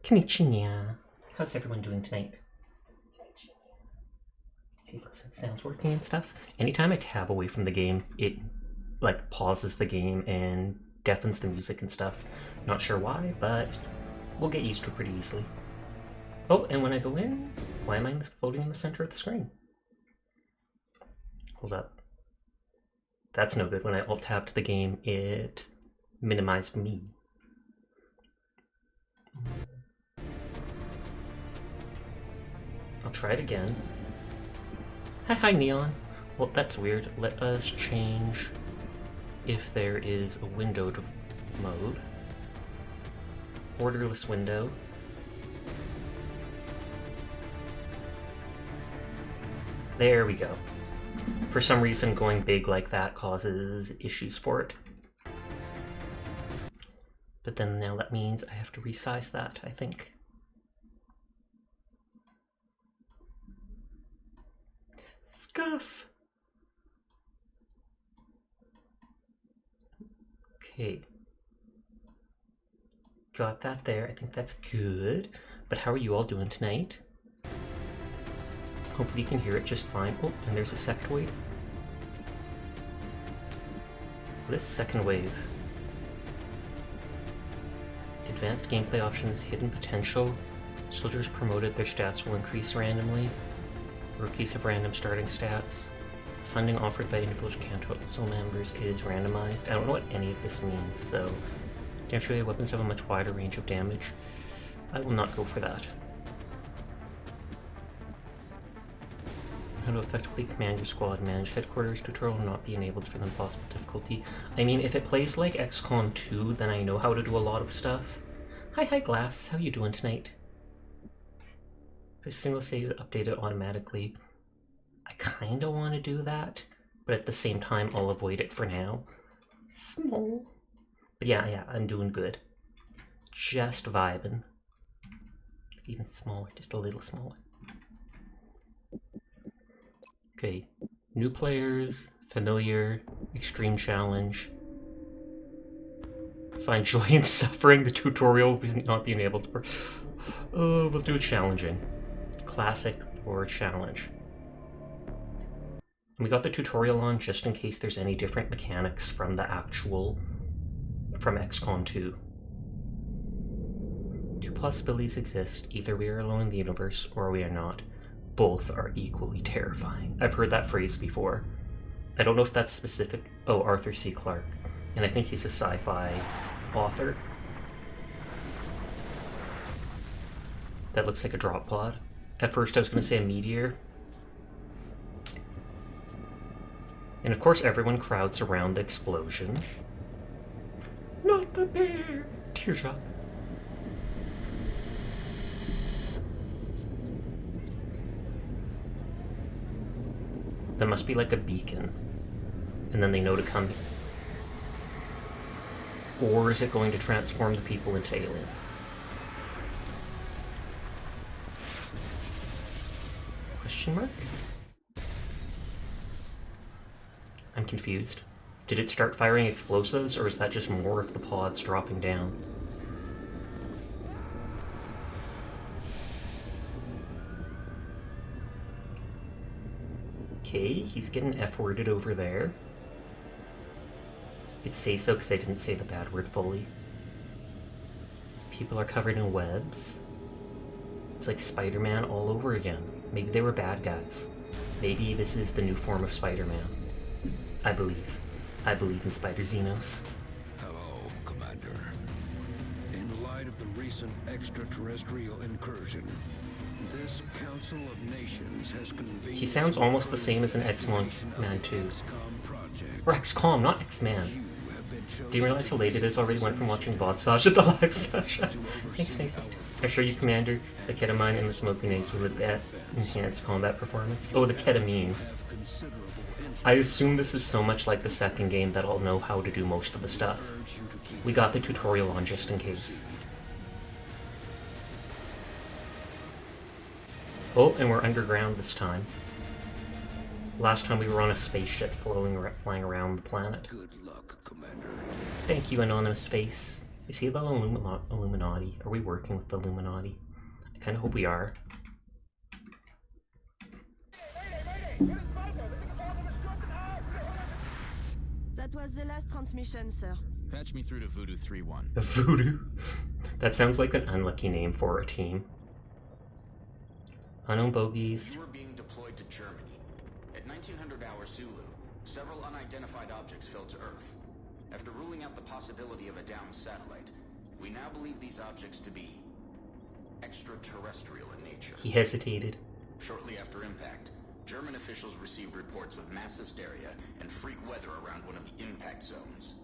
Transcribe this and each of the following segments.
Konnichiwa. How's everyone doing tonight? See, looks like sound's working and stuff. Anytime I tab away from the game, it like pauses the game and deafens the music and stuff. Not sure why, but we'll get used to it pretty easily. Oh, and when I go in, why am I floating in the center of the screen? Hold up. That's no good. When I alt-tabbed the game, it minimized me. I'll try it again. Hi, Neon. Well, that's weird. Let us change if there is a windowed mode. Borderless window. There we go. For some reason, going big like that causes issues for it. But then now that means I have to resize that, I think. Scuff! Okay. Got that there. I think that's good. But how are you all doing tonight? Hopefully you can hear it just fine. Oh, and there's a second wave. What is second wave? Advanced gameplay options, hidden potential. Soldiers promoted, their stats will increase randomly. Rookies have random starting stats. Funding offered by individual council members is randomized. I don't know what any of this means, so potentially weapons have a much wider range of damage. I will not go for that. How to effectively command your squad. Manage headquarters tutorial will not be enabled for the impossible difficulty. I mean, if it plays like Xcom 2, then I know how to do a lot of stuff. Hi, Glass. How you doing tonight? If a single save updated automatically. I kind of want to do that, but at the same time, I'll avoid it for now. Small. But yeah, I'm doing good. Just vibing. Even smaller, just a little smaller. Okay, new players, familiar, extreme challenge. Find joy in suffering, the tutorial not being able to... we'll do challenging. Classic or challenge. And we got the tutorial on just in case there's any different mechanics from the actual... from XCOM 2. Two possibilities exist. Either we are alone in the universe, or we are not. Both are equally terrifying. I've heard that phrase before. I don't know if that's specific... Oh, Arthur C. Clarke. And I think he's a sci-fi author. That looks like a drop pod. At first I was going to say a meteor. And of course everyone crowds around the explosion. Not the bear! Teardrop. That must be like a beacon. And then they know to come. Or is it going to transform the people into aliens? Question mark? I'm confused. Did it start firing explosives, or is that just more of the pods dropping down? Okay, he's getting F-worded over there. I'd say so because I didn't say the bad word fully. People are covered in webs. It's like Spider-Man all over again. Maybe they were bad guys. Maybe this is the new form of Spider-Man. I believe. I believe in Spider-Xenos. Hello, Commander. In light of the recent extraterrestrial incursion, this Council of Nations has convened... He sounds almost the same as an X-Man 2. Or Xcom, not X-Man. Do you realize how late it is already? Went from watching Bodsage at the live session. Thanks, Faces. I assure you, Commander, the ketamine and the smoking eggs will enhance combat performance. Oh, the ketamine. I assume this is so much like the second game that I'll know how to do most of the stuff. We got the tutorial on just in case. Oh, and we're underground this time. Last time we were on a spaceship flying around the planet. Good luck, Commander. Thank you, Anonymous Face. Is he the Illuminati? Are we working with the Illuminati? I kind of hope we are. That was the last transmission, sir. Patch me through to Voodoo 3-1. Voodoo? That sounds like an unlucky name for a team. Unknown bogeys. You were being deployed to Germany. At 1900 hours Zulu, several unidentified objects fell to Earth. After ruling out the possibility of a downed satellite, we now believe these objects to be extraterrestrial in nature. He hesitated. Shortly after impact, German officials received reports of mass hysteria and freak weather around one of the impact zones.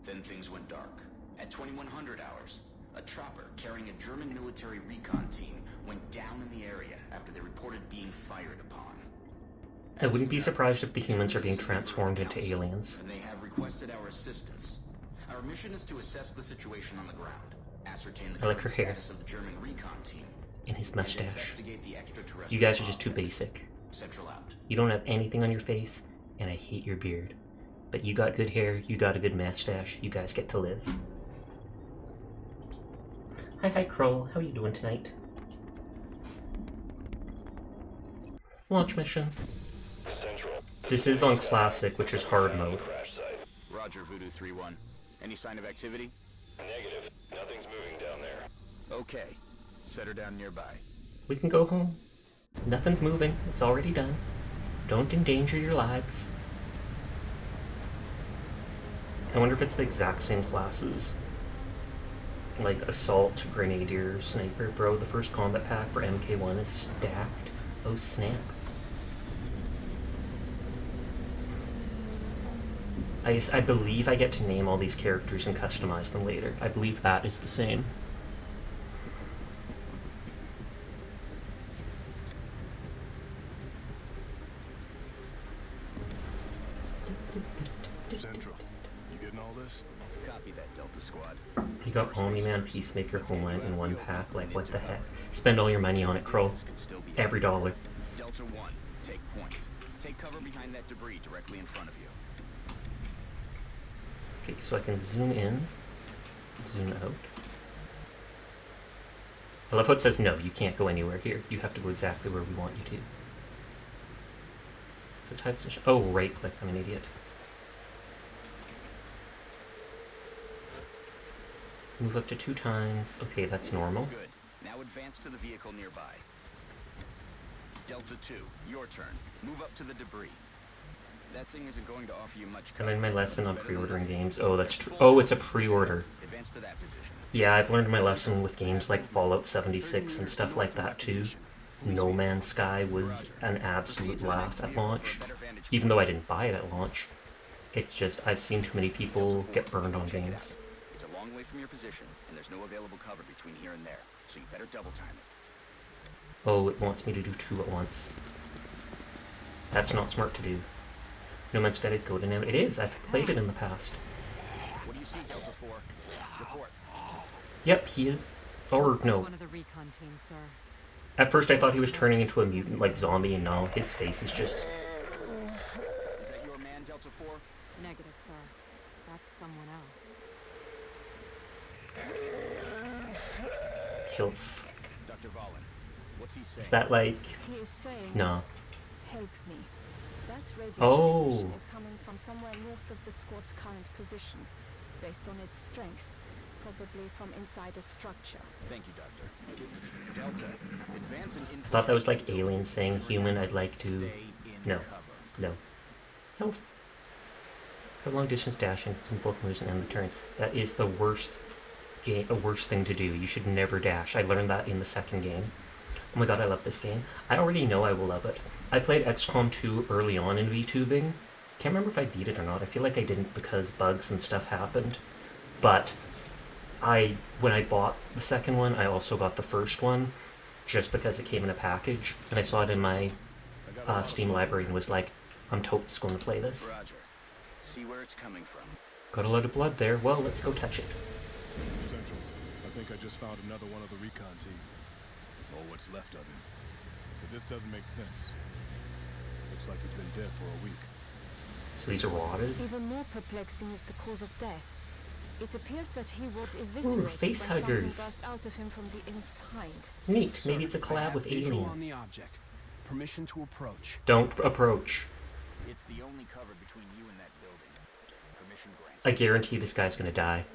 Then things went dark. At 2100 hours, a chopper carrying a German military recon team went down in the area after they reported being fired upon. I wouldn't be surprised if the humans are being transformed into aliens. And they have requested our assistance. Our mission is to assess the situation on the ground, ascertain the I like her hair. status of the German recon team, And his and mustache. investigate the extraterrestrial. You guys are just too objects. basic. Central out. You don't have anything on your face, and I hate your beard. But you got good hair, you got a good mustache, you guys get to live. Hi Kroll, how are you doing tonight? Launch mission. This is on Classic, which is hard mode. Roger, Voodoo 3-1. Any sign of activity? Negative. Nothing's moving down there. Okay. Set her down nearby. We can go home. Nothing's moving, it's already done. Don't endanger your lives. I wonder if it's the exact same classes. Like Assault, Grenadier, Sniper. Bro, the first combat pack for MK1 is stacked. Oh snap. I believe I get to name all these characters and customize them later. I believe that is the same. Central, you getting all this? Copy that, Delta Squad. You got Omni-Man, Peacemaker, Homeland in one pack. Like, what the heck? Spend all your money on it, Crow. This could still be Every dollar. Delta 1, take point. Take cover behind that debris directly in front of you. Okay, so I can zoom in, zoom out. I love how it says no, you can't go anywhere here. You have to go exactly where we want you to. So type to oh, right click, I'm an idiot. Move up to 2 times. Okay, that's normal. Good. Now advance to the vehicle nearby. Delta 2, your turn. Move up to the debris. That thing isn't going to offer you much I learned my lesson on Better than pre-ordering nothing. games. Oh, that's true. Oh, it's a pre-order. Advance to that position. Yeah, I've learned my lesson with games like Fallout 76 and stuff like that too. No Man's Sky was an absolute laugh at launch. Even though I didn't buy it at launch. It's just, I've seen too many people get burned on games. It's a long way from your position, and there's no available cover between here and there, so you better double time it. Oh, it wants me to do 2 at once. That's not smart to do. No Man's Sky did go to now. It is, I've played it in the past. What do you see, Delta 4? Report. Yep, he is. Or, no. One of the recon teams, sir. At first I thought he was turning into a mutant like zombie, and now his face is just... Is that your man, Delta 4? Negative, sir. That's someone else. Hilf. Dr. Valen, what's he saying? Is that like... He is saying, No. help me. That radio Oh. transmission is coming from somewhere north of the squad's current position, based on its strength, probably from inside a structure. Thank you, Doctor. Delta, advance and infiltrate. Thought that was like aliens saying, human, I'd like to... Stay in No. cover. No. Health. For long distance dashing, some both moves and end the turn. That is the worst game, a worst thing to do. You should never dash. I learned that in the second game. Oh my god, I love this game. I already know I will love it. I played Xcom 2 early on in VTubing. Can't remember if I beat it or not. I feel like I didn't because bugs and stuff happened. But when I bought the second one, I also got the first one just because it came in a package. And I saw it in my Steam library and was like, I'm totes going to play this. Roger. See where it's coming from. Got a lot of blood there. Well, let's go touch it. Central, I think I just found another one of the recon team. Or what's left of him. But this doesn't make sense. Looks like he's been dead for a week. So these are rotted. Even more perplexing is the cause of death. It appears that he was eviscerated face by something huggers. burst out of him from the inside. Neat. Maybe it's a collab with Visual on Alien. the object. Permission to approach. Don't approach. It's the only cover between you and that building. Permission granted. I guarantee this guy's gonna die.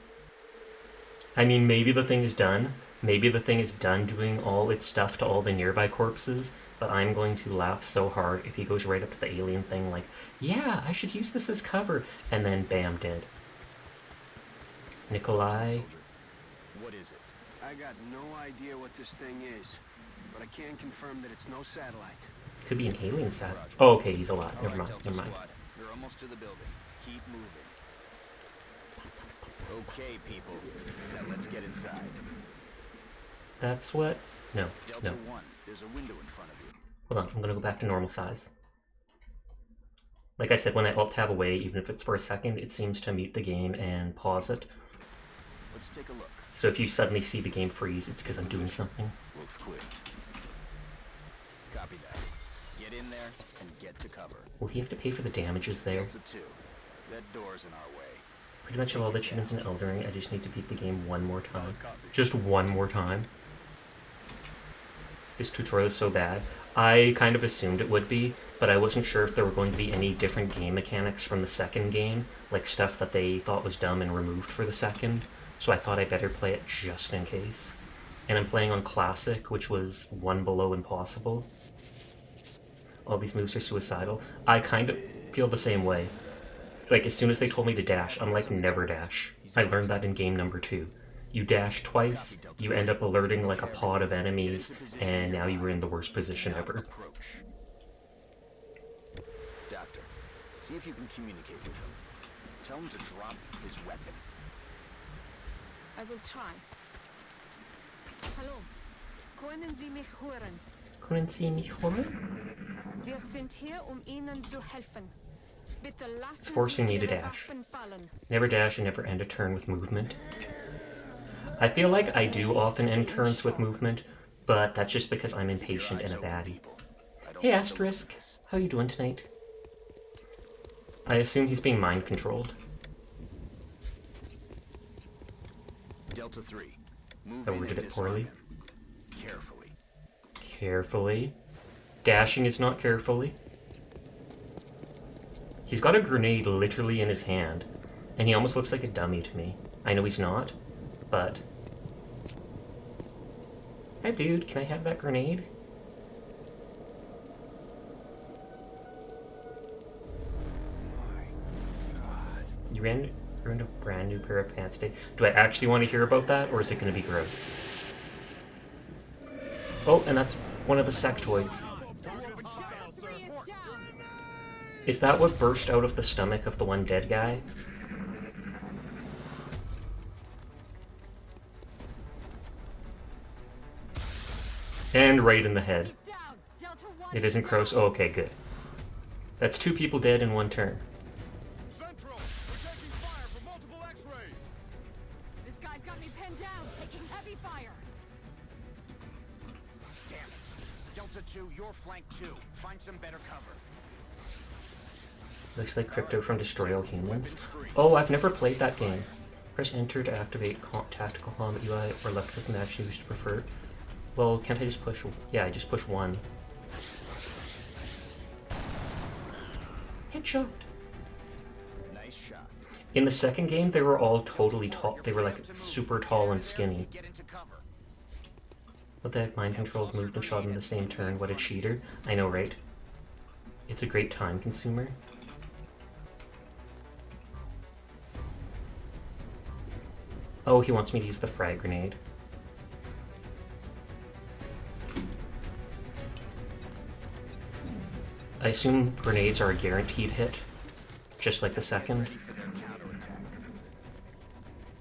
I mean, maybe the thing is done. Maybe the thing is done doing all its stuff to all the nearby corpses, but I'm going to laugh so hard if he goes right up to the alien thing like, yeah, I should use this as cover, and then bam, dead. Nikolai. What is it? I got no idea what this thing is, but I can confirm that it's no satellite. Could be an alien sat. Oh, okay, he's alive. All Never right, mind, Delta never mind. Squad. You're almost to the building. Keep moving. Okay, people. Now let's get inside. That's what? No, Delta no. 1, there's a window in front of you. Hold on, I'm gonna go back to normal size. Like I said, when I alt-tab away, even if it's for a second, it seems to mute the game and pause it. Let's take a look. So if you suddenly see the game freeze, it's because I'm doing something. Looks clear. Copy that. Get in there and get to cover. Will he have to pay for the damages there? Delta 2, that door's in our way. Pretty much of all the achievements in Elden Ring, I just need to beat the game one more time. Just one more time. This tutorial is so bad. I kind of assumed it would be, but I wasn't sure if there were going to be any different game mechanics from the second game, like stuff that they thought was dumb and removed for the second, so I thought I better play it just in case. And I'm playing on Classic, which was one below impossible. All these moves are suicidal. I kind of feel the same way. Like, as soon as they told me to dash, I'm like, never dash. I learned that in game number 2. You dash twice, you end up alerting like a pod of enemies, and now you were in the worst position ever. Approach. Doctor, see if you can communicate with him. Tell him to drop his weapon. I will try. Hallo. Können Sie mich hören? Können Sie mich hören? Wir sind hier, Ihnen zu helfen. Bitte lassen It's forcing Sie me to Ihre dash. Waffen fallen. Never dash and never end a turn with movement. I feel like I do often end turns with movement, but that's just because I'm impatient and a baddie. Hey Asterisk, how you doing tonight? I assume he's being mind controlled. Delta 3, move I in worded and it poorly. disarm him. Carefully. Carefully. Dashing is not carefully. He's got a grenade literally in his hand, and he almost looks like a dummy to me. I know he's not, but... Hey dude, can I have that grenade? You ruined a brand new pair of pants today. Do I actually want to hear about that, or is it going to be gross? Oh, and that's one of the sectoids. Is that what burst out of the stomach of the one dead guy? And right in the head. It isn't gross. Oh, okay, good. That's 2 people dead in 1 turn. Central, we're taking fire from multiple X-rays. This guy's got me pinned down, taking heavy fire. Damn it. Delta 2, your flank too. Find some better cover. Looks like Crypto from Destroy All Humans. Oh, I've never played that game. Press enter to activate tactical combat UI or left click in the action you wish to prefer. Well, can't I just push... Yeah, I just push 1. Headshot! Nice shot. In the second game, they were all totally tall. They were like super tall and skinny. Get into cover. What the heck, mind controlled moved and shot in the same turn. What a cheater. I know, right? It's a great time consumer. Oh, he wants me to use the frag grenade. I assume grenades are a guaranteed hit, just like the second.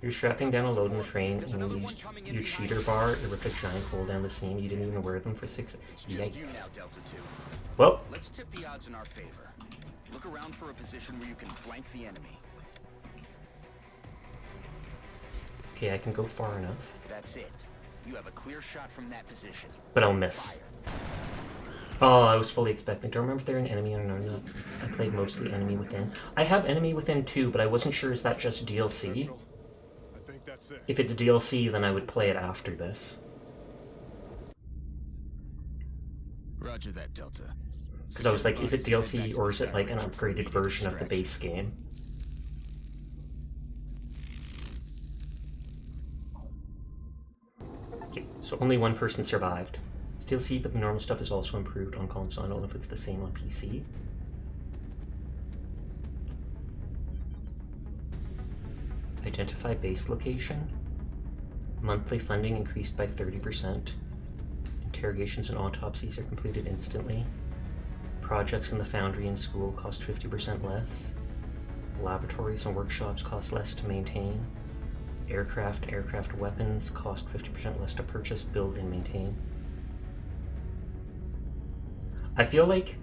You're strapping down a load in the train and you used your cheater bar. It ripped a giant hole down the seam. You didn't even wear them for 6. Just you now, Yikes. Delta 2. Well, Let's tip the odds in our favor. Look around for a position where you can flank the enemy. okay, I can go far enough, That's it. You have a clear shot from that position. but I'll miss. Oh, I was fully expecting. Do I remember if they're an enemy or not? I played mostly Enemy Within. I have Enemy Within too, but I wasn't sure, is that just DLC? That's it. If it's DLC, then I would play it after this. Roger that, Delta. Because I was like, is it DLC or is it like an upgraded version of the base game? Okay, so only one person survived. It's DLC, but the normal stuff is also improved on console. I don't know if it's the same on PC. Identify base location. Monthly funding increased by 30%. Interrogations and autopsies are completed instantly. Projects in the foundry and school cost 50% less. Laboratories and workshops cost less to maintain. Aircraft weapons cost 50% less to purchase, build, and maintain. I feel like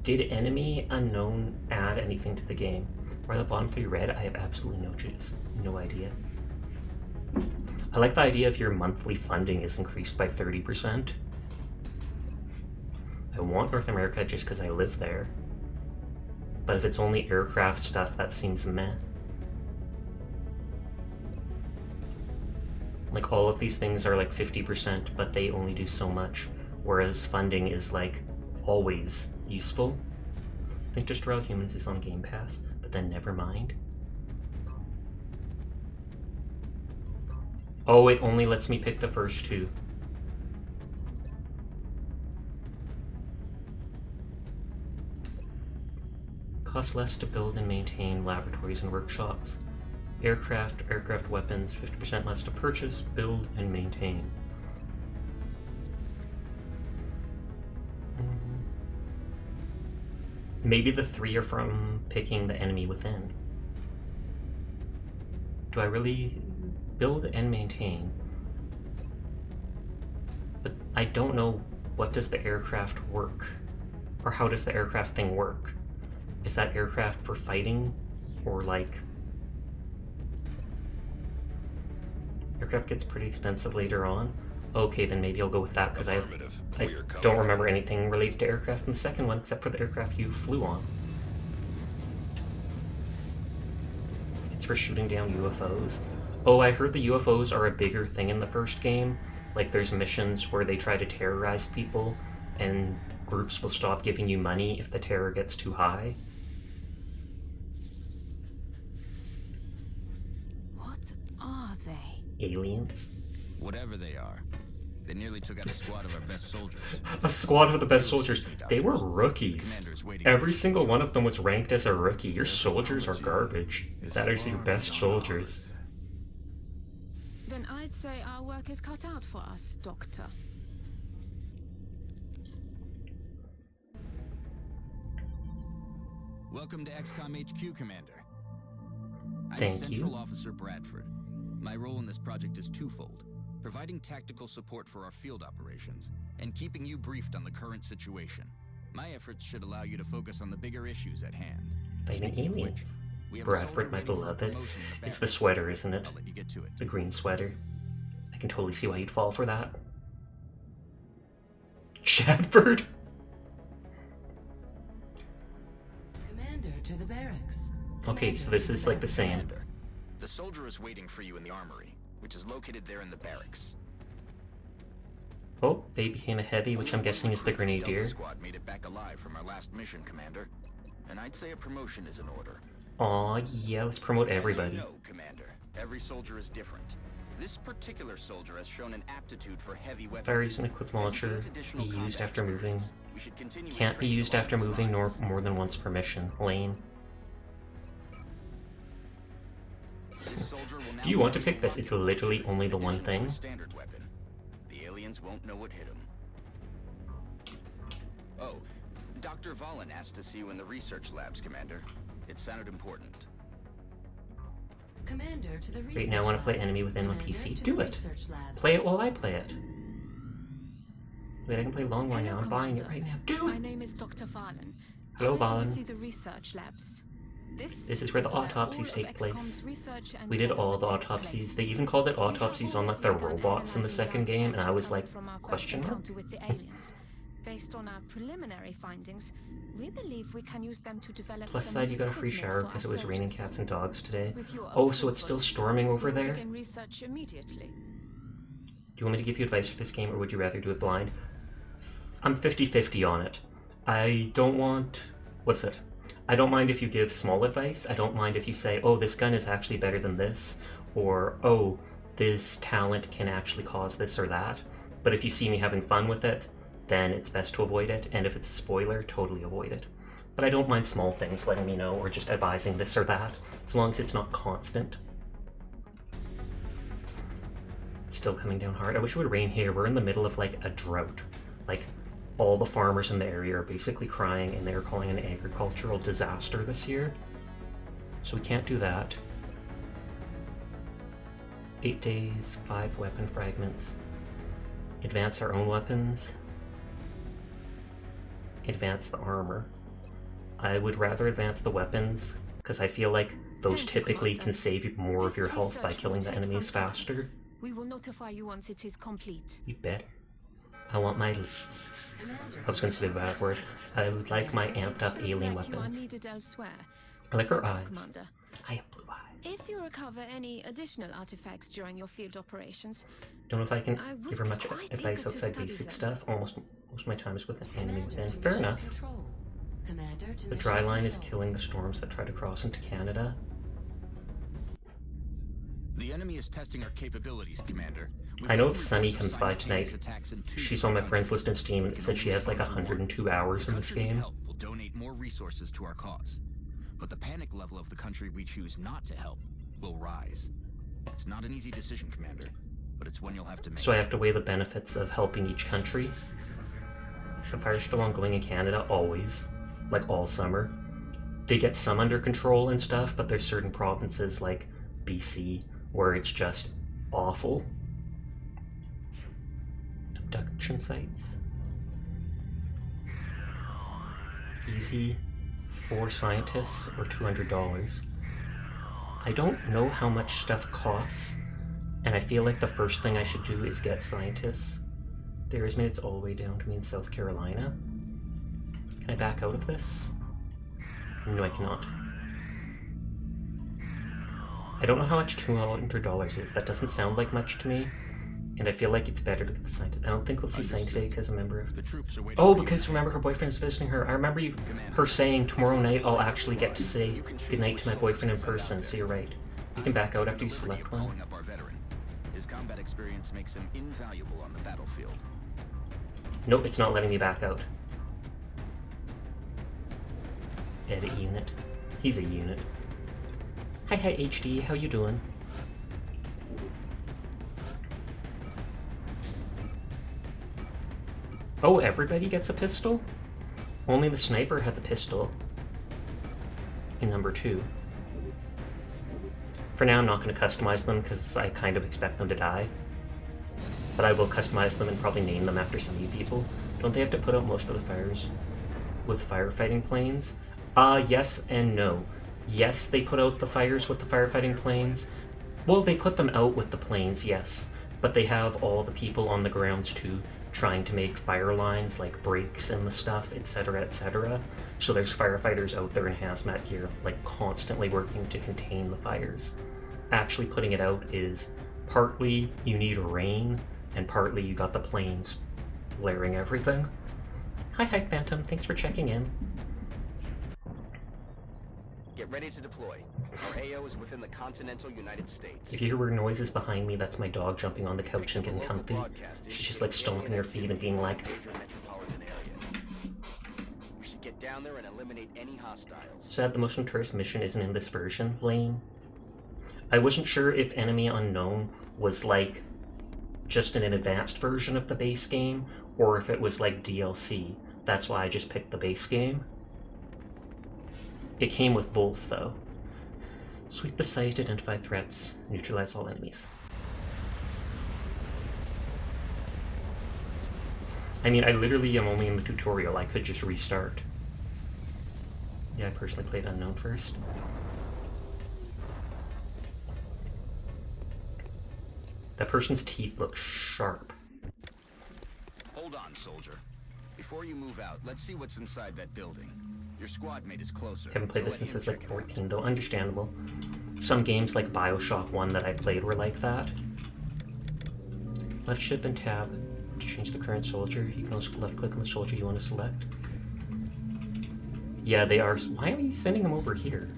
did enemy unknown add anything to the game? Are the bottom three red? I have absolutely no idea. I like the idea if your monthly funding is increased by 30%. I want North America just because I live there. But if it's only aircraft stuff, that seems meh. Like, all of these things are like 50%, but they only do so much. Whereas funding is like always useful. I think Destroy All Humans is on Game Pass, but then never mind. Oh, it only lets me pick the first two. Costs less to build and maintain laboratories and workshops. Aircraft weapons, 50% less to purchase, build, and maintain. Maybe the three are from picking the enemy within. Do I really build and maintain? But I don't know, what does the aircraft work? Or how does the aircraft thing work? Is that aircraft for fighting? Or like... Aircraft gets pretty expensive later on. Okay, then maybe I'll go with that because I don't remember anything related to aircraft in the second one except for the aircraft you flew on. It's for shooting down UFOs. Oh, I heard the UFOs are a bigger thing in the first game. Like, there's missions where they try to terrorize people and groups will stop giving you money if the terror gets too high. What are they? Aliens? Whatever they are, they nearly took out a squad of our best soldiers. A squad of the best soldiers. They were rookies. Every single one of them was ranked as a rookie. Your soldiers are garbage. That is your best soldiers. Then I'd say our work is cut out for us, Doctor. Welcome to Xcom HQ, Commander. I'm Thank Central you. Officer Bradford. My role in this project is twofold: providing tactical support for our field operations, and keeping you briefed on the current situation. My efforts should allow you to focus on the bigger issues at hand. Fighting Speaking of which, aliens. we have a Bradford, soldier my waiting for beloved. promotion in the It's the barracks. sweater, isn't it? I'll let you get to it. The green sweater. I can totally see why you'd fall for that. Shadford? Commander to the barracks. Okay, so this is like the same. Commander, the soldier is waiting for you in the armory, which is located there in the barracks. Oh, they became a heavy, which I'm guessing is the Delta Grenadier. Squad made it back alive from our last mission, Commander. And I'd say a promotion is in order. Aw, yeah, let's promote everybody. As you know, Commander, every soldier is different. This particular soldier has shown an aptitude for heavy weapons. Fires and equipped launcher. As he gains additional Be used combat after moving. experience, we should continue his Can't be training used along after these moving nor lines. more than once per mission. Lame. This soldier will now Do you want to be pick this? It's literally only the one addition to thing. a standard weapon. The aliens won't know what hit him. Oh, Dr. Valen asked to see you in the research labs, Commander. It sounded important. Commander to the research Right now I want to play labs. Enemy Within on Commander PC. to Do the it. research labs. Play it while I play it. Wait, I can play Long War Hello, now. I'm buying it Commander. right now. Do My it! name is Dr. Valen. Hello, I Valen. oversee the research labs. This is where the autopsies all take of place. Xcom's research and We did all the development takes autopsies. place. They even called it We have autopsies all on like that the begun robots in the analyzing second the game, and I was artifacts like, recovered from our first question mark? encounter with the aliens. Based on our preliminary findings, we believe we can use them to develop Plus some side, new you got a free equipment shower for because our it was raining soldiers. cats and dogs today. With your Oh, so it's approval, still storming over we will there? begin research immediately. Do you want me to give you advice for this game, or would you rather do it blind? I'm 50-50 on it. I don't want... What's it? I don't mind if you give small advice. I don't mind if you say, oh, this gun is actually better than this, or, oh, this talent can actually cause this or that. But if you see me having fun with it, then it's best to avoid it, and if it's a spoiler, totally avoid it. But I don't mind small things letting me know, or just advising this or that, as long as it's not constant. It's still coming down hard. I wish it would rain here. We're in the middle of, like, a drought. Like, all the farmers in the area are basically crying, and they're calling it an agricultural disaster this year. So we can't do that. 8 days, 5 weapon fragments. Advance our own weapons. Advance the armor. I would rather advance the weapons, because I feel like those typically can save you more of your health by killing the enemies faster. We will notify you once it is complete. You bet. I want my... I was going to say a bad word. I would like my amped up alien weapons. I like her eyes. Commander. I have blue eyes. If you recover any additional artifacts during your field operations, Don't know if I can I would give her be much quite advice eager to outside study basic them. stuff. Most of my time is with an enemy Commander within. to Fair mission enough. control. Commander to The mission dry line is control. killing the storms that try to cross into Canada. The enemy is testing our capabilities, Commander. I know if Sunny comes by tonight, she's on my friends list in Steam and it said she has like 102 hours in this game. Will donate more resources to our cause, but the panic level of the country we choose not to help will rise. It's not an easy decision, Commander, but it's one you'll have to make. So I have to weigh the benefits of helping each country. The fire's still ongoing in Canada, always. Like all summer. They get some under control and stuff, but there's certain provinces like BC where it's just awful. Abduction sites. Easy. 4 scientists or $200. I don't know how much stuff costs, and I feel like the first thing I should do is get scientists. There is minutes all the way down to me in South Carolina. Can I back out of this? No, I cannot. I don't know how much $200 is. That doesn't sound like much to me, and I feel like it's better to get the scientist. I don't think we'll see Scientist today because a member of... The troops are waiting Oh, for you. because remember her boyfriend's visiting her. I remember her saying tomorrow night I'll actually get to say goodnight to my boyfriend in person, so you're right. You can back out after you select one. Calling up our veteran. His combat experience makes him invaluable on the battlefield. Nope, it's not letting me back out. Edit unit. He's a unit. Hi HD, how you doing? Oh, everybody gets a pistol? Only the sniper had the pistol. In number 2. For now, I'm not going to customize them because I kind of expect them to die. But I will customize them and probably name them after some of you people. Don't they have to put out most of the fires with firefighting planes? Yes and no. Yes, they put out the fires with the firefighting planes. Well, they put them out with the planes, yes. But they have all the people on the grounds too, trying to make fire lines like breaks and the stuff, etc., etc. So there's firefighters out there in hazmat gear, like constantly working to contain the fires. Actually putting it out is partly you need rain, and partly you got the planes blaring everything. Hi Phantom, thanks for checking in. Get ready to deploy. Our AO is within the continental United States. If you hear weird noises behind me, that's my dog jumping on the couch and getting comfy. She's just like stomping her feet and being like... Major metropolitan area. We should get down there and eliminate any hostiles. Sad the motion tourist mission isn't in this version. Lame. I wasn't sure if Enemy Unknown was like just an advanced version of the base game, or if it was like DLC. That's why I just picked the base game. It came with both, though. Sweep the site, identify threats, neutralize all enemies. I mean, I literally am only in the tutorial. I could just restart. Yeah, I personally played Unknown first. That person's teeth look sharp. Hold on, soldier. Before you move out, let's see what's inside that building. Your squad mate is closer. Haven't played so this let since him I was check like it out. 14, though. Understandable. Some games like Bioshock 1 that I played were like that. Left ship and tab to change the current soldier. You can also left click on the soldier you want to select. Yeah, they are. Why are you sending them over here?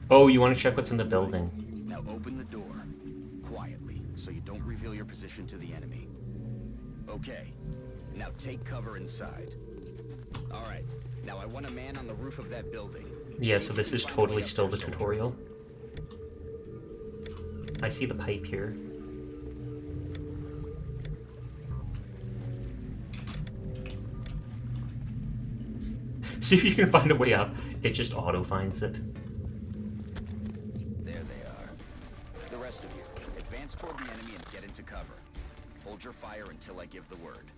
Oh, you want to check what's in the building. Now open the door. Quietly, so you don't reveal your position to the enemy. Okay. Now take cover inside. Alright. Now I want a man on the roof of that building. Yeah, so this is totally still the tutorial. I see the pipe here. See if you can find a way up. It just auto-finds it. There they are. The rest of you, advance toward the enemy and get into cover. Hold your fire until I give the word.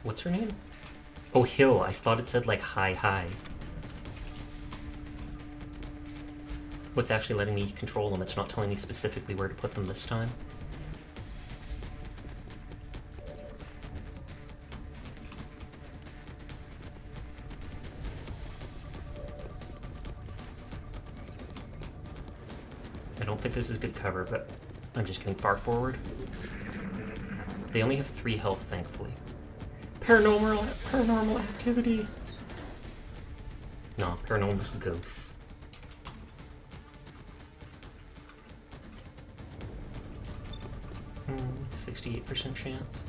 What's her name? Oh, Hill. I thought it said like hi hi. What's actually letting me control them? It's not telling me specifically where to put them this time. I don't think this is good cover, but I'm just getting far forward. They only have 3 health, thankfully. Paranormal activity. No, paranormal ghosts. Hmm, 68% chance.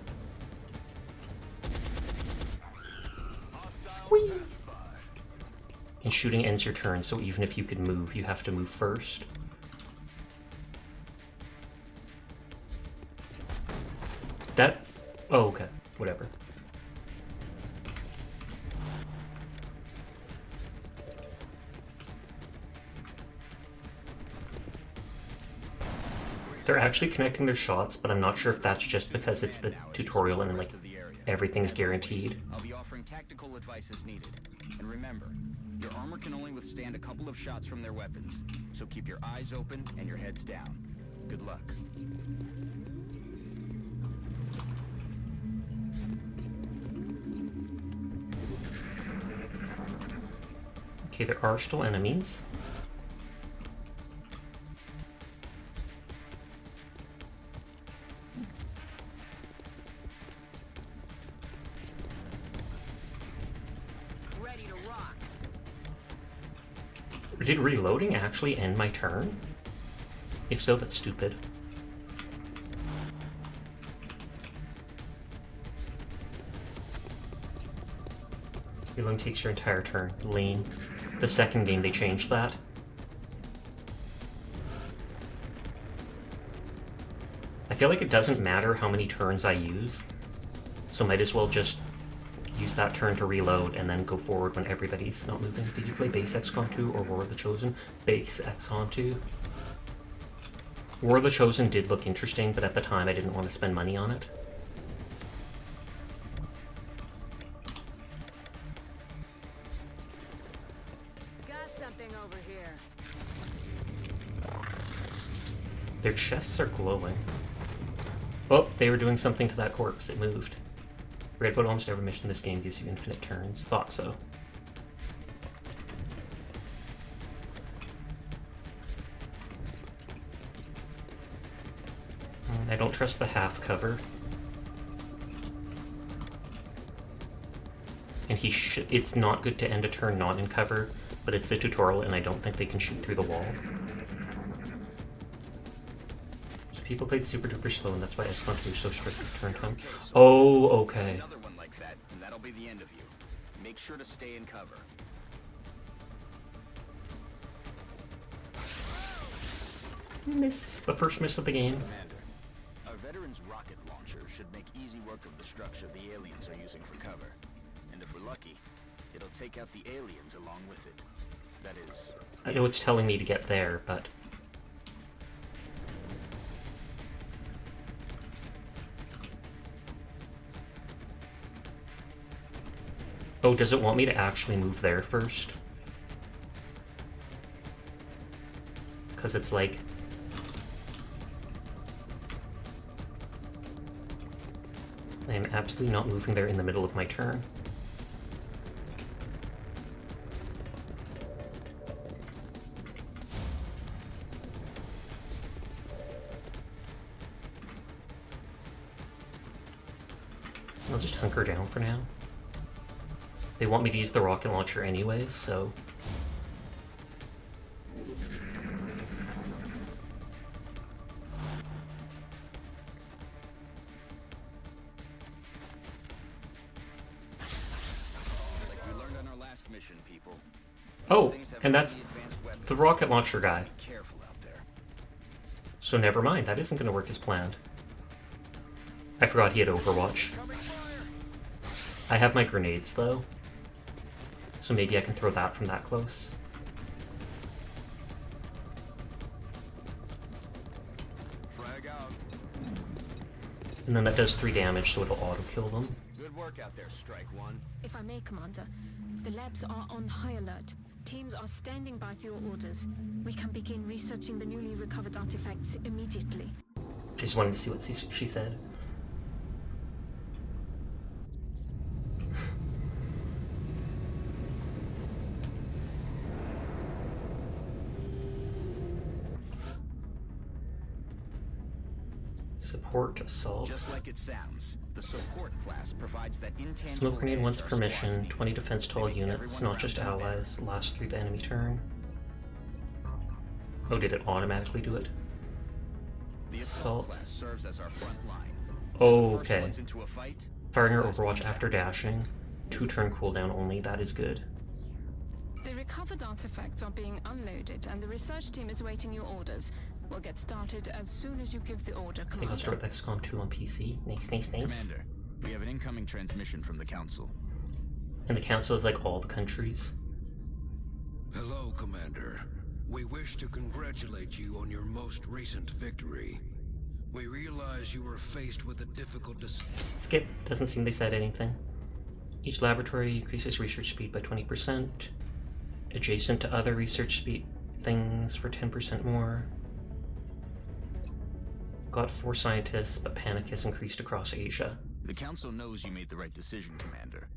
Squee! And shooting ends your turn, so even if you could move, you have to move first. That's... oh, okay. Whatever. They're actually connecting their shots, but I'm not sure if that's just because it's the tutorial and like everything's guaranteed. I'll be offering tactical advice as needed. And remember, your armor can only withstand a couple of shots from their weapons, so keep your eyes open and your heads down. Good luck. Okay, there are still enemies. Ready to rock. Did reloading actually end my turn? If so, that's stupid. Reloading takes your entire turn. Lame. The second game they changed that. I feel like it doesn't matter how many turns I use, so might as well just use that turn to reload and then go forward when everybody's not moving. Did you play base Xcom 2 or War of the Chosen? Base Xcom 2. War of the Chosen did look interesting, but at the time I didn't want to spend money on it. Their chests are glowing. Oh, they were doing something to that corpse. It moved. Read about almost every mission in this game gives you infinite turns. Thought so. I don't trust the half cover. And it's not good to end a turn not in cover, but it's the tutorial and I don't think they can shoot through the wall. People played super duper slow, and that's why Xcom 2 is so strict with turn time. Oh, okay. Another one like that, and that'll be the end of you. Make sure to stay in cover. Miss. The first miss of the game. Commander, our veteran's rocket launcher should make easy work of the structure the aliens are using for cover. And if we're lucky, it'll take out the aliens along with it. That is... I know it's telling me to get there, but... oh, does it want me to actually move there first? Because it's like... I am absolutely not moving there in the middle of my turn. I'll just hunker down for now. They want me to use the rocket launcher anyways, so... Like we learned on our last mission, people. Oh, and that's the rocket launcher guy. Be careful out there. So never mind, that isn't going to work as planned. I forgot he had Overwatch. I have my grenades, though. So maybe I can throw that from that close. Frag out. And then that does 3 damage, so it'll auto-kill them. Good work out there, Strike One. If I may, Commander, the labs are on high alert. Teams are standing by for your orders. We can begin researching the newly recovered artifacts immediately. I just wanted to see what she said. Support assault. Just like it sounds, the support class provides that intangible Smoke grenade edge once our per squads mission, need. 20 defense to all units, not just allies, lasts through the enemy turn. Oh, did it automatically do it? The Assault. assault class serves as our front line. Okay. First ones into a fight, Firing your Overwatch after dashing. 2-turn cooldown only, that is good. The recovered artifacts are being unloaded, and the research team is waiting your orders. We'll get started as soon as you give the order, I think I'll Commander. start with Xcom 2 on PC. Nice, nice, nice. Commander, we have an incoming transmission from the Council. And the council is like all the countries. Hello, Commander. We wish to congratulate you on your most recent victory. We realize you were faced with a difficult Skip, doesn't seem they said anything. Each laboratory increases research speed by 20%. Adjacent to other research speed things for 10% more. Got 4 scientists, but panic has increased across Asia. The Council knows you made the right decision, Commander.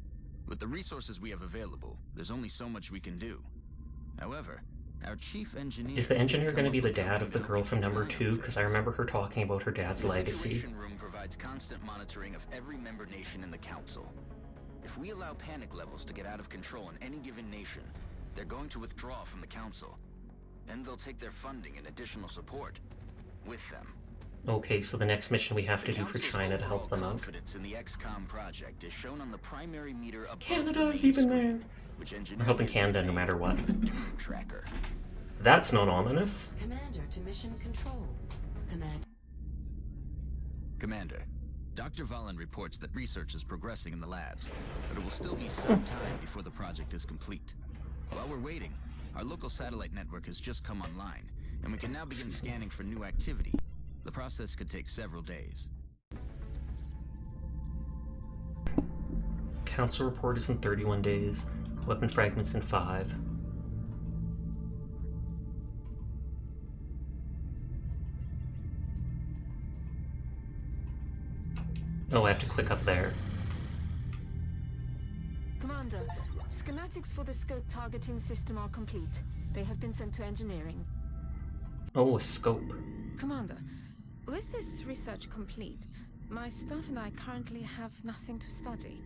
With the resources we have available, there's only so much we can do. However, our chief engineer... Is the engineer going to be the dad of the girl from number 2? Because I remember her talking about her dad's The legacy. Situation Room provides constant monitoring of every member nation in the Council. If we allow panic levels to get out of control in any given nation, they're going to withdraw from the Council. Then they'll take their funding and additional support with them. Okay, so the next mission we have to The do for Council's China to help overall them out. confidence in the Xcom project is shown on the primary meter above Canada's the main even screen, there. which We're engineers helping Canada no name matter what. the Doom Tracker. That's not ominous. Commander to mission control. Commander, Dr. Valen reports that research is progressing in the labs, but it will still be some time before the project is complete. While we're waiting, our local satellite network has just come online, and we can now begin scanning for new activity. The process could take several days. Council report is in 31 days. Weapon fragments in 5. Oh, I have to click up there. Commander, schematics for the scope targeting system are complete. They have been sent to engineering. Oh, a scope. Commander, with this research complete, my staff and I currently have nothing to study.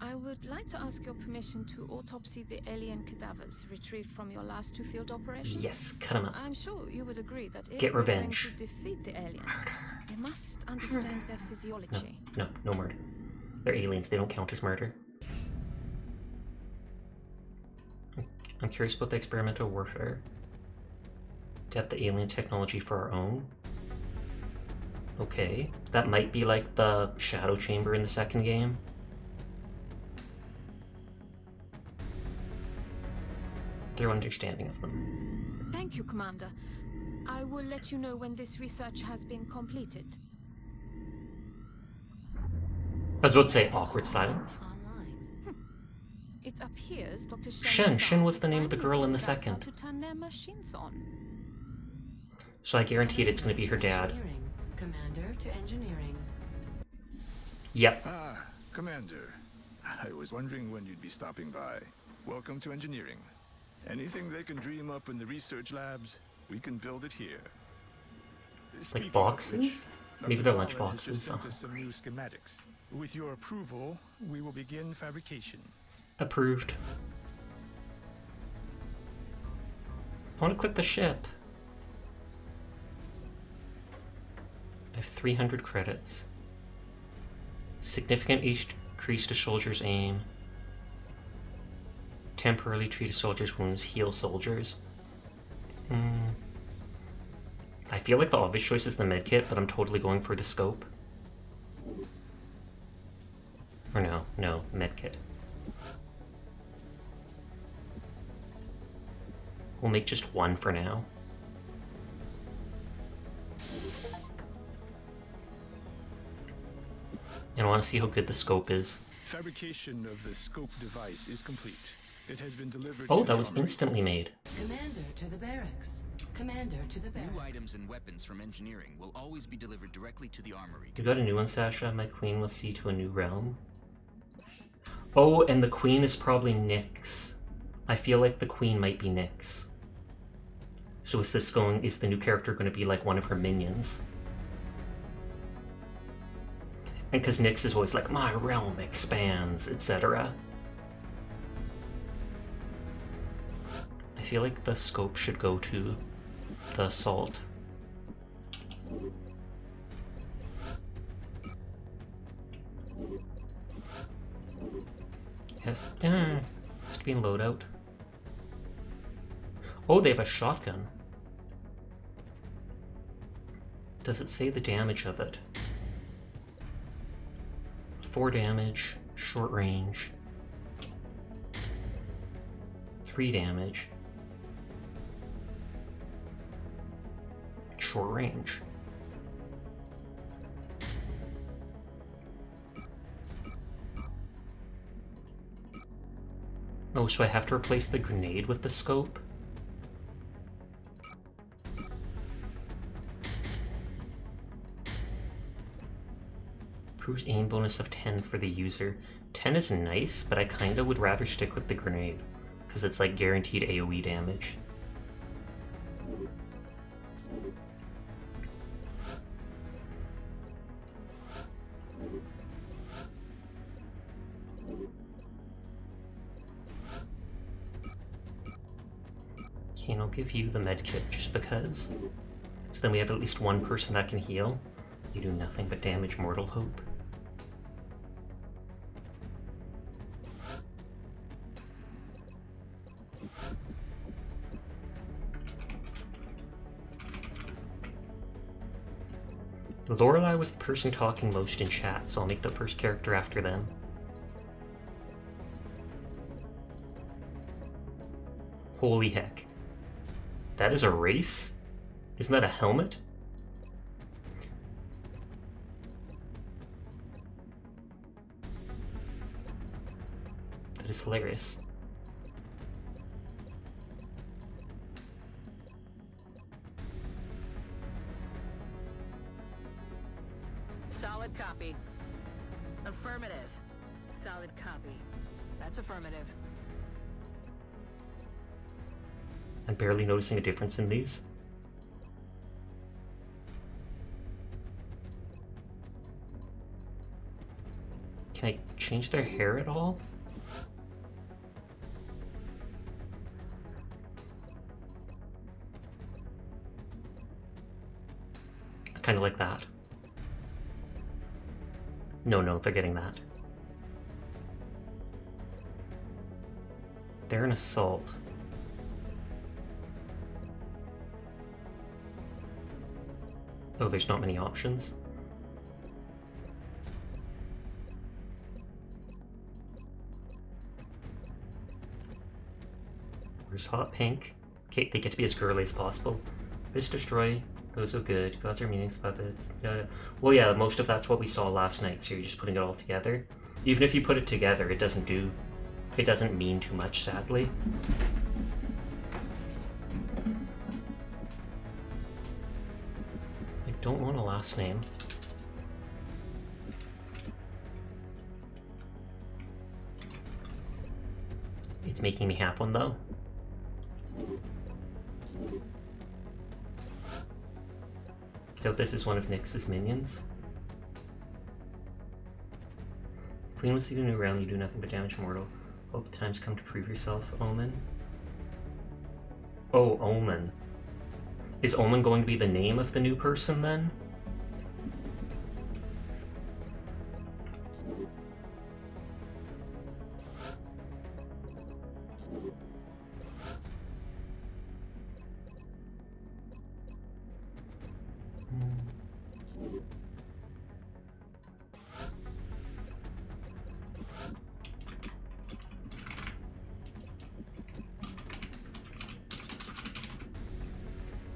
I would like to ask your permission to autopsy the alien cadavers retrieved from your last 2 field operations. Yes, cut him up. I'm sure you would agree that if Get we're revenge. going to defeat the aliens, we must understand their physiology. No murder. They're aliens, they don't count as murder. I'm curious about the experimental warfare. To have the alien technology for our own. Okay, that might be like the shadow chamber in the second game. Their understanding of them. Thank you, Commander. I will let you know when this research has been completed. I was about to say awkward silence. It appears Dr. Shen was the name of the girl in the second. To turn their machines on. So I guarantee it's going to be her dad. Commander to engineering. Yep. Ah, Commander. I was wondering when you'd be stopping by. Welcome to engineering. Anything they can dream up in the research labs, we can build it here. Like boxes? Maybe they're lunch boxes. Sent us some new schematics. With your approval, we will begin fabrication. Approved. I want to click the ship. I have 300 credits. Significant increase to soldiers' aim. Temporarily treat a soldier's wounds, heal soldiers. I feel like the obvious choice is the medkit, but I'm totally going for the scope. Or no, medkit. We'll make just one for now. And I want to see how good the scope is. Fabrication of the scope device is complete. It has been delivered. Oh, that was instantly made. Commander to the barracks. Commander to the barracks. New items and weapons from engineering will always be delivered directly to the armory. You got a new one, Sasha. My queen will see to a new realm. Oh, and the queen is probably Nyx. I feel like the queen might be Nyx. So is the new character going to be like one of her minions? And because Nyx is always like, my realm expands, etc. I feel like the scope should go to the assault. Has to be in loadout. Oh, they have a shotgun. Does it say the damage of it? 4 damage, short range. 3 damage. Short range. Oh, so I have to replace the grenade with the scope? Improves aim bonus of 10 for the user. 10 is nice, but I kinda would rather stick with the grenade, because it's like guaranteed AoE damage. Okay, and I'll give you the medkit just because. So then we have at least one person that can heal. You do nothing but damage Mortal Hope. Lorelei was the person talking most in chat, so I'll make the first character after them. Holy heck. That is a race? Isn't that a helmet? That is hilarious. Solid copy. Affirmative. Solid copy. That's affirmative. I'm barely noticing a difference in these. Can I change their hair at all? I kind of like that. No, they're getting that. They're an assault. Oh, there's not many options. Where's hot pink? Okay, they get to be as girly as possible. Just destroy. Those are good. Gods are meaningless puppets. Yeah. Well, yeah, most of that's what we saw last night, so you're just putting it all together. Even if you put it together, it doesn't mean too much, sadly. I don't want a last name. It's making me have one, though. Doubt this is one of Nyx's minions. Queen will see the new realm, you do nothing but damage mortal. Hope the time's come to prove yourself, Omen. Oh, Omen. Is Omen going to be the name of the new person, then?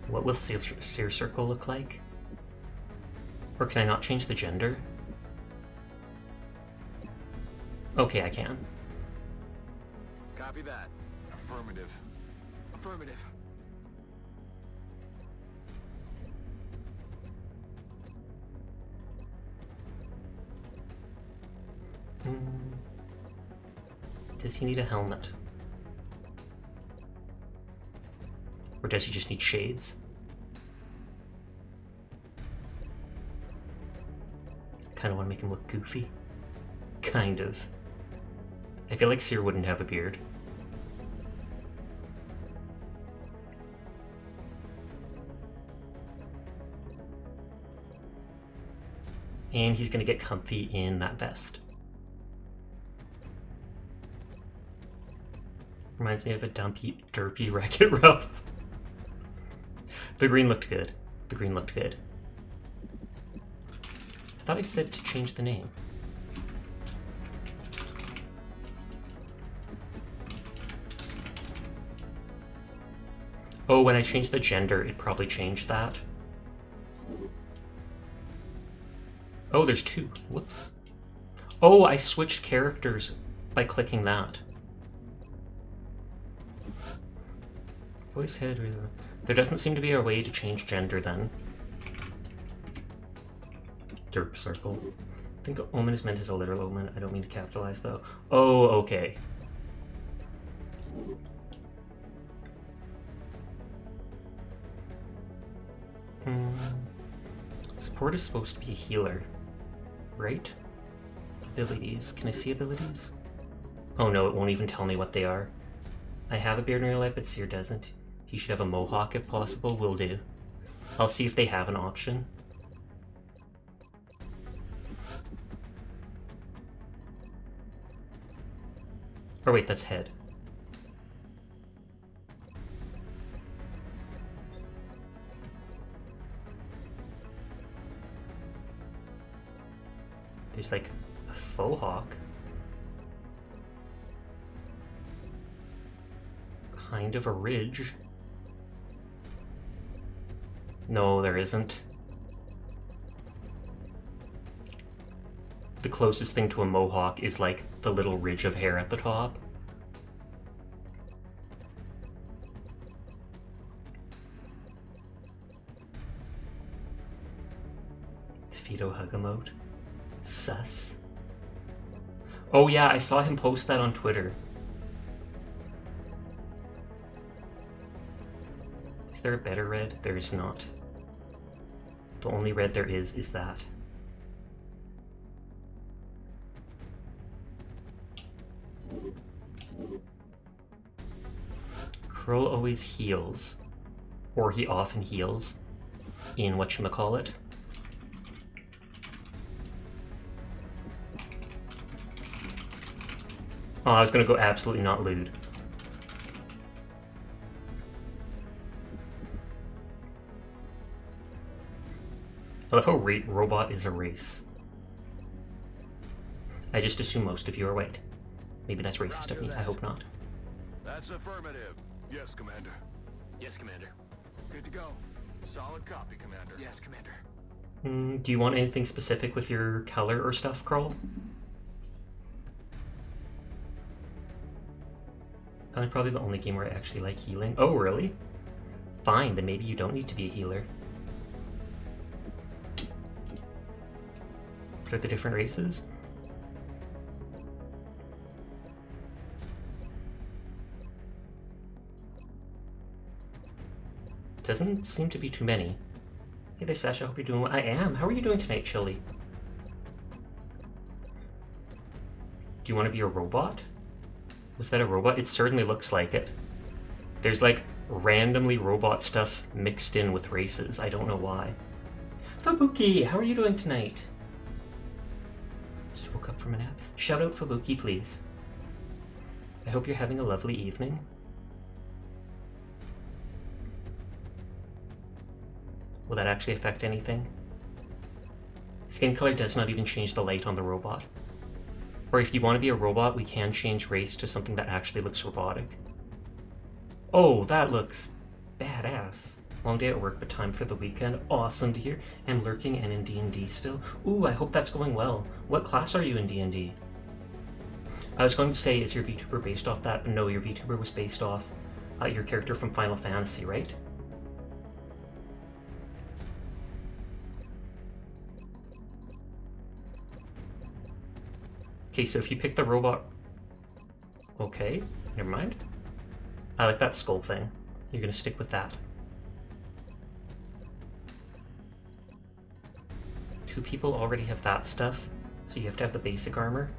What will Seer Circle look like? Or can I not change the gender? Okay, I can. Copy that. Affirmative. Affirmative. Does he need a helmet? Or does he just need shades? Kinda wanna make him look goofy. Kind of. I feel like Seer wouldn't have a beard. And he's gonna get comfy in that vest. Reminds me of a derpy Wreck-It Ralph. The green looked good. The green looked good. I thought I said to change the name. Oh, when I changed the gender, it probably changed that. Oh, there's two. Whoops. Oh, I switched characters by clicking that. Voice head. There doesn't seem to be a way to change gender then. Derp circle. I think omen is meant as a literal omen. I don't mean to capitalize though. Oh, okay. Support is supposed to be a healer, right? Abilities. Can I see abilities? Oh no, it won't even tell me what they are. I have a beard in real life, but Seer doesn't. He should have a mohawk if possible. Will do. I'll see if they have an option. Oh wait, that's head. There's like a faux hawk. Kind of a ridge. No, there isn't. The closest thing to a mohawk is like the little ridge of hair at the top. Fido hug emote. Sus. Oh yeah, I saw him post that on Twitter. Is there a better red? There is not. The only red there is that. Kroll always heals. Or he often heals. In whatchamacallit. Oh, I was gonna go absolutely not lewd. I love how robot is a race. I just assume most of you are white. Maybe that's racist of me. I hope not. That's affirmative. Yes, Commander. Yes, Commander. Good to go. Solid copy, Commander. Yes, Commander. Do you want anything specific with your color or stuff, Kroll? Probably the only game where I actually like healing. Oh, really? Fine, then maybe you don't need to be a healer. What are the different races? Doesn't seem to be too many. Hey there, Sasha. Hope you're doing well. I am. How are you doing tonight, Chili? Do you want to be a robot? Was that a robot? It certainly looks like it. There's like randomly robot stuff mixed in with races. I don't know why. Fabuki, how are you doing tonight? Just woke up from a nap. Shout out Fabuki, please. I hope you're having a lovely evening. Will that actually affect anything? Skin color does not even change the light on the robot. Or if you want to be a robot, we can change race to something that actually looks robotic. Oh, that looks badass. Long day at work, but time for the weekend. Awesome to hear. I'm lurking and in D&D still. Ooh, I hope that's going well. What class are you in D&D? I was going to say, is your VTuber based off that? But no, your VTuber was based off your character from Final Fantasy, right? Okay, so if you pick the robot... Okay, never mind. I like that skull thing. You're gonna stick with that. 2 people already have that stuff, so you have to have the basic armor.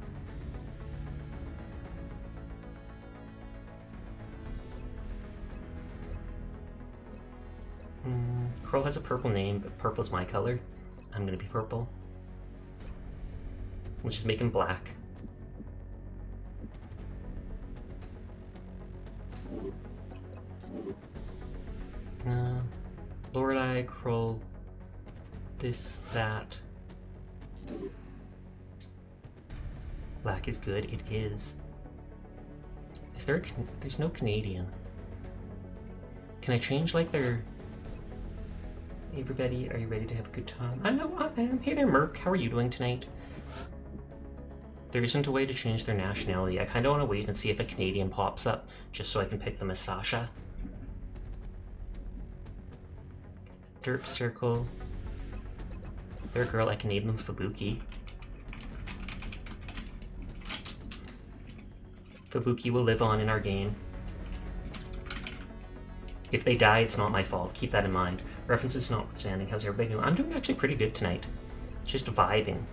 Crow has a purple name, but purple's my color. I'm gonna be purple. Which is make him black. Lorelei, Kroll, this, that. Black is good, it is. Is there there's no Canadian. Can I change like their... Hey everybody, are you ready to have a good time? I know I am. Hey there, Merc, how are you doing tonight? There isn't a way to change their nationality. I kind of want to wait and see if a Canadian pops up, just so I can pick them as Sasha. Derp Circle. They're a girl, I can name them Fabuki. Fabuki will live on in our game. If they die, it's not my fault. Keep that in mind. References notwithstanding, how's everybody doing? I'm doing actually pretty good tonight. Just vibing.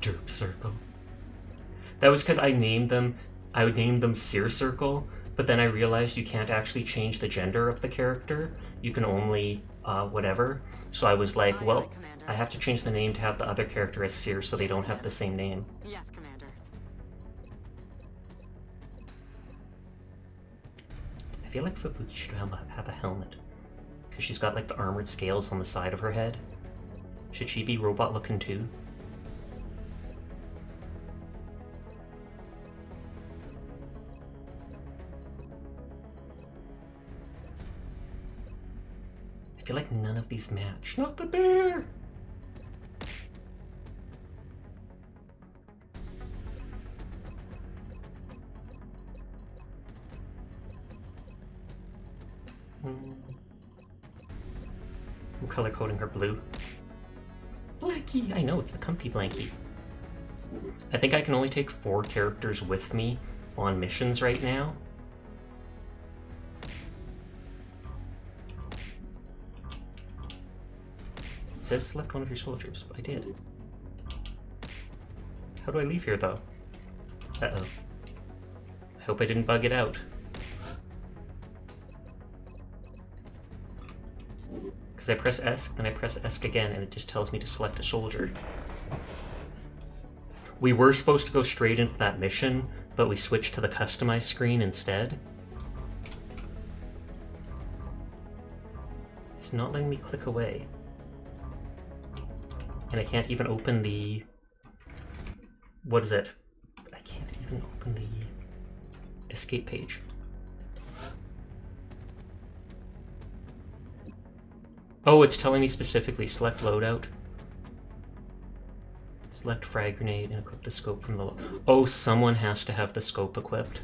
Derp Circle. That was because I named them, I would name them Sear Circle, but then I realized you can't actually change the gender of the character. You can only, whatever. So I was like, well, I have to change the name to have the other character as Sear so they don't have the same name. Yes, Commander. I feel like Fabuki should have a helmet. Because she's got like the armored scales on the side of her head. Should she be robot looking too? I feel like none of these match. Not the bear! I'm color coding her blue. Blanky! I know, it's the comfy Blanky. I think I can only take 4 characters with me on missions right now. It says select one of your soldiers. I did. How do I leave here, though? Uh-oh. I hope I didn't bug it out. Because I press ESC, then I press ESC again, and it just tells me to select a soldier. We were supposed to go straight into that mission, but we switched to the customized screen instead. It's not letting me click away. And I can't even open the... What is it? I can't even open the escape page. Oh, it's telling me specifically, select loadout. Select frag grenade and equip the scope from the... Oh, someone has to have the scope equipped.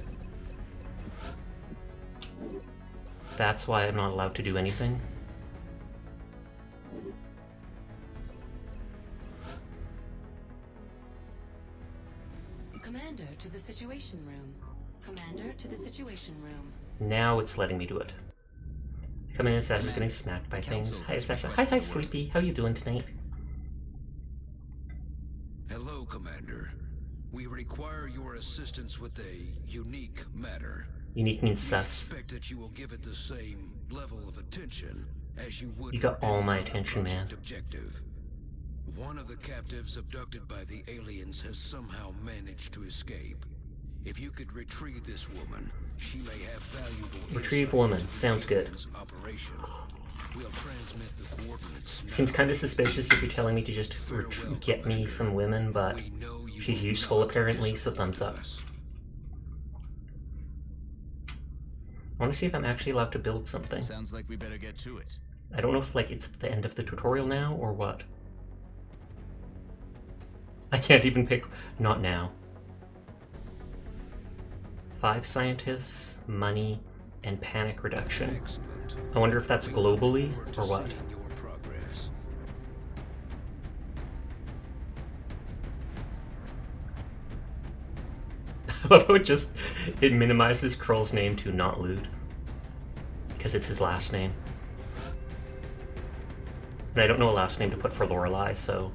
That's why I'm not allowed to do anything. Commander to the Situation Room. Commander to the Situation Room. Now it's letting me do it. I come in and Sasha's getting smacked by things. Hi, Sasha. Hi, Sleepy. How you doing tonight? Hello, Commander. We require your assistance with a unique matter. Unique means sus. We expect that you will give it the same level of attention as you would. You got for all any my other attention, man. objective. One of the captives abducted by the aliens has somehow managed to escape. If you could retrieve this woman, she may have valuable. Retrieve woman. Sounds good. Operation. We'll transmit the coordinates. Seems kind of suspicious if you're telling me to just get me some women, but she's useful apparently, so thumbs up. I want to see if I'm actually allowed to build something. Sounds like we better get to it. I don't know if like it's the end of the tutorial now or what. I can't even pick. Not now. 5 scientists, money, and panic reduction. Excellent. I wonder if that's globally or what. I love how it minimizes Krull's name to not lewd. Because it's his last name. And I don't know a last name to put for Lorelei, so...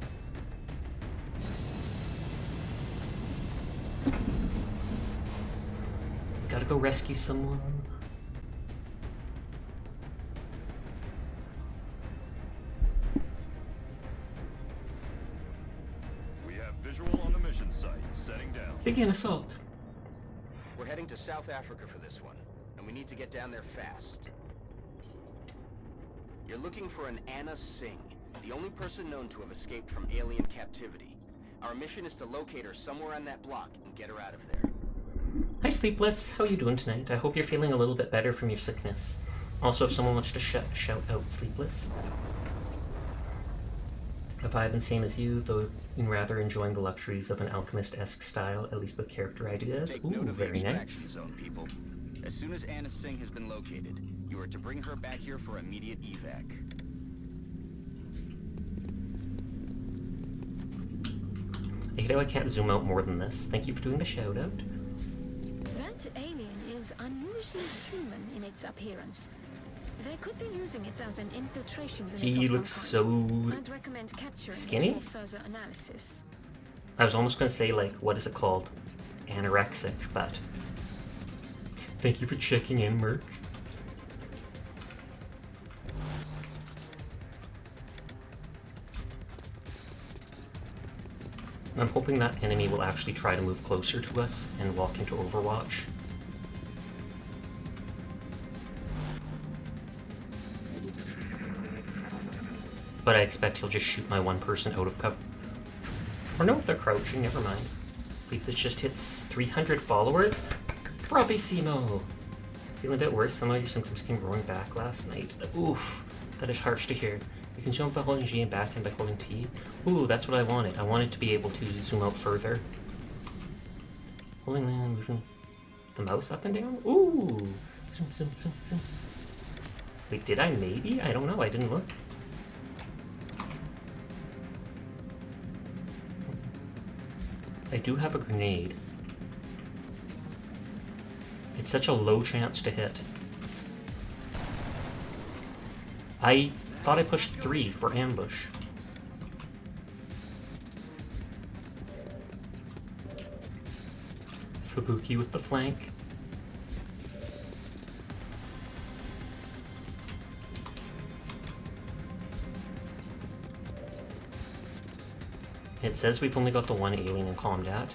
Gotta go rescue someone. We have visual on the mission site. Setting down. Begin assault. We're heading to South Africa for this one, and we need to get down there fast. You're looking for an Anna Singh, the only person known to have escaped from alien captivity. Our mission is to locate her somewhere on that block and get her out of there. Hi Sleepless, how you doing tonight? I hope you're feeling a little bit better from your sickness. Also, if someone wants to shout out Sleepless. A vibe and same as you, though in rather enjoying the luxuries of an alchemist-esque style, at least with character ideas. Take Ooh, note of the very extraction nice. zone, people. As soon as Anna Singh has been located, you are to bring her back here for immediate evac. I hate how I can't zoom out more than this. Thank you for doing the shout out. That alien is unusually human in its appearance. They could be using it as an infiltration unit. He of some looks kind. so I'd recommend capturing skinny? it for further analysis. I was almost going to say, like, what is it called? Anorexic, but... Thank you for checking in, Merc. I'm hoping that enemy will actually try to move closer to us and walk into Overwatch. But I expect he'll just shoot my one person out of cover. Or no, they're crouching, never mind. I believe this just hits 300 followers. Bravissimo! Feeling a bit worse, some of your symptoms came roaring back last night. Oof, that is harsh to hear. You can jump by holding G and back and by holding T. Ooh, that's what I wanted. I wanted to be able to zoom out further. Holding and moving the mouse up and down? Ooh! Zoom, zoom, zoom, zoom. Wait, did I maybe? I don't know, I didn't look. I do have a grenade. It's such a low chance to hit. I thought I pushed 3 for ambush. Fubuki with the flank. It says we've only got the one alien in combat.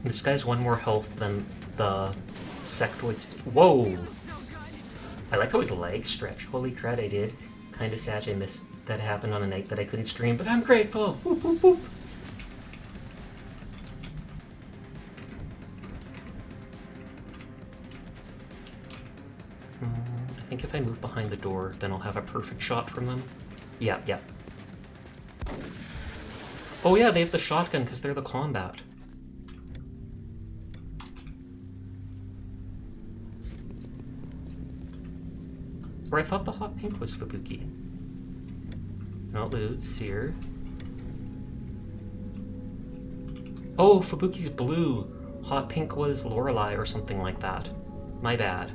This guy's one more health than the sectoids. Whoa! I like how his legs stretch. Holy crud, I did. Kinda sad I missed that happened on a night that I couldn't stream, but I'm grateful! Whoop, whoop, whoop. I think if I move behind the door, then I'll have a perfect shot from them. Yeah, yeah. Oh yeah, they have the shotgun because they're the combat. Or I thought the hot pink was Fubuki. Not loot, Seer. Oh, Fubuki's blue. Hot pink was Lorelei or something like that. My bad.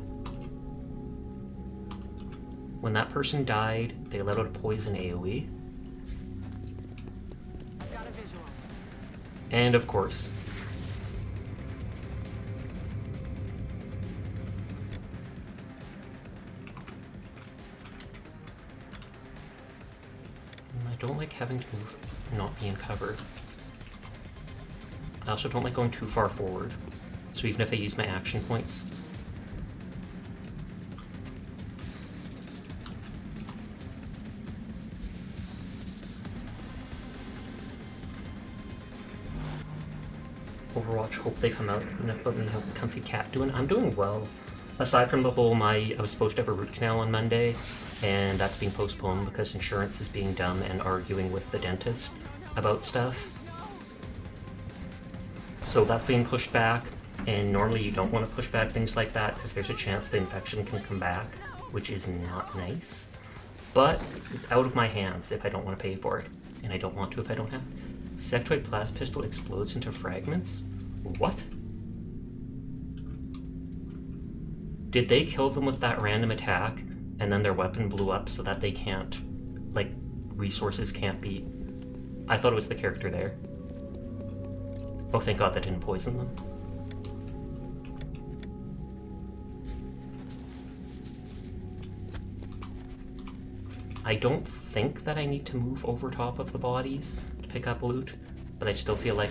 When that person died, they let out a poison AoE. Got a visual. And of course. I don't like having to move, not be in cover. I also don't like going too far forward. So even if I use my action points, Overwatch, hope they come out. Enough about me, how's the comfy cat doing? I'm doing well. Aside from the whole I was supposed to have a root canal on Monday, and that's being postponed because insurance is being dumb and arguing with the dentist about stuff. So that's being pushed back, and normally you don't want to push back things like that because there's a chance the infection can come back, which is not nice. But it's out of my hands if I don't want to pay for it, and I don't want to if I don't have. Sectoid plasma pistol explodes into fragments? What? Did they kill them with that random attack, and then their weapon blew up so that they can't, like, resources can't be... I thought it was the character there. Oh, thank God that didn't poison them. I don't think that I need to move over top of the bodies to pick up loot, but I still feel like...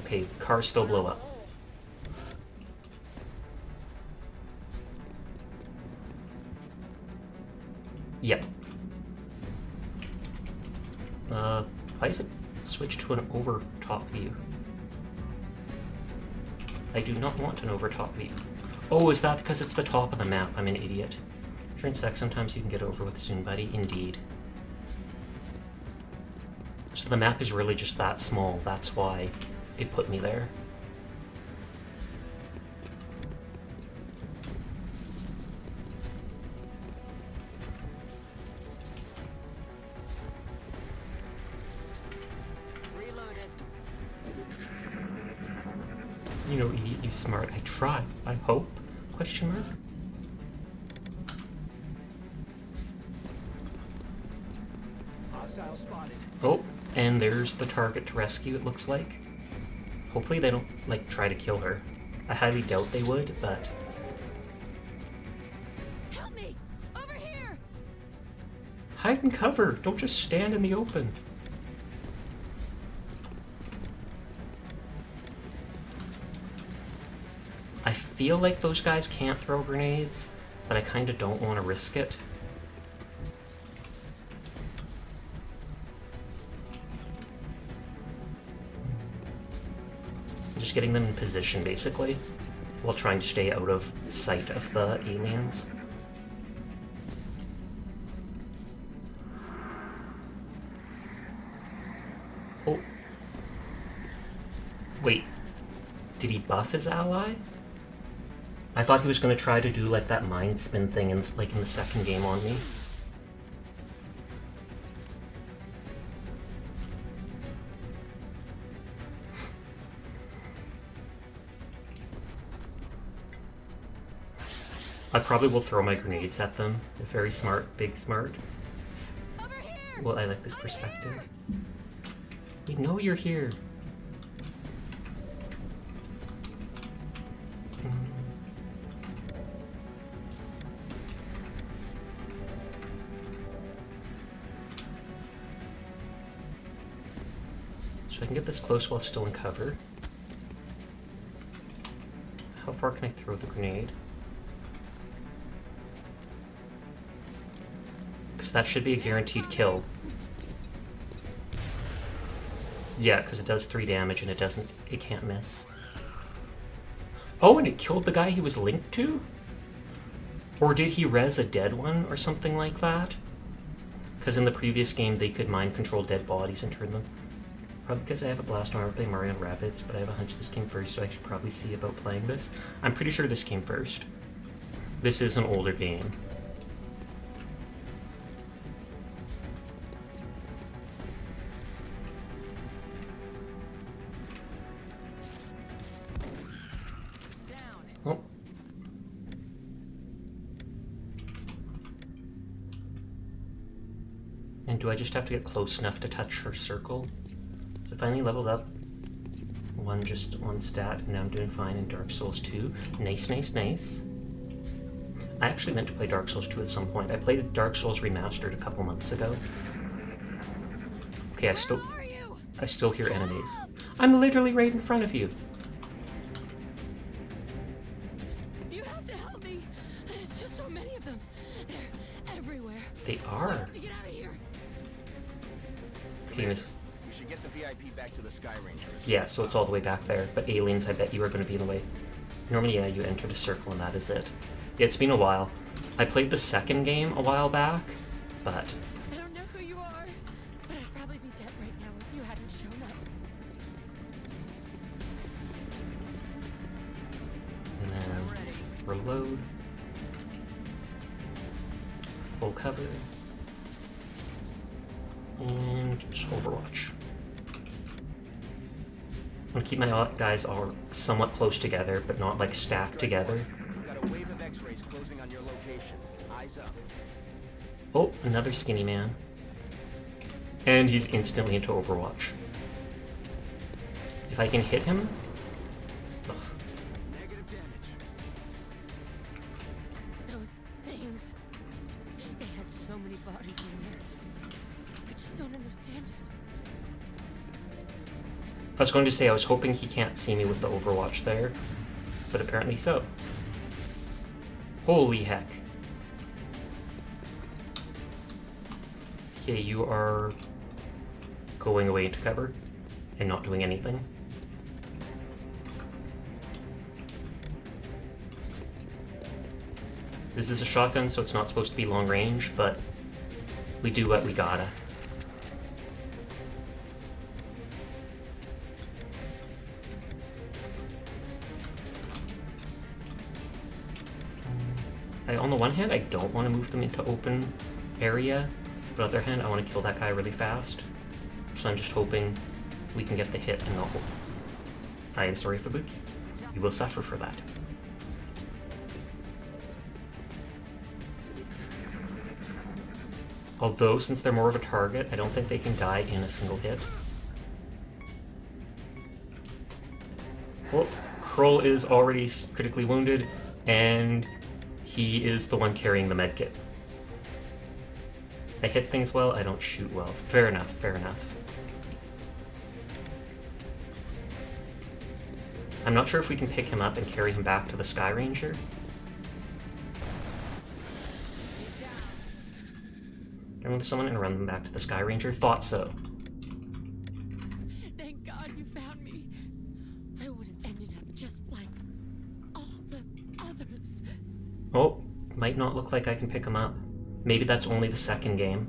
Okay, cars still blow up. Yep. Why is it switched to an over-top view? I do not want an over-top view. Oh, is that because it's the top of the map? I'm an idiot. During sex, sometimes you can get over with soon, buddy. Indeed. So the map is really just that small. That's why it put me there. You know, idiot, you smart. I try. I hope? Question mark? Hostile spotted. Oh, and there's the target to rescue, it looks like. Hopefully they don't, like, try to kill her. I highly doubt they would, but... Help me! Over here! Hide and cover! Don't just stand in the open! I feel like those guys can't throw grenades, but I kinda don't want to risk it. Just getting them in position, basically, while trying to stay out of sight of the aliens. Oh. Wait. Did he buff his ally? I thought he was going to try to do, like, that mind spin thing in, like, in the second game on me. I probably will throw my grenades at them. They're very smart, big smart. Over here! Well, I like this perspective. We know you're here. So I can get this close while still in cover. How far can I throw the grenade? Because that should be a guaranteed kill. Yeah, because it does 3 damage and it can't miss. Oh, and it killed the guy he was linked to? Or did he res a dead one or something like that? Because in the previous game they could mind control dead bodies and turn them. Probably because I have a blast on play Mario Rabbids, but I have a hunch this came first, so I should probably see about playing this. I'm pretty sure this came first. This is an older game. Oh. And do I just have to get close enough to touch her circle? So finally leveled up. One stat, and now I'm doing fine in Dark Souls 2. Nice, nice, nice. I actually meant to play Dark Souls 2 at some point. I played Dark Souls Remastered a couple months ago. Okay, I still hear enemies. I'm literally right in front of you. You have to help me. There's just so many of them. They're everywhere. They are. I have to get out of here. Okay, Miss. We should get the VIP back to the Sky Rangers. Yeah, so it's all the way back there. But aliens, I bet you are going to be in the way. Normally, yeah, you enter the circle and that is it. Yeah, it's been a while. I played the second game a while back, but... I don't know who you are, but I'd probably be dead right now if you hadn't shown up. And then reload. Full cover. And just Overwatch. I'm gonna keep my guys all somewhat close together, but not like stacked together. Got a wave of X-rays closing on your location. Eyes up. Oh, another skinny man. And he's instantly into Overwatch. If I can hit him... Ugh. Negative damage. Those things. They had so many bodies in there. I just don't understand it. I was going to say I was hoping he can't see me with the Overwatch there, but apparently so. Holy heck. Okay, you are going away into cover and not doing anything. This is a shotgun, so it's not supposed to be long range, but we do what we gotta. On the one hand, I don't want to move them into open area, but on the other hand, I want to kill that guy really fast. So I'm just hoping we can get the hit and not hold. I am sorry, Fabuki. You will suffer for that. Although, since they're more of a target, I don't think they can die in a single hit. Oh, Kroll is already critically wounded, and he is the one carrying the medkit. I hit things well, I don't shoot well. Fair enough, fair enough. I'm not sure if we can pick him up and carry him back to the Sky Ranger. Remove someone and run them back to the Sky Ranger? Thought so. Thank God you found me. I would have ended up just like all the others. Oh, might not look like I can pick him up. Maybe that's only the second game.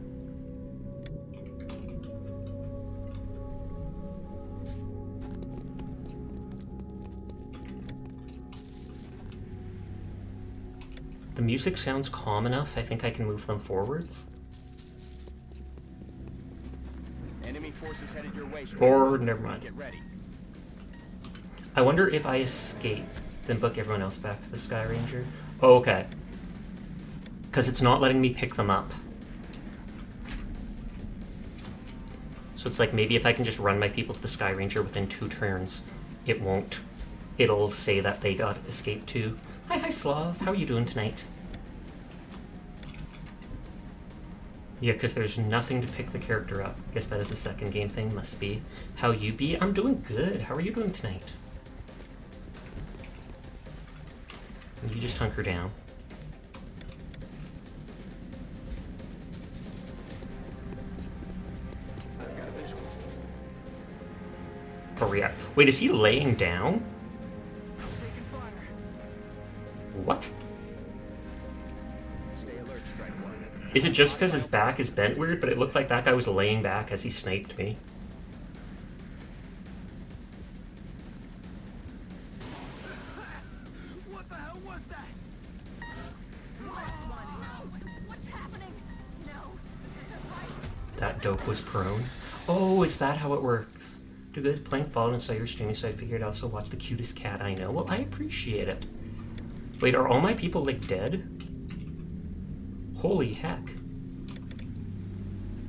The music sounds calm enough, I think I can move them forwards. Enemy forces headed your way. Or, never mind. Get ready. I wonder if I escape, then book everyone else back to the Sky Ranger. Oh, okay. Because it's not letting me pick them up. So it's like maybe if I can just run my people to the Sky Ranger within 2 turns, it won't. It'll say that they got escaped too. Hi, Slav. How are you doing tonight? Yeah, because there's nothing to pick the character up. Guess that is a second game thing, must be. How you be? I'm doing good. How are you doing tonight? You just hunker down. Oh, yeah. Wait, is he laying down? What? Stay alert, Strike One. Is it just because his back is bent weird, but it looked like that guy was laying back as he sniped me? What the hell was that? that dope was prone. Oh, is that how it works? Do good playing Paladins saw your streaming, so I figured I'd also watch the cutest cat I know. Well, I appreciate it. Wait, are all my people, like, dead? Holy heck.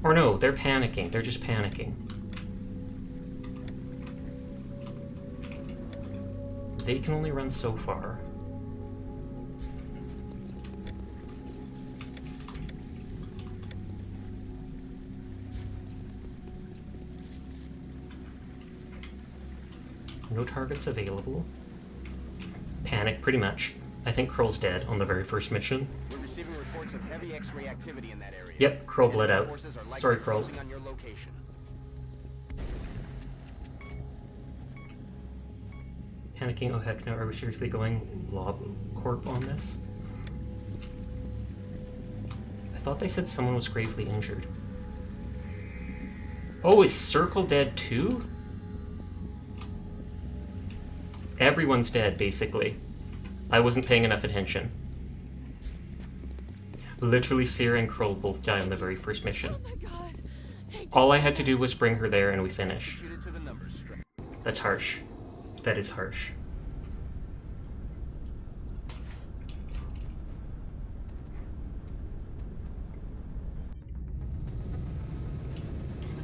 Or no, they're panicking. They're just panicking. They can only run so far. No targets available. Panic, pretty much. I think Kroll's dead on the very first mission. We're receiving reports of heavy X-ray activity in that area. Yep, Kroll bled out. Sorry, Kroll. On your location. Panicking, oh heck no, are we seriously going Lob Corp on this? I thought they said someone was gravely injured. Oh, is Circle dead too? Everyone's dead, basically. I wasn't paying enough attention. Literally, Sierra and Kroll both die on the very first mission. Oh my god. All I had to do was bring her there and we finish. That's harsh. That is harsh.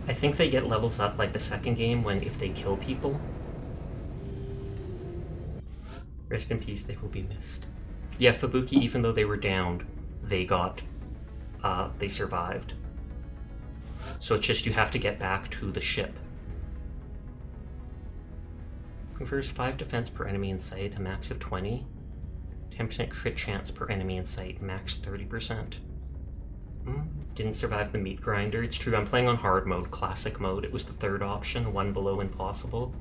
I think they get levels up like the second game when if they kill people. Rest in peace, they will be missed. Yeah, Fubuki, even though they were downed, they survived. So it's just you have to get back to the ship. Confers 5 defense per enemy in sight, a max of 20. 10% crit chance per enemy in sight, max 30%. Didn't survive the meat grinder. It's true, I'm playing on hard mode, classic mode. It was the third option, one below impossible.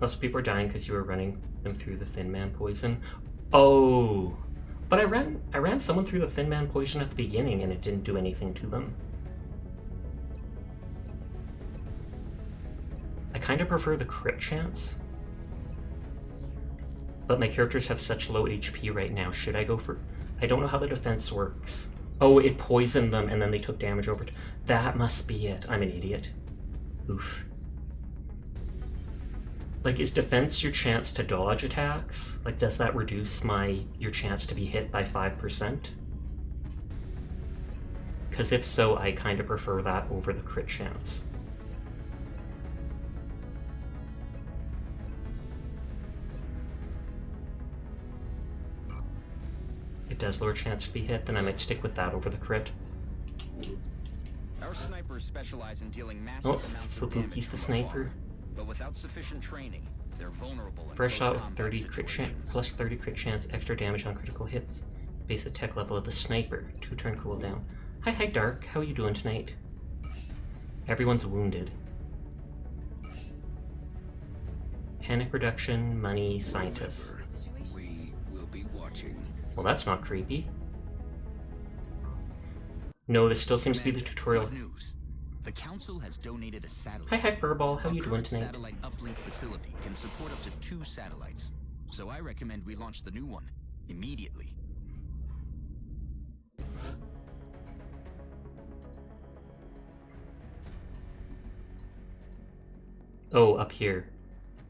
Most people are dying because you were running them through the Thin Man poison. Oh, but I ran someone through the Thin Man poison at the beginning and it didn't do anything to them. I kind of prefer the crit chance, but my characters have such low HP right now. Should I go for? I don't know how the defense works. Oh, it poisoned them and then they took damage over. That must be it. I'm an idiot. Oof. Like, is defense your chance to dodge attacks? Like, does that reduce your chance to be hit by 5%? Because if so, I kind of prefer that over the crit chance. It does lower chance to be hit, then I might stick with that over the crit. Our snipers specialize in dealing massive amounts of damage Fubuki's the sniper. But without sufficient training, they're vulnerable. First shot with 30 crit chance, plus 30 crit chance, extra damage on critical hits. Base attack level of the sniper, 2-turn cooldown. Hi Dark, how are you doing tonight? Everyone's wounded. Panic reduction, money, scientists. We will be watching. Well, that's not creepy. No, this still seems to be the tutorial. Good news. The Council has donated a satellite. Hi Furball, how are you doing current tonight? Satellite uplink facility can support up to 2 satellites, so I recommend we launch the new one immediately. Oh, up here.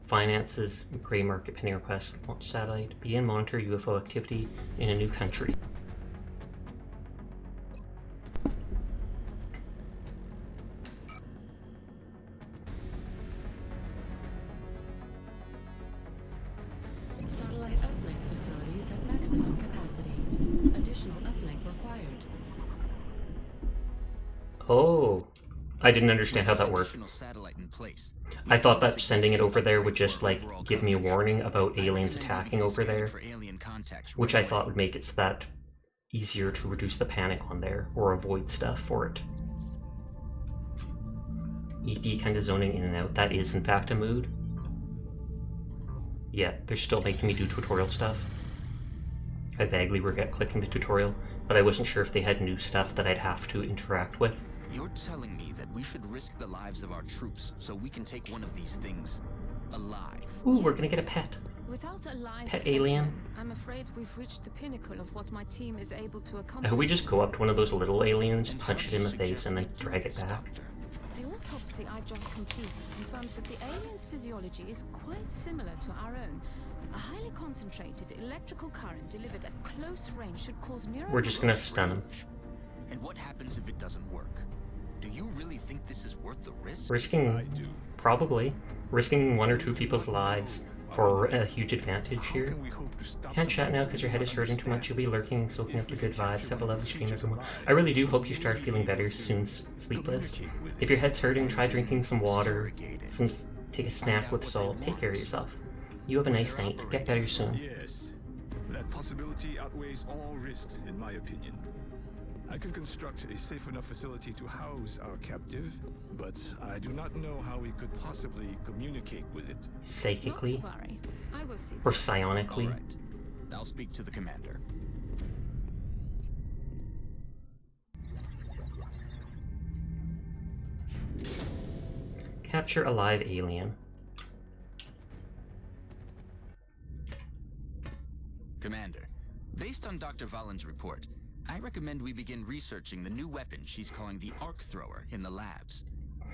Finances, gray market pending request, launch satellite, begin monitor UFO activity in a new country. Satellite uplink facilities at maximum capacity. Additional uplink required. Oh, I didn't understand how that worked. Additional satellite in place. I thought that sending it over there would just, like, give me a warning about aliens attacking over there, which I thought would make it so that easier to reduce the panic on there, or avoid stuff for it. EP kind of zoning in and out. That is, in fact, a mood. Yeah, they're still making me do tutorial stuff. I vaguely regret clicking the tutorial, but I wasn't sure if they had new stuff that I'd have to interact with. You're telling me that we should risk the lives of our troops so we can take one of these things alive? Ooh, we're gonna get a pet. Without a live Pet specimen, alien? I'm afraid we've reached the pinnacle of what my team is able to I accomplish. hope we just go up to one of those little aliens, And punch how it do in you the face, suggest and then we do drag it this, back. Doctor? The autopsy I've just completed confirms that the alien's physiology is quite similar to our own. A highly concentrated electrical current delivered at close range should cause neuro. We're just gonna stun him. And what happens if it doesn't work? Do you really think this is worth the risk? Risking, probably, risking 1 or 2 people's lives for a huge advantage here. Can't chat now because your head is hurting too much. You'll be lurking and soaking up the good vibes. Have a lovely stream, everyone. I really do hope you start feeling better soon, Sleepless. If your head's hurting, try drinking some water, take a snack with salt. Take care of yourself. You have a nice night. Get better soon. Yes. That possibility outweighs all risks, in my opinion. I can construct a safe enough facility to house our captive, but I do not know how we could possibly communicate with it. Psychically? Not to worry. I will see Or to it. psionically? All right. I'll speak to the commander. Capture a live alien. Commander, based on Dr. Valen's report, I recommend we begin researching the new weapon she's calling the Arc Thrower in the labs.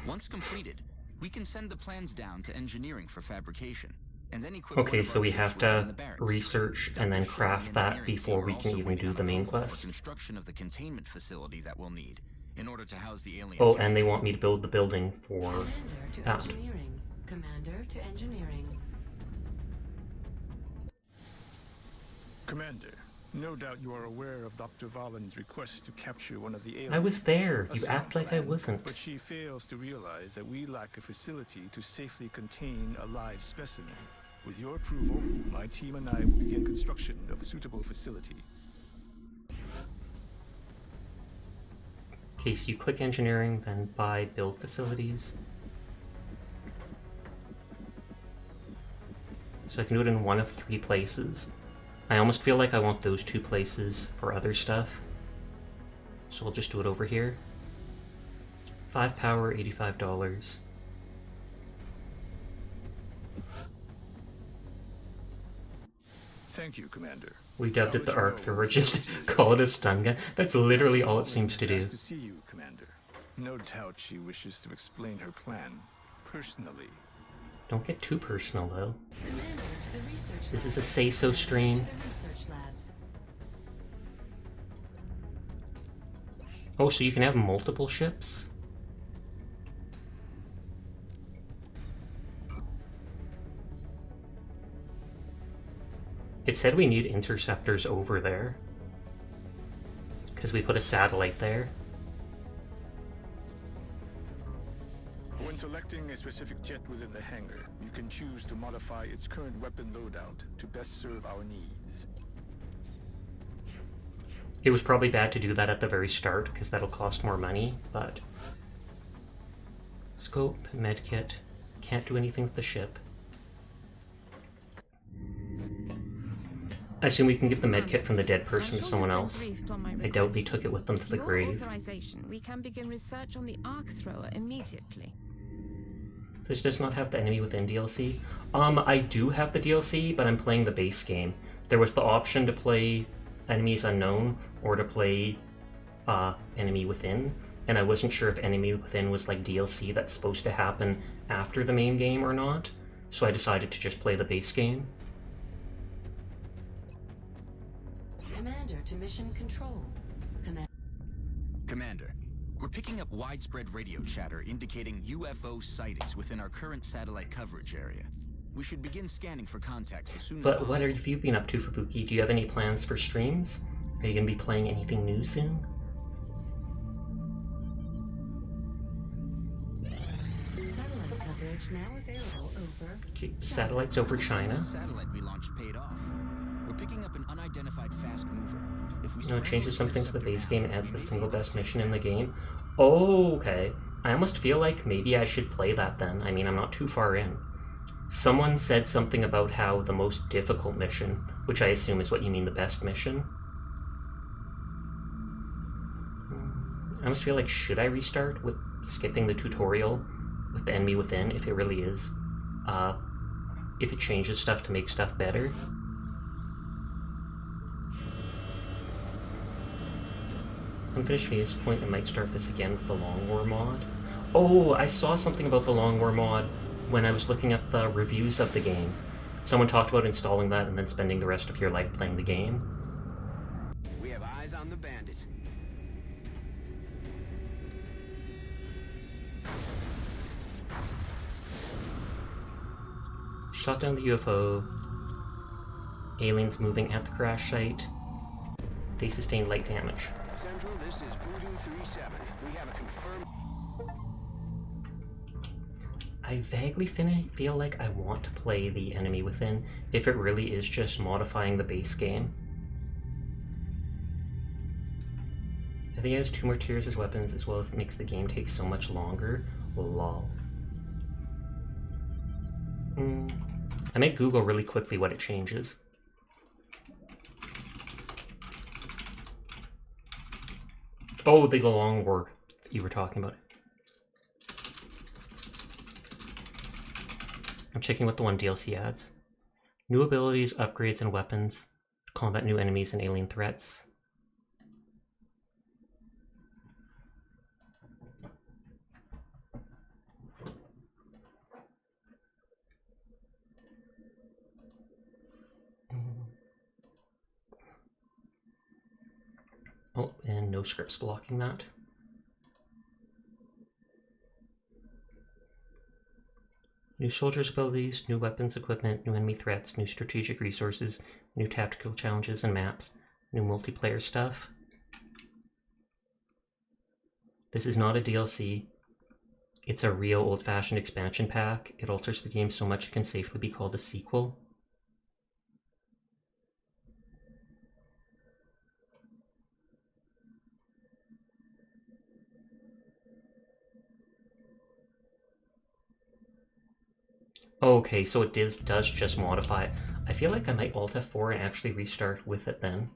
Once completed, we can send the plans down to engineering for fabrication, and then equip Okay, one of so our we ships have within to the barracks. research and Dr. then Shaw craft and the that engineering before team we are can also even waiting do on the main approval for quest. construction of the containment facility that we'll need in order to house the alien. Oh, captive. and they want me to build the building for Commander to that. engineering. Commander to engineering. Commander, no doubt you are aware of Dr. Valen's request to capture one of the aliens. I was there. A You simple act like I plan, wasn't. But she fails to realize that we lack a facility to safely contain a live specimen. With your approval, my team and I will begin construction of a suitable facility. Okay, so you click engineering, then buy build facilities. So I can do it in one of 3 places. I almost feel like I want those 2 places for other stuff. So I'll just do it over here. 5 power, $85. Thank you, Commander. We dubbed it the I'll let you Arc know Thrower, when just facility is call it a stun gun. That's literally all it seems to do. Nice to see you, Commander. No doubt she wishes to explain her plan personally. Don't get too personal, though. Commander to the research This labs. is a say-so stream. To the research labs. Oh, so you can have multiple ships? It said we need interceptors over there. Because we put a satellite there. When selecting a specific jet within the hangar, you can choose to modify its current weapon loadout to best serve our needs. It was probably bad to do that at the very start, because that'll cost more money, but... Scope, medkit. Can't do anything with the ship. I assume we can give the medkit from the dead person to someone else. I doubt they took it with them to the With your grave. authorization, we can begin research on the Arc Thrower immediately. This does not have the Enemy Within DLC. I do have the DLC, but I'm playing the base game. There was the option to play Enemies Unknown or to play Enemy Within, and I wasn't sure if Enemy Within was like DLC that's supposed to happen after the main game or not, so I decided to just play the base game. Commander to mission control. Commander, we're picking up widespread radio chatter indicating UFO sightings within our current satellite coverage area. We should begin scanning for contacts as soon as But possible. what have you been up to, Fubuki? Do you have any plans for streams? Are you going to be playing anything new soon? Satellite coverage now available over. Okay, satellites over China. The satellite we launched paid off. We're picking up an unidentified fast mover. If we No, it scramble changes the something to the interceptor base now, game and adds we the may single be able best to mission take in the down game. Oh, okay. I almost feel like maybe I should play that then. I mean, I'm not too far in. Someone said something about how the most difficult mission, which I assume is what you mean the best mission. I almost feel like, should I restart with skipping the tutorial with the Enemy Within if it really is if it changes stuff to make stuff better. Unfinished phase point, I might start this again with the Long War mod. Oh, I saw something about the Long War mod when I was looking at the reviews of the game. Someone talked about installing that and then spending the rest of your life playing the game. We have eyes on the bandit. Shot down the UFO. Aliens moving at the crash site. They sustained light damage. Central, this is Voodoo 3-7. We have a confirmed... I vaguely feel like I want to play the Enemy Within if it really is just modifying the base game. I think it has 2 more tiers as weapons, as well as it makes the game take so much longer. Lol. I might Google really quickly what it changes. Oh, the Long War you were talking about. I'm checking what the one DLC adds. New abilities, upgrades, and weapons. Combat new enemies and alien threats. Oh, and no scripts blocking that. New soldiers' abilities, new weapons, equipment, new enemy threats, new strategic resources, new tactical challenges and maps, new multiplayer stuff. This is not a DLC. It's a real old-fashioned expansion pack. It alters the game so much it can safely be called a sequel. Okay, so it does just modify it. I feel like I might Alt F4 and actually restart with it then.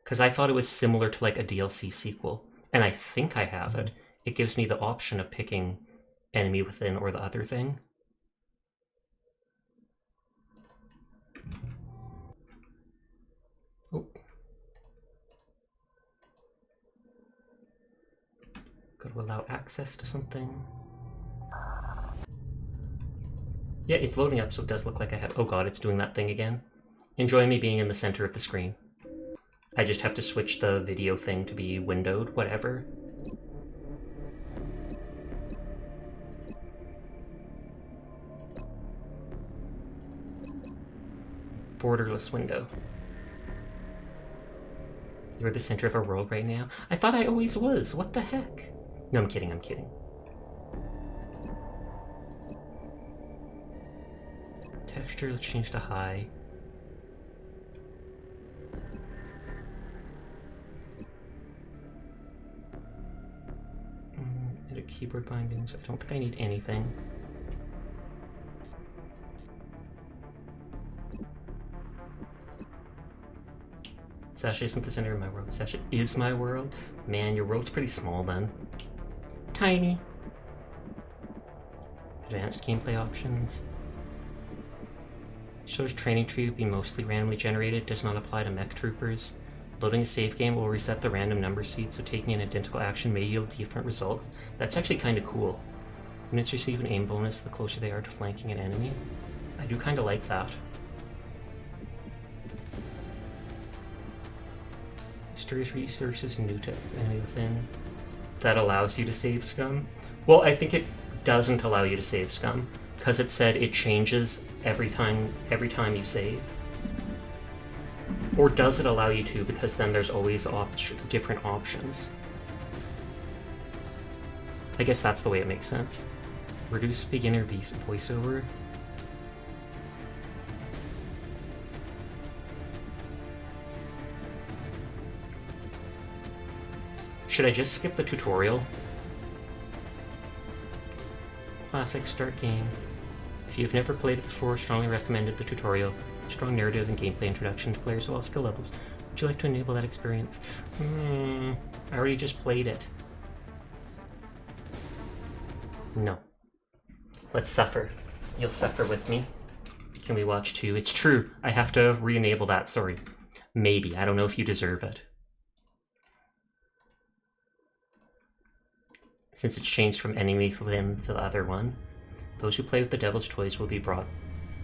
Because I thought it was similar to like a DLC sequel, and I think I have it. It gives me the option of picking Enemy Within or the other thing. Oh. Got to allow access to something. Yeah, it's loading up, so it does look like I have... Oh god, it's doing that thing again. Enjoy me being in the center of the screen. I just have to switch the video thing to be windowed, whatever. Borderless window. You're the center of our world right now? I thought I always was. What the heck? No, I'm kidding, I'm kidding. Texture, let's change to high. Edit keyboard bindings. I don't think I need anything. Sasha isn't the center of my world. Sasha is my world? Man, your world's pretty small then. Tiny. Advanced gameplay options. Shows training tree will be mostly randomly generated, does not apply to mech troopers. Loading a save game will reset the random number seed, so taking an identical action may yield different results. That's actually kind of cool. Units receive an aim bonus the closer they are to flanking an enemy. I do kind of like that. Mysterious resources new to Enemy Within. That allows you to save scum? Well, I think it doesn't allow you to save scum, because it said it changes every time you save. Or does it allow you to, because then there's always different options. I guess that's the way it makes sense. Reduce beginner voiceover. Should I just skip the tutorial? Classic start game. If you've never played it before, strongly recommended the tutorial. Strong narrative and gameplay introduction to players of all skill levels. Would you like to enable that experience? I already just played it. No. Let's suffer. You'll suffer with me. Can we watch 2? It's true. I have to re-enable that, sorry. Maybe. I don't know if you deserve it. Since it's changed from enemy flame to the other one. Those who play with the devil's toys will be brought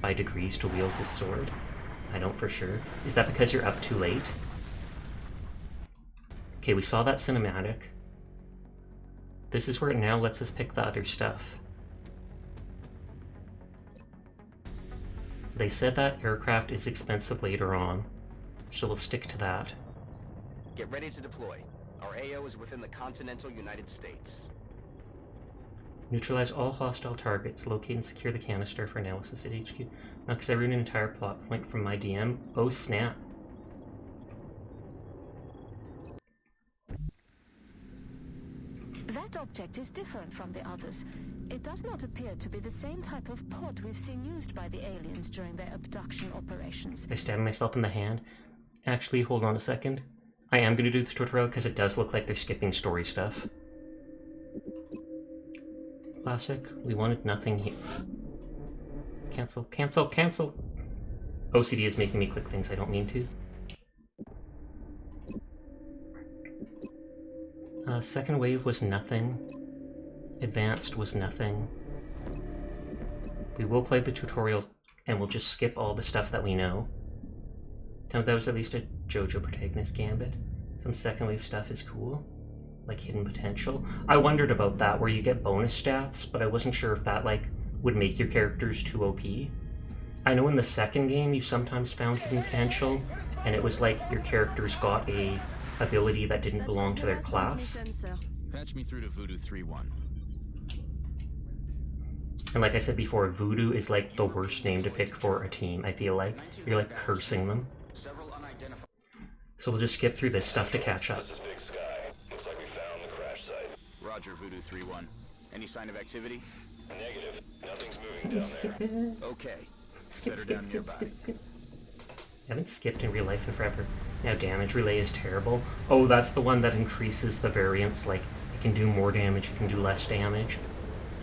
by degrees to wield his sword. I don't for sure. Is that because you're up too late? Okay, we saw that cinematic. This is where it now lets us pick the other stuff. They said that aircraft is expensive later on, so we'll stick to that. Get ready to deploy. Our AO is within the continental United States. Neutralize all hostile targets. Locate and secure the canister for analysis at HQ. Now, because I ruined an entire plot point from my DM. Oh, snap. That object is different from the others. It does not appear to be the same type of pod we've seen used by the aliens during their abduction operations. I stabbed myself in the hand. Actually, hold on a second. I am going to do the tutorial because it does look like they're skipping story stuff. Classic. We wanted nothing here. Cancel, cancel, cancel! OCD is making me click things I don't mean to. Second wave was nothing. Advanced was nothing. We will play the tutorial and we'll just skip all the stuff that we know. Tell me that was at least a JoJo protagonist gambit. Some second wave stuff is cool. Like hidden potential. I wondered about that where you get bonus stats, but I wasn't sure if that like would make your characters too OP. I know in the second game you sometimes found hidden potential and it was like your characters got a ability that didn't belong to their class. Patch me through to Voodoo 3-1. And like I said before, Voodoo is like the worst name to pick for a team, I feel like. You're like cursing them. So we'll just skip through this stuff to catch up. This is Big Sky. Looks like we found the crash site. Roger, Voodoo 3-1. Any sign of activity? Negative. Nothing's moving down there. Okay. Skip, Set her skip, down skip, nearby. skip, skip. I haven't skipped in real life in forever. Now damage relay is terrible. Oh, that's the one that increases the variance, like it can do more damage, it can do less damage.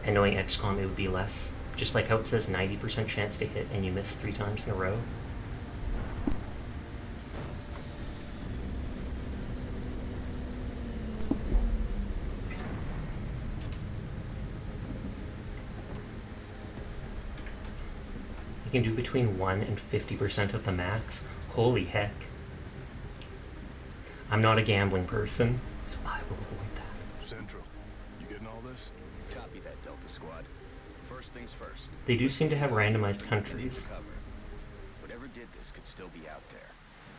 And knowing Xcom it would be less. Just like how it says 90% chance to hit and you miss 3 times in a row. You can do between 1 and 50% of the max. Holy heck. I'm not a gambling person, so I will avoid that. Central, you getting all this? Copy that, Delta Squad. First things first. They do seem to have randomized countries. Whatever did this could still be out there.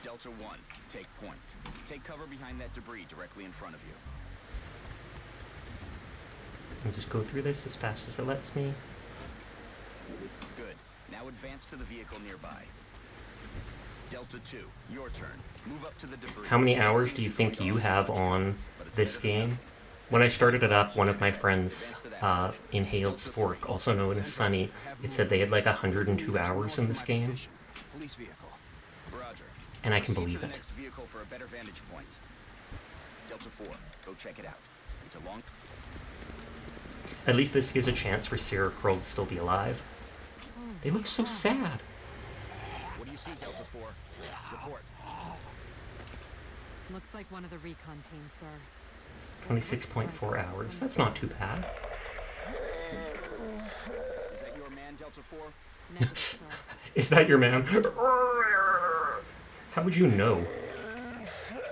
Delta 1, take point. Take cover behind that debris directly in front of you. I'll just go through this as fast as it lets me. Good. Now advance to the vehicle nearby. Delta 2, your turn. Move up to the debris. How many hours do you think you have on this game? When I started it up, one of my friends, Inhaled Spork, also known as Sunny, it said they had like 102 hours in this game. Police vehicle. Roger. And I can Proceed believe to the it. next vehicle for a better vantage point. Delta 4, go check it out. It's a long... At least this gives a chance for Sarah Kroll to still be alive. They look so sad. What do you see, Delta 4? Report. Looks like one of the recon teams, sir. 26.4 hours. That's not too bad. Is that your man, Delta 4? Negative, sir. Is that your man? How would you know?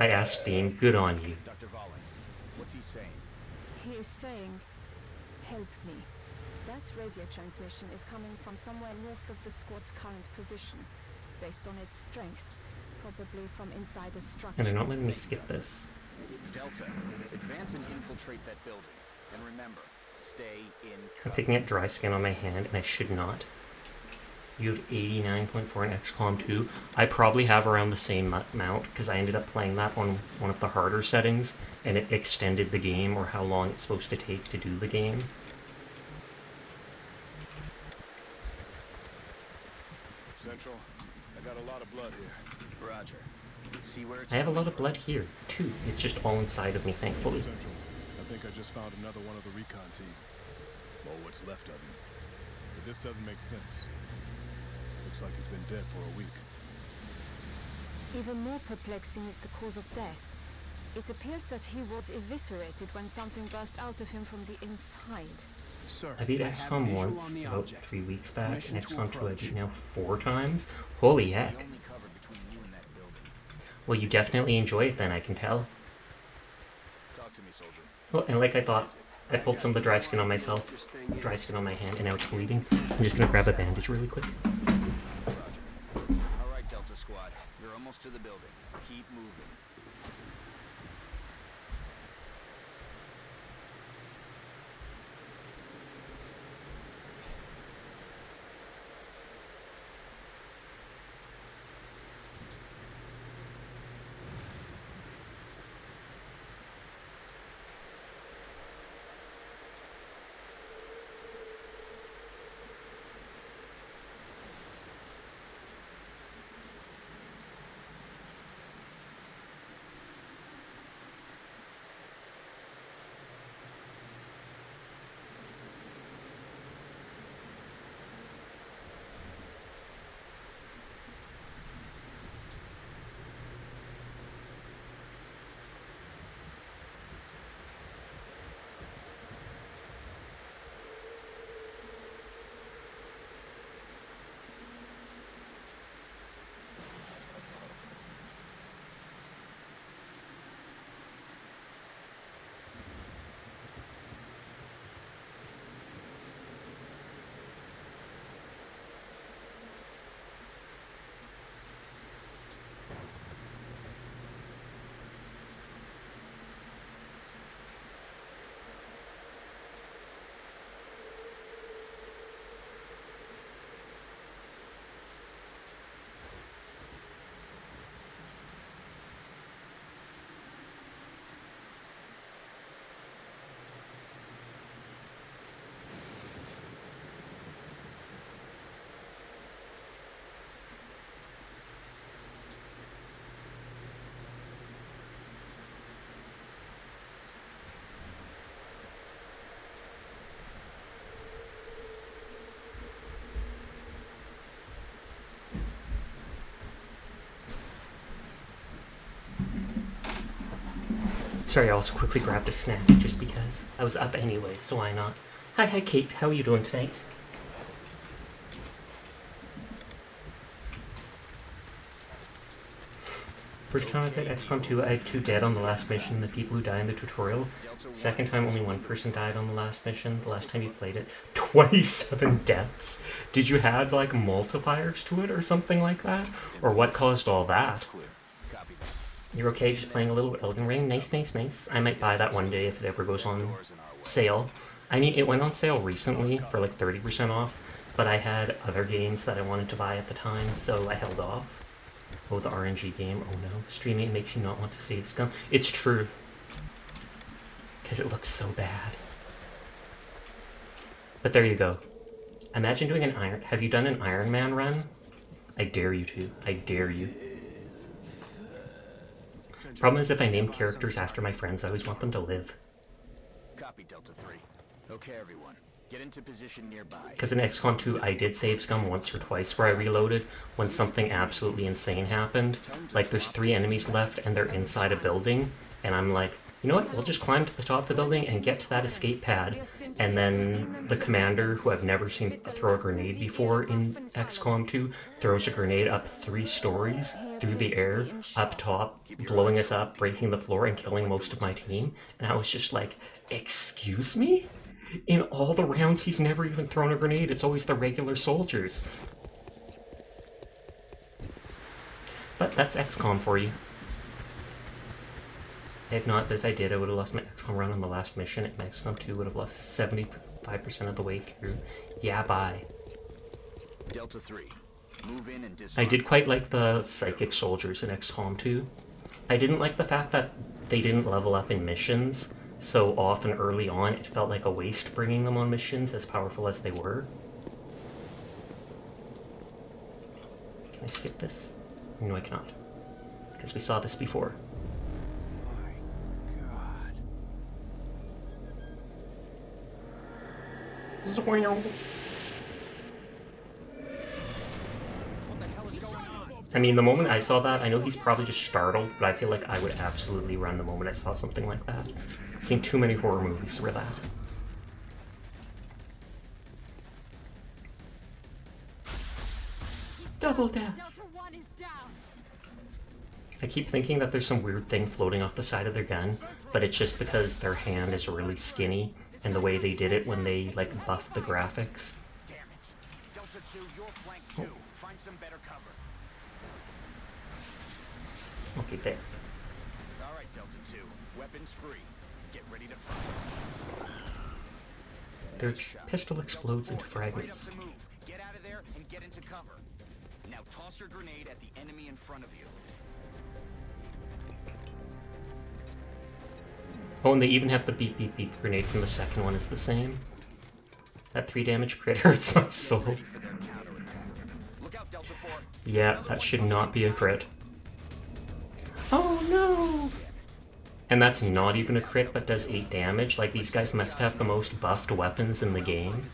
I asked Dean. Good on you. Dr. Valen, what's he saying? He is saying, help me. That radio transmission is coming from somewhere north of the squad's current position, based on its strength, probably from inside a structure. And they're not letting me skip this. Delta, advance and infiltrate that building. And remember, stay in I'm cover. picking up dry skin on my hand, and I should not. You have 89.4 in XCOM 2. I probably have around the same amount, because I ended up playing that on one of the harder settings, and it extended the game, or how long it's supposed to take to do the game. Central, I got a lot of blood here. Roger. See where it's I have a lot coming of blood here, too. It's just all inside of me, thankfully. Central, I think I just found another one of the recon team. Or what's left of him. But this doesn't make sense. Looks like he's been dead for a week. Even more perplexing is the cause of death. It appears that he was eviscerated when something burst out of him from the inside. Sir, I beat XCOM once, about 3 weeks back, and XCOM 2 I beat now 4 times. Holy heck. Well, you definitely enjoy it then, I can tell. Talk to me, soldier. Well, and like I thought, I pulled some of the dry skin on myself, dry skin on my hand, and now it's bleeding. I'm just gonna grab a bandage really quick. Alright, Delta Squad. You're almost to the building. Keep moving. Sorry, I also quickly grabbed a snack just because I was up anyway, so why not? Hi, Kate. How are you doing tonight? First time I played XCOM 2, I had 2 dead on the last mission, the people who died in the tutorial. Second time, only 1 person died on the last mission. The last time you played it, 27 deaths. Did you add, like, multipliers to it or something like that? Or what caused all that? You're okay just playing a little Elden Ring? Nice, nice, nice. I might buy that one day if it ever goes on sale. I mean, it went on sale recently for like 30% off, but I had other games that I wanted to buy at the time, so I held off. Oh, the RNG game. Oh no. Streaming makes you not want to save Xcom. It's true. Because it looks so bad. But there you go. Imagine doing an Iron... Have you done an Iron Man run? I dare you to. I dare you. Problem is, if I name characters after my friends, I always want them to live. Copy, Delta 3. Okay, everyone. Get into position nearby. Because in XCOM 2, I did save Scum once or twice where I reloaded when something absolutely insane happened. Like, there's 3 enemies left and they're inside a building, and I'm like, you know what, we'll just climb to the top of the building and get to that escape pad. And then the commander, who I've never seen throw a grenade before in XCOM 2, throws a grenade up 3 stories through the air, up top, blowing us up, breaking the floor, and killing most of my team. And I was just like, excuse me? In all the rounds, he's never even thrown a grenade. It's always the regular soldiers. But that's XCOM for you. I have not, but if I did, I would have lost my XCOM run on the last mission, and my XCOM 2 would have lost 75% of the way through. Yeah, bye. Delta 3, move in and I did quite like the psychic soldiers in XCOM 2. I didn't like the fact that they didn't level up in missions, so often early on it felt like a waste bringing them on missions, as powerful as they were. Can I skip this? No, I cannot. Because we saw this before. I mean, the moment I saw that, I know he's probably just startled, but I feel like I would absolutely run the moment I saw something like that. I've seen too many horror movies for that. Double death! I keep thinking that there's some weird thing floating off the side of their gun, but it's just because their hand is really skinny, and the way they did it when they, like, buffed the graphics. Damn it. Delta 2, you're flank 2. Find some better cover. Okay, there. Alright, Delta 2. Weapons free. Get ready to fight. Their pistol explodes into fragments. Get out of there and get into cover. Now toss your grenade at the enemy in front of you. Oh, and they even have the beep beep beep grenade from the second one is the same. That 3 damage crit hurts my soul. Yeah, that should not be a crit. Oh no! And that's not even a crit, but does 8 damage. Like, these guys must have the most buffed weapons in the game.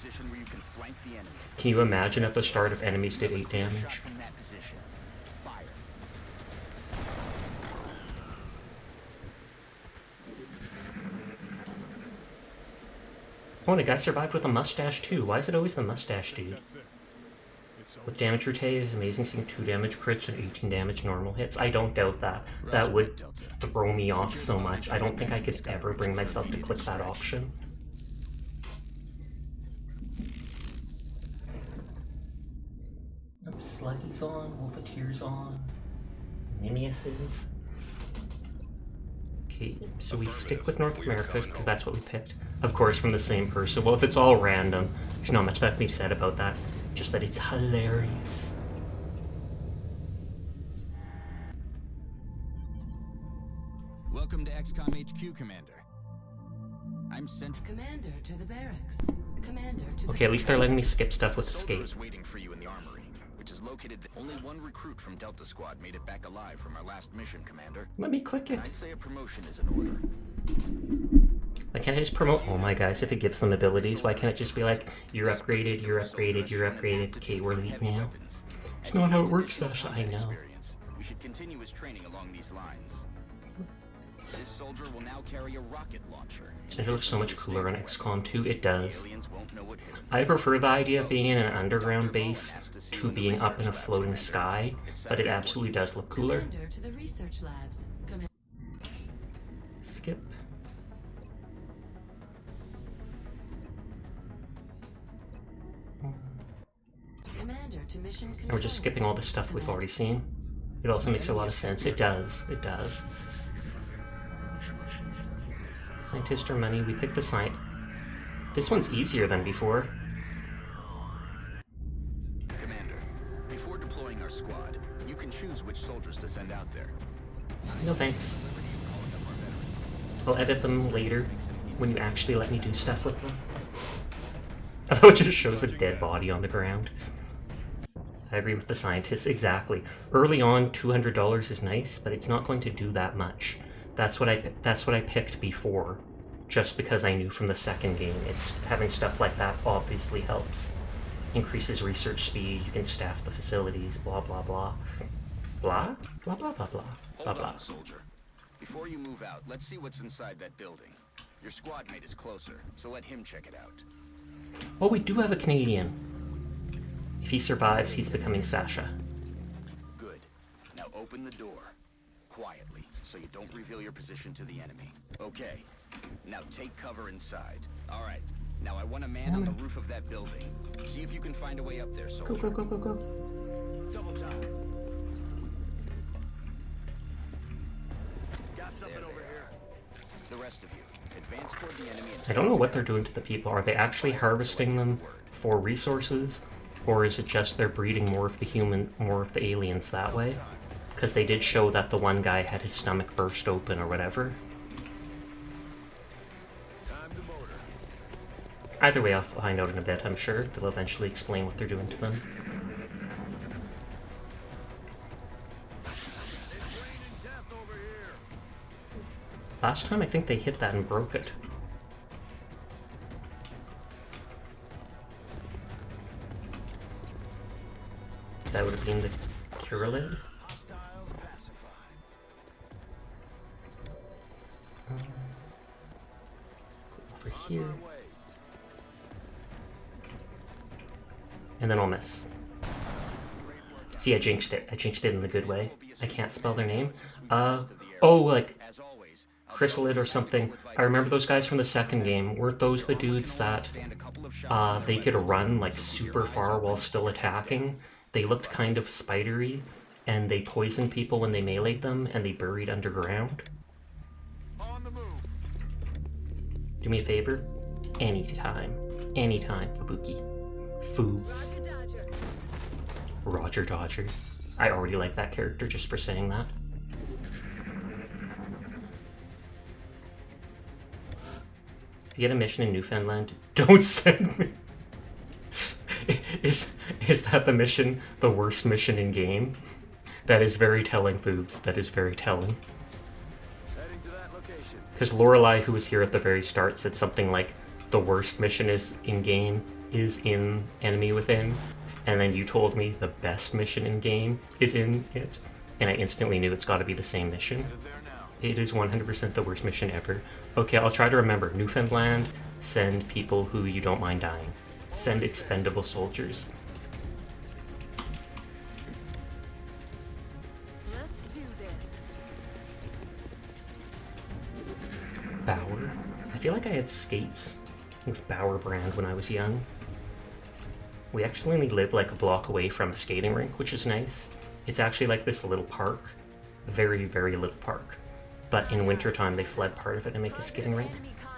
Can you imagine at the start if enemies did 8 damage? Oh, and a guy survived with a mustache too. Why is it always the mustache dude? With damage rotate, it's amazing seeing 2 damage crits and 18 damage normal hits. I don't doubt that. That would throw me off so much. I don't think I could ever bring myself to click that option. Sluggy's on, Wolfeteer's on, Nimius is. Okay, so we stick with North America because that's what we picked. Of course, from the same person. Well, if it's all random, there's not much that can be said about that. Just that it's hilarious. Welcome to Xcom HQ, Commander. I'm Central. Commander to the barracks. Commander to Okay, at least they're letting me skip stuff with escape. Waiting for you in the armory, which is located. Only one recruit from Delta Squad made it back alive from our last mission, Commander. Let me click it. I'd say a promotion is in order. Why can't I just promote all my guys if it gives them abilities? Why can't it just be like, you're upgraded, you're upgraded, you're upgraded, okay, we're elite now? It's not how it works, Sasha, I know. We should continue his training along these lines. This soldier will now carry a rocket launcher. It looks so much cooler on XCOM 2, it does. I prefer the idea of being in an underground base to being up in a floating sky, but it absolutely does look cooler. Commander to the research labs. Skip. Commander to mission control. And we're just skipping all the stuff we've already seen. It also makes a lot of sense. It does. It does. Scientist or money? We picked the science. This one's easier than before. Commander, before deploying our squad, you can choose which soldiers to send out there. No thanks. I'll edit them later when you actually let me do stuff with them. Although it just shows a dead body on the ground. I agree with the scientists, exactly. Early on, $200 is nice, but it's not going to do that much. That's what I picked before, just because I knew from the second game. It's having stuff like that obviously helps. Increases research speed, you can staff the facilities, blah blah blah. Blah? Blah blah blah blah. Blah blah. Soldier. Before you move out, let's see what's inside that building. Your squad mate is closer, so let him check it out. Oh, we do have a Canadian. If he survives, he's becoming Sasha. Good. Now open the door. Quietly, so you don't reveal your position to the enemy. Okay. Now take cover inside. Alright. Now I want a man on the roof of that building. See if you can find a way up there, soldier. Go, go, go, go, go. Double time. Got something over here. The rest of you, advance toward the enemy and I don't know what they're doing to the people. Are they actually harvesting them for resources? Or is it just they're breeding more of the aliens that way? Because they did show that the one guy had his stomach burst open or whatever. Either way, I'll find out in a bit, I'm sure. They'll eventually explain what they're doing to them. Last time, I think they hit that and broke it. That would have been the cure lid. Over here. And then I'll miss. See, I jinxed it. I jinxed it in the good way. I can't spell their name. Oh, like Chrysalid or something. I remember those guys from the second game. Weren't those the dudes that they could run like super far while still attacking? They looked kind of spidery, and they poisoned people when they meleeed them, and they buried underground. Do me a favor? Anytime. Anytime, Fubuki. Foobs. Roger Dodger. I already like that character just for saying that. If you get a mission in Newfoundland, don't send me. Is that the mission, the worst mission in game? That is very telling, Foobs. That is very telling. Because Lorelei, who was here at the very start, said something like, the worst mission is in game is in Enemy Within, and then you told me the best mission in game is in it, and I instantly knew it's got to be the same mission. It is 100% the worst mission ever. Okay, I'll try to remember. Newfoundland, send people who you don't mind dying. Send expendable soldiers. Let's do this. Bauer. I feel like I had skates with Bauer brand when I was young. We actually only live like a block away from a skating rink, which is nice. It's actually like this little park. Very, very little park. But in wintertime, they flood part of it and make a skating rink.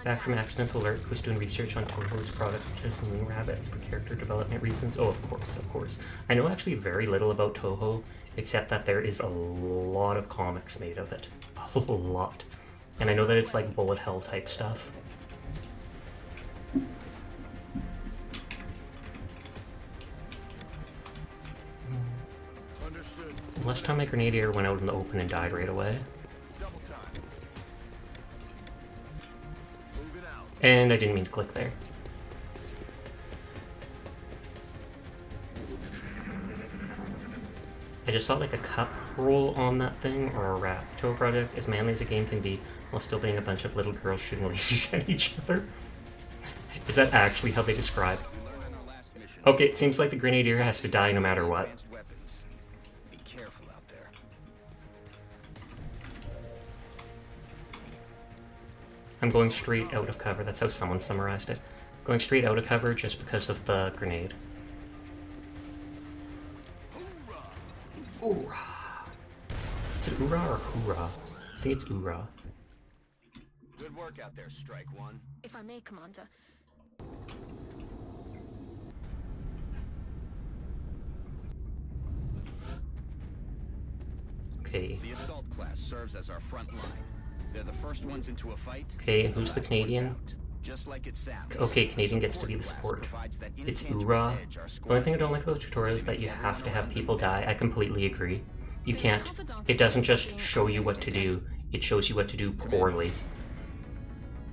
Back from Accidental Alert, who's doing research on Toho's product, Moon Rabbits, for character development reasons. Oh, of course, of course. I know actually very little about Toho, except that there is a lot of comics made of it. A lot. And I know that it's like bullet hell type stuff. Last time my Grenadier went out in the open and died right away. And I didn't mean to click there. I just saw like a cup roll on that thing, or a wrap. Toho Project, as manly as a game can be, while still being a bunch of little girls shooting lasers at each other. Is that actually how they describe? Okay, it seems like the Grenadier has to die no matter what. I'm going straight out of cover. That's how someone summarized it. Going straight out of cover just because of the grenade. Hoorah! Is it oorah or hoorah? I think it's oorah. Good work out there, Strike One. If I may, Commander. Okay. The assault class serves as our front line. They're the first ones into a fight. Okay, and who's the Canadian? Just like it sounds. Okay, Canadian gets to be the support. It's oorah. The only thing I don't like about tutorials is that you have to have people die. I completely agree. You can't. It doesn't just show you what to do, it shows you what to do poorly.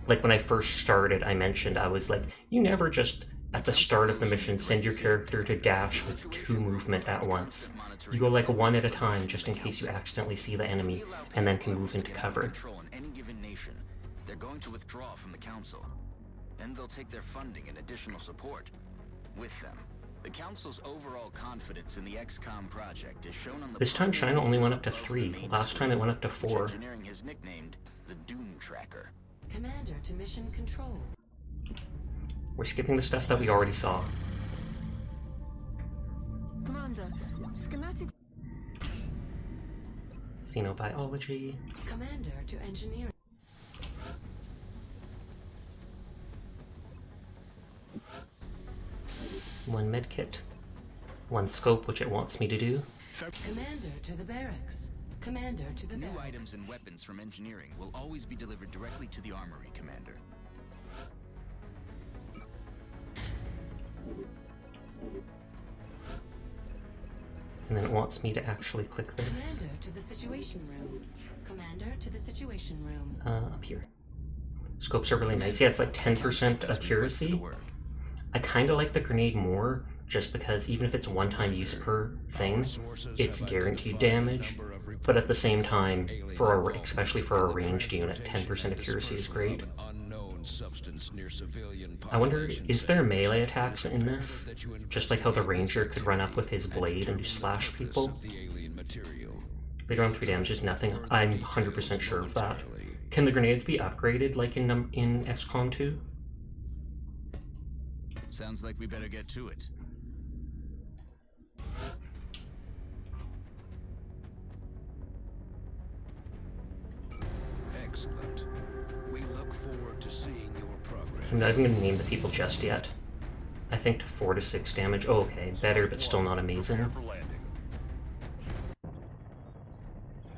Like when I first started, I mentioned I was like, you never just, at the start of the mission, send your character to dash with 2 movement at once. You go like 1 at a time, just in case you accidentally see the enemy, and then can move into cover. They're going to withdraw from the Council. Then they'll take their funding and additional support with them. The Council's overall confidence in the Xcom project is shown on the... This time China only went up to 3. Last time it went up to 4. Engineering is nicknamed the Doom Tracker. Commander to mission control. We're skipping the stuff that we already saw. Commander, schematic. Xenobiology. Commander to engineering. One medkit. 1 scope, which it wants me to do. Commander to the barracks. Commander to the barracks. New items and weapons from engineering will always be delivered directly to the armory, Commander. And then it wants me to actually click this. Commander to the situation room. Commander to the situation room. Up here. Scopes are really nice. Yeah, it's like 10% accuracy. I kind of like the grenade more, just because even if it's one-time use per thing, it's guaranteed damage. But at the same time, especially for a ranged unit, 10% accuracy is great. I wonder, is there melee attacks in this? Just like how the ranger could run up with his blade and just slash people? Later on 3 damage is nothing. I'm 100% sure of that. Can the grenades be upgraded like in XCOM 2? Sounds like we better get to it. Excellent. We look forward to seeing your progress. I'm not even going to name the people just yet. I think 4 to 6 damage. Oh, okay, better, but still not amazing.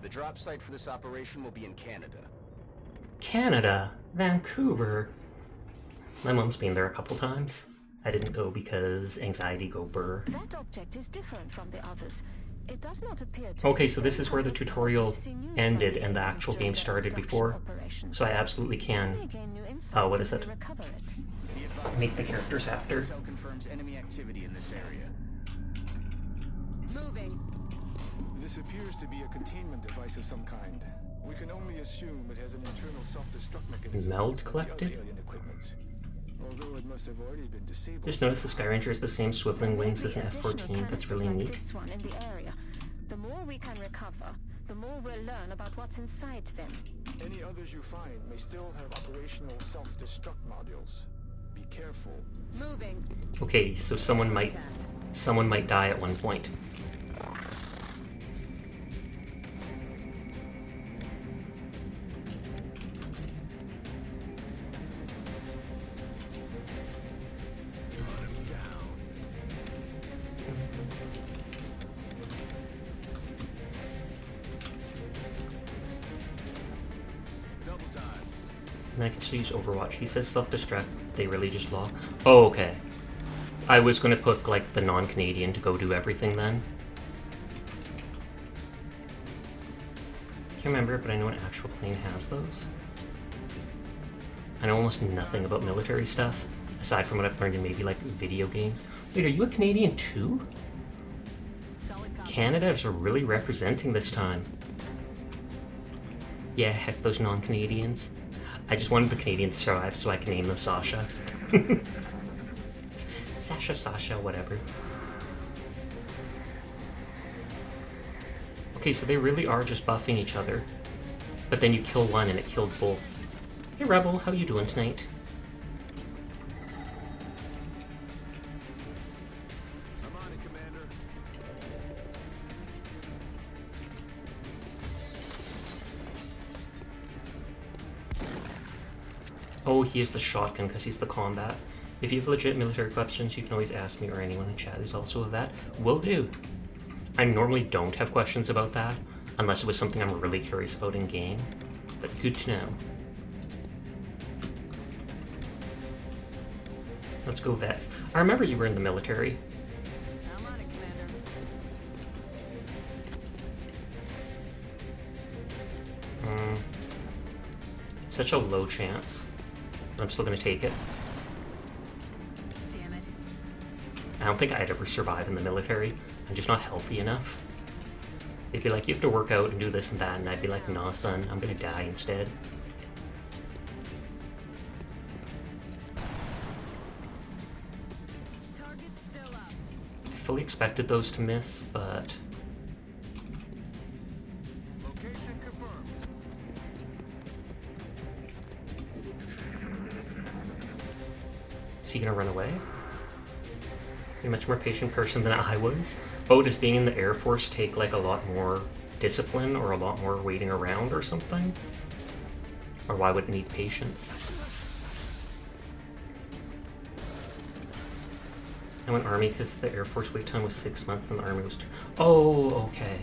The drop site for this operation will be in Canada. Canada? Vancouver? My mom's been there a couple times. I didn't go because anxiety go burr. That object is different from the others. It does not appear to Okay, so this is where the tutorial ended and the actual game started before. So I absolutely can... what is it? Make the characters after. Intel confirms enemy activity in this area. Moving. This appears to be a containment device of some kind. We can only assume it has an internal self-destruct mechanism. Meld collected? Although it must have already been disabled. Just notice the Sky Ranger has the same swiveling wings as an F-14. That's really neat. This one in the area. The more we can recover, the more we'll learn about what's inside them. Any others you find may still have operational self-destruct modules. Be careful. Moving. Okay, so someone might die at one point. And I can still use Overwatch. He says self-destruct, they really just lock. Oh, okay. I was gonna put, like, the non-Canadian to go do everything then. Can't remember, but I know an actual plane has those. I know almost nothing about military stuff, aside from what I've learned in maybe, like, video games. Wait, are you a Canadian too? Canada is really representing this time. Yeah, heck those non-Canadians. I just wanted the Canadians to survive so I can name them Sasha. Sasha, whatever. Okay, so they really are just buffing each other. But then you kill one and it killed both. Hey Rebel, how you doing tonight? I'm on it, Commander. Oh, he is the shotgun because he's the combat. If you have legit military questions, you can always ask me or anyone in chat who's also a vet. Will do. I normally don't have questions about that, unless it was something I'm really curious about in game. But good to know. Let's go vets. I remember you were in the military. I'm on it, Commander. It's such a low chance. But I'm still gonna take it. Damn it. I don't think I'd ever survive in the military. I'm just not healthy enough. They'd be like, you have to work out and do this and that, and I'd be like, nah son, I'm gonna die instead. Target's still up. I fully expected those to miss, but... Location confirmed. Is he gonna run away? You're a much more patient person than I was. Oh, does being in the Air Force take like a lot more discipline or a lot more waiting around or something? Or why would it need patience? I went Army because the Air Force wait time was 6 months and the Army was 2. Oh, okay.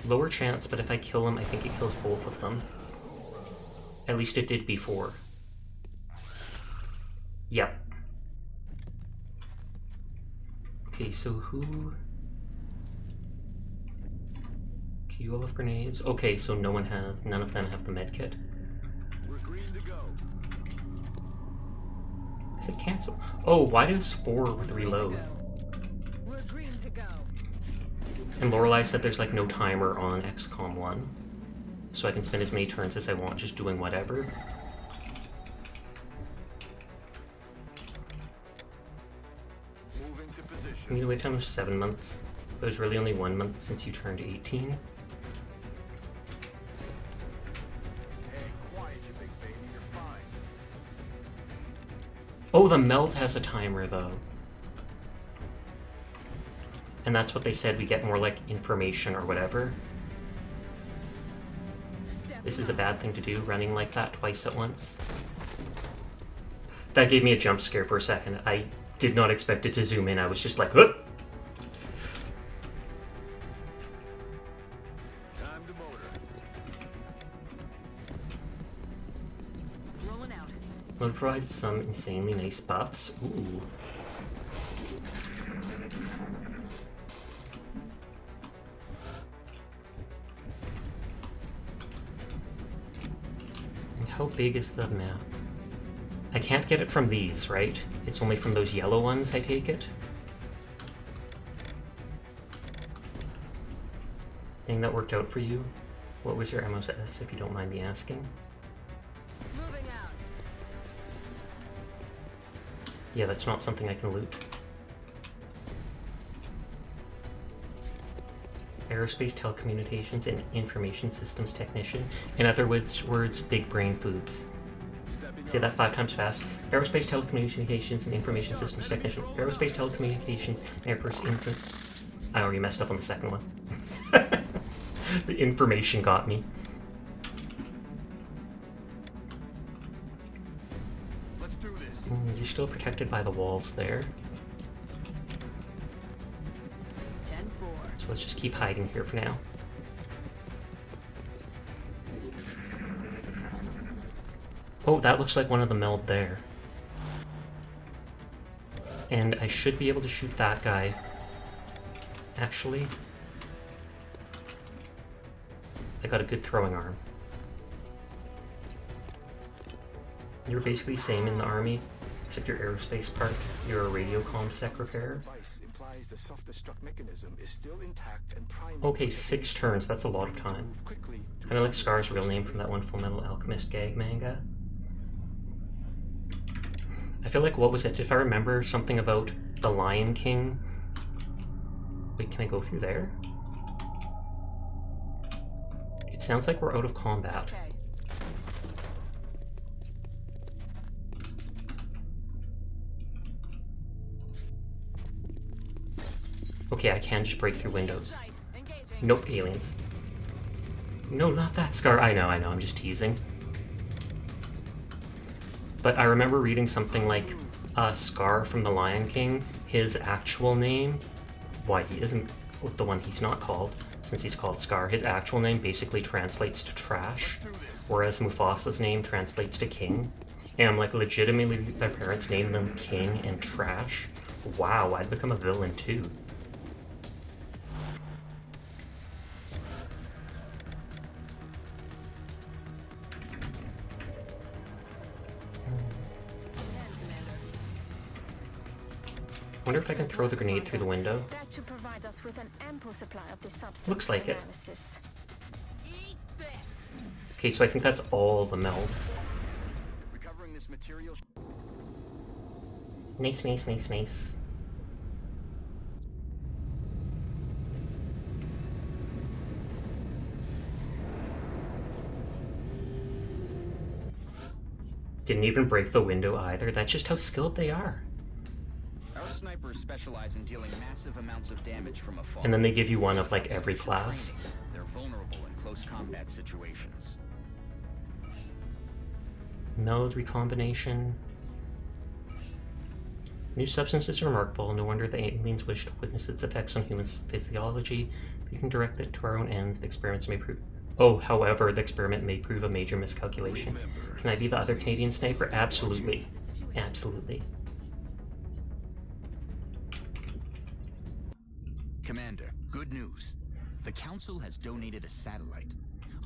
Lower chance, but if I kill him, I think it kills both of them. At least it did before. Yep. Okay, so who... Fuel of grenades. Okay, so none of them have the med kit. We're green to go. Is it cancel? Oh, why does 4 with reload? We're green to go. And Lorelei said there's like no timer on XCOM 1. So I can spend as many turns as I want just doing whatever. Moving to position. I mean, the wait time was 7 months. But it was really only 1 month since you turned 18. Hey, quiet, you big baby. You're fine. Oh, the meld has a timer though. And that's what they said, we get more like information or whatever. This is a bad thing to do, running like that twice at once. That gave me a jump scare for a second. I did not expect it to zoom in. I was just like, huh! Time to motor. Rolling out. Mode provides some insanely nice buffs. Ooh. And how big is the map? I can't get it from these, right? It's only from those yellow ones, I take it? Thing that worked out for you? What was your MOS, if you don't mind me asking? Moving out. Yeah, that's not something I can loot. Aerospace Telecommunications and Information Systems Technician. In other words, big brain foobs. Say that 5 times fast. Aerospace Telecommunications and Information Systems Technician. Aerospace Telecommunications and I already messed up on the second one. The information got me. Let's do this. You're still protected by the walls there. 10-4. So let's just keep hiding here for now. Oh, that looks like one of the meld there. And I should be able to shoot that guy. Actually, I got a good throwing arm. You're basically same in the army, except your aerospace part. You're a radio comm sec repairer. Implies the self-destruct mechanism is still intact and priming. Okay, 6 turns, that's a lot of time. Kind of like Scar's real name from that one Full Metal Alchemist gag manga. I feel like, what was it? If I remember something about the Lion King. Wait, can I go through there? It sounds like we're out of combat. Okay. Okay, I can just break through windows. Nope, aliens. No, not that Scar. I know, I'm just teasing. But I remember reading something like Scar from The Lion King, his actual name, why he isn't the one he's not called, since he's called Scar, his actual name basically translates to trash, whereas Mufasa's name translates to king. And I'm like, legitimately, their parents named them King and Trash? Wow, I'd become a villain too. I wonder if I can throw the grenade through the window. That should provide us with an ample supply of this substance. Looks like it. Analysis. Okay, so I think that's all the meld. Recovering this material. Nice, nice, nice, nice. Didn't even break the window either. That's just how skilled they are. Our snipers specialize in dealing massive amounts of damage from afar. And then they give you one of like every class. They're vulnerable in close combat situations. Meld recombination. New substance is remarkable. No wonder the aliens wish to witness its effects on human physiology. If we can direct it to our own ends, the experiments may prove. Oh, however, the experiment may prove a major miscalculation. Can I be the other Canadian sniper? Absolutely. Absolutely. Commander, good news. The The Council has donated a satellite.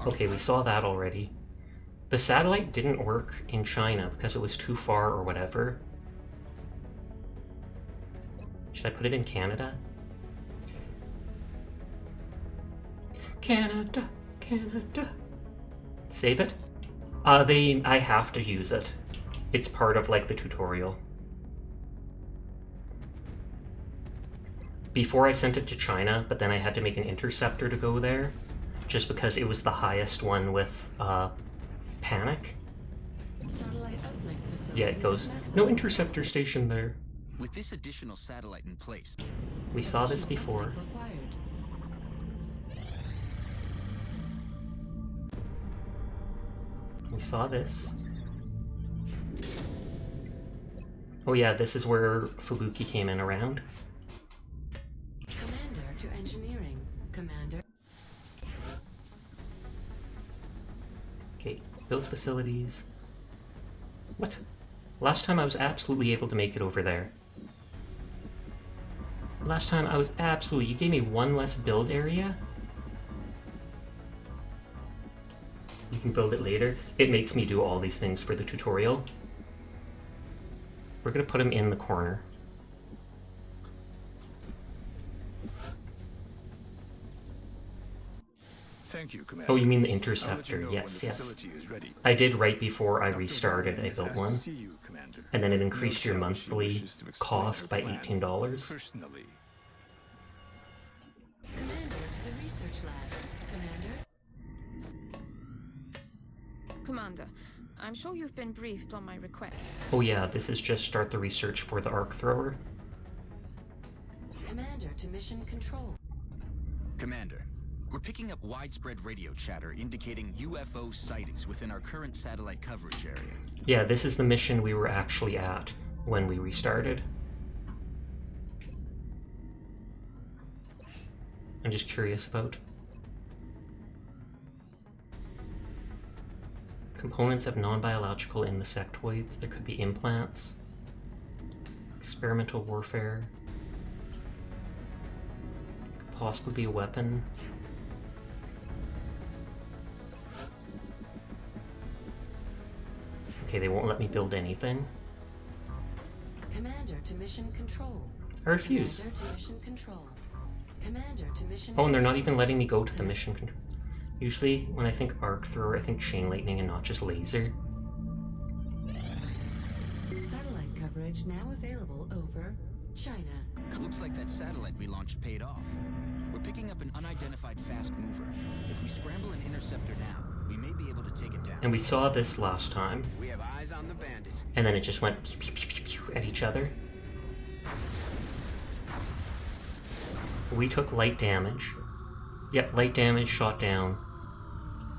Okay, we saw that already. The satellite didn't work in China because it was too far or whatever. Should I put it in Canada? Canada, Canada. Save it? I have to use it. It's part of, like, the tutorial. Before I sent it to China, but then I had to make an interceptor to go there, just because it was the highest one with, panic. Satellite uplink facility. Yeah, it goes, no interceptor station there. With this additional satellite in place, we saw this before. We saw this. Oh yeah, this is where Fubuki came in around. Commander to engineering. Commander. Okay, build facilities. What? Last time I was absolutely able to make it over there. Last time I was absolutely... You gave me one less build area? You can build it later. It makes me do all these things for the tutorial. We're gonna put him in the corner. Thank you, Commander. Oh, you mean the interceptor? Yes, yes. I did right before I restarted. I built one. And then it increased your monthly cost by $18. Personally. Commander to the research lab. Commander. Commander, I'm sure you've been briefed on my request. Oh yeah, this is just start the research for the arc thrower. Commander to mission control. Commander, we're picking up widespread radio chatter indicating UFO sightings within our current satellite coverage area. Yeah, this is the mission we were actually at when we restarted. I'm just curious about. Components of non-biological insectoids. There could be implants. Experimental warfare. Could possibly be a weapon. Okay, they won't let me build anything. Commander to mission control. I refuse. Commander to mission control. Commander to mission Oh, and they're not even letting me go to the mission control. Usually, when I think arc thrower, I think chain lightning and not just laser. Satellite coverage now available over China. Looks like that satellite we launched paid off. We're picking up an unidentified fast mover. If we scramble an interceptor now, we may be able to take it down. And we saw this last time. We have eyes on the bandit. And then it just went pew, pew, pew, pew, pew at each other. We took light damage. Yep, light damage, shot down.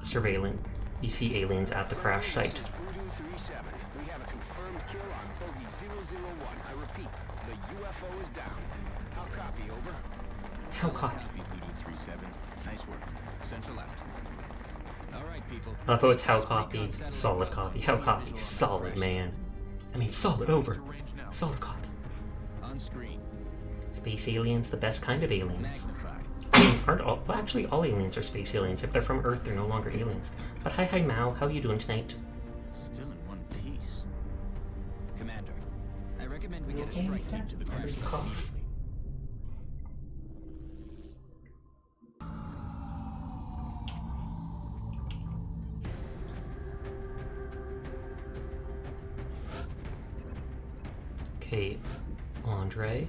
Surveillance. You see aliens at the crash site. Voodoo 37. We have a confirmed kill on bogey 001. I repeat, the UFO is down. How copy, over? How copy? Voodoo 37. Nice work. Central out. All right, people. I love how it's how copy, solid copy. How copy, solid, man. I mean, solid, over. Solid copy. On screen. Space aliens, the best kind of aliens. Magnified. I mean, aren't all, well, actually, all aliens are space aliens. If they're from Earth, they're no longer aliens. But hi, Mao. How are you doing tonight? Still in one piece. Commander, I recommend we get a strike team to the crash site immediately. Okay, Andre.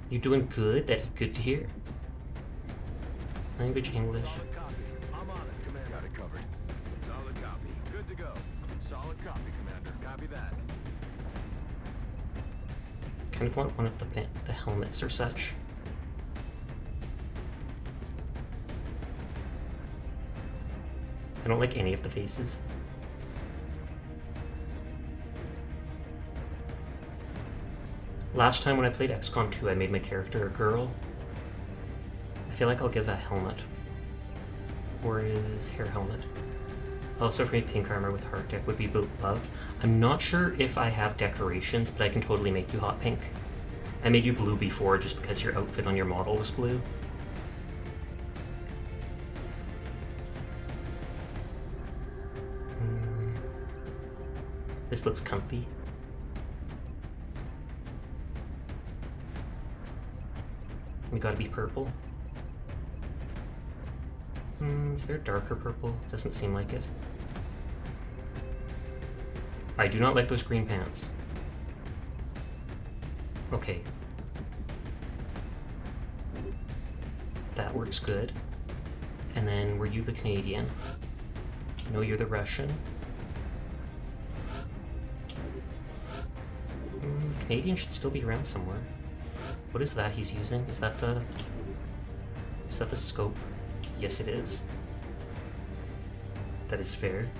You doing good? That is good to hear. Language English. Solid copy. I'm on it, Commander. Got it covered. Solid copy. Good to go. Solid copy, Commander. Copy that. Kind of want one of the helmets or such. I don't like any of the faces. Last time when I played XCOM 2, I made my character a girl. I feel like I'll give a helmet. Or is hair helmet? Also for me, pink armor with heart deck would be above. I'm not sure if I have decorations, but I can totally make you hot pink. I made you blue before just because your outfit on your model was blue. This looks comfy. We gotta be purple. Is there darker purple? Doesn't seem like it. I do not like those green pants. Okay. That works good. And then were you the Canadian? No, you're the Russian. Canadian should still be around somewhere. What is that he's using? Is that the scope? Yes, it is. That is fair.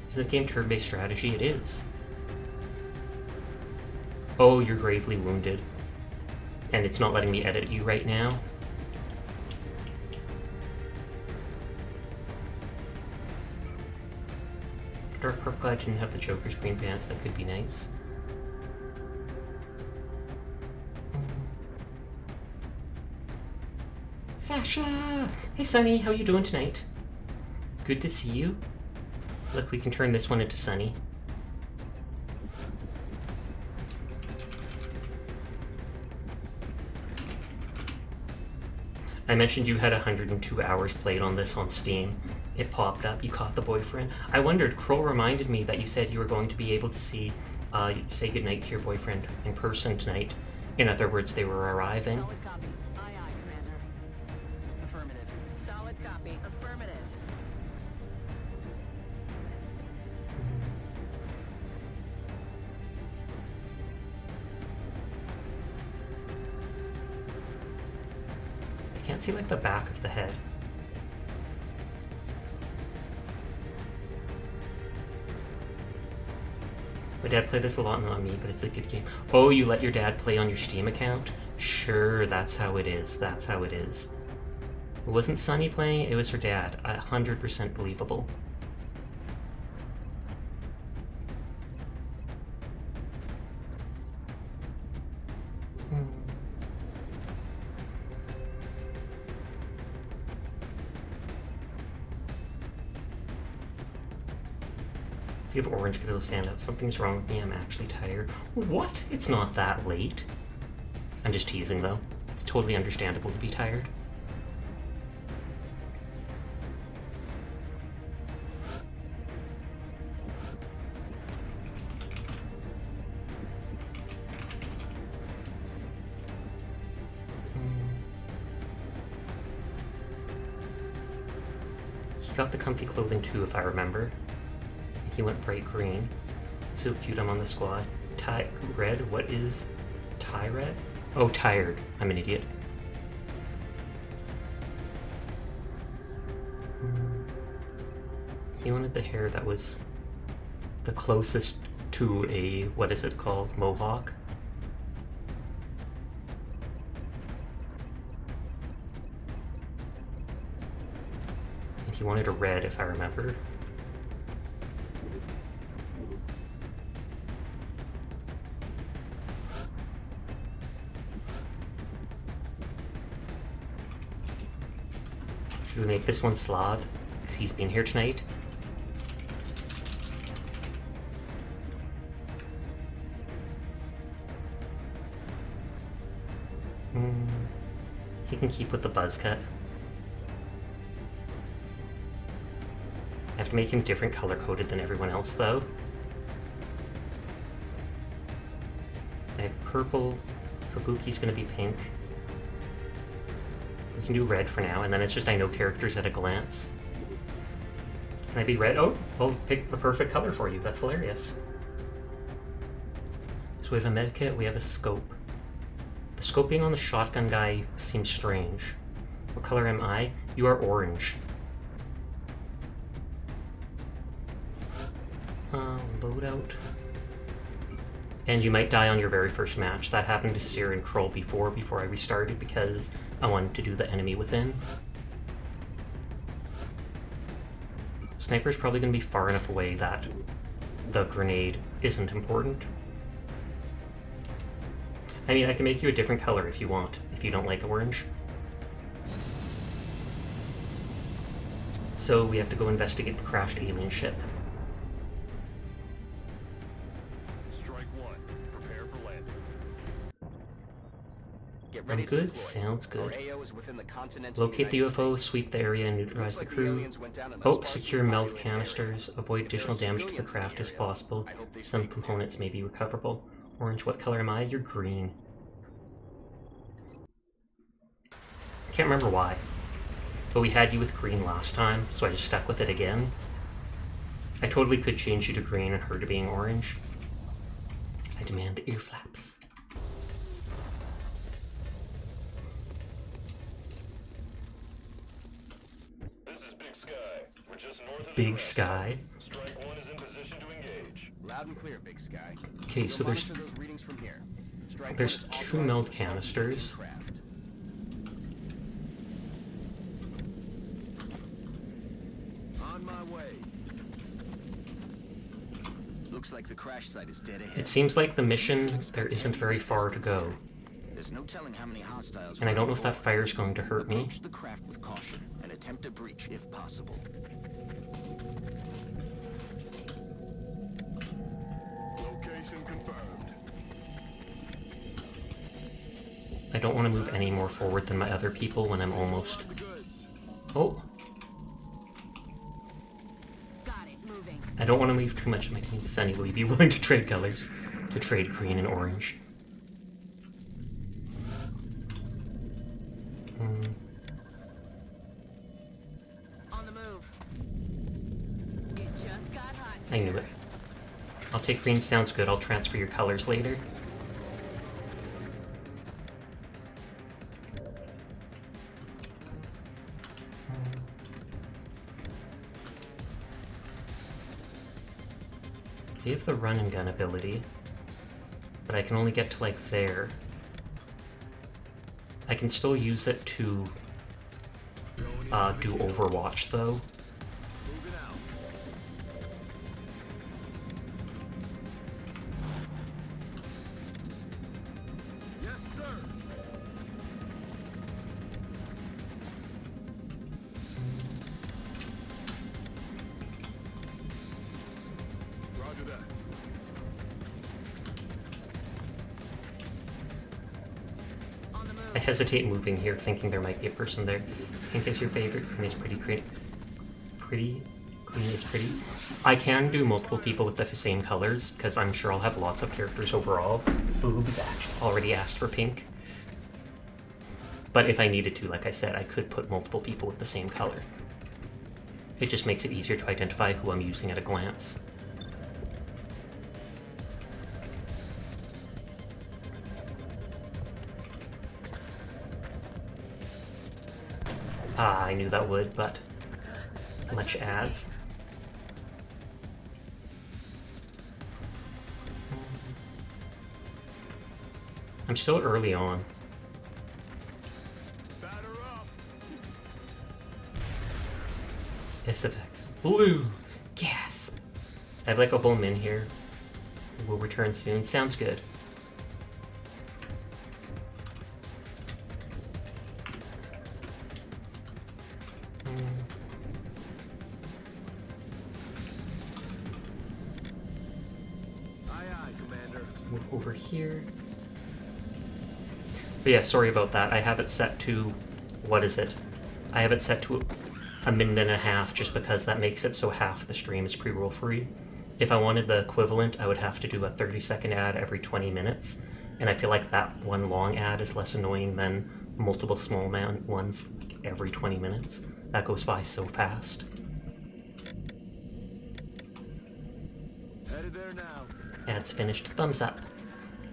Is this game turn-based strategy? It is. Oh, you're gravely wounded. And it's not letting me edit you right now. Dark purple, I didn't have the Joker's green pants. That could be nice. Sasha! Hey Sunny, how you doing tonight? Good to see you. Look, we can turn this one into Sunny. I mentioned you had 102 hours played on this on Steam. It popped up. You caught the boyfriend. I wondered, Kroll reminded me that you said you were going to be able to see, say goodnight to your boyfriend in person tonight. In other words, they were arriving. Solid copy. Aye, aye, Commander. Affirmative. Solid copy. Affirmative. I can't see like the back of the head. My dad played this a lot, not me, but it's a good game. Oh, you let your dad play on your Steam account? Sure, that's how it is. That's how it is. It wasn't Sunny playing, it was her dad. 100% believable. See if orange could stand out. Something's wrong with me. I'm actually tired. What? It's not that late. I'm just teasing, though. It's totally understandable to be tired. He got the comfy clothing too, if I remember. He went bright green. So cute, I'm on the squad. Red? What is tie red? Oh, tired. I'm an idiot. He wanted the hair that was the closest to a, what is it called? Mohawk? And he wanted a red, if I remember. Should we make this one Slav? Because he's been here tonight. He can keep with the buzz cut. I have to make him different color coded than everyone else though. I have purple. Kabuki's gonna be pink. We can do red for now, and then it's just I know characters at a glance. Can I be red? Oh, I'll pick the perfect color for you. That's hilarious. So we have a medkit, we have a scope. The scope being on the shotgun guy seems strange. What color am I? You are orange. Loadout. And you might die on your very first match. That happened to Seer and Kroll before I restarted because I wanted to do the enemy within. Sniper's probably going to be far enough away that the grenade isn't important. I mean, I can make you a different color if you want, if you don't like orange. So we have to go investigate the crashed alien ship. Strike one. Prepare for landing. Get ready to Good, deploy. sounds good. Our AO is within the continental Locate the United UFO, States. sweep the area, and neutralize the Looks like crew. aliens went down in a Oh, sparsely secure meld populated canisters. area. Avoid If there are additional damage to the civilians in the craft as area, possible. I hope they Some stay clear. components may be recoverable. Orange, what color am I? You're green. Can't remember why. But we had you with green last time, so I just stuck with it again. I totally could change you to green and her to being orange. I demand ear flaps. This is Big Sky. We're just north of the Big crash. Sky. Strike one is in position to engage. Loud and clear, Big Sky. Okay, so We'll there's monitor those readings from here. Strike there's one is 2 authorized meld to assault the canisters. craft. On my way. Looks like the crash site is dead ahead. It seems like the mission, there isn't very far to go. There's no telling how many hostiles. And I don't know if that fire's going to hurt me. Approach the craft with caution and attempt a breach if possible. Location confirmed. I don't want to move any more forward than my other people when I'm almost... Oh! Got it, moving. I don't want to leave too much of my team. Sunny, will you be willing to trade colors? To trade green and orange? On the move. It just got hot. I knew it. I'll take green, sounds good. I'll transfer your colors later. They have the run and gun ability, but I can only get to like there. I can still use it to do Overwatch though. Moving out. Yes, sir. Roger that. On the move. I hesitate moving here, thinking there might be a person there. Pink is your favorite. Green is pretty. Green is pretty. I can do multiple people with the same colors, because I'm sure I'll have lots of characters overall. Foobs actually already asked for pink. But if I needed to, like I said, I could put multiple people with the same color. It just makes it easier to identify who I'm using at a glance. Ah, I knew that would, but much ads. I'm still early on. Batter up. SFX. Blue! Gasp! I have like a whole min here. We'll return soon. Sounds good. Aye, aye, Commander. Move over here. But yeah, sorry about that. I have it set to... what is it? I have it set to a minute and a half just because that makes it so half the stream is pre-roll free. If I wanted the equivalent, I would have to do a 30-second ad every 20 minutes. And I feel like that one long ad is less annoying than multiple small ones every 20 minutes. That goes by so fast. Headed there now. Ads finished. Thumbs up.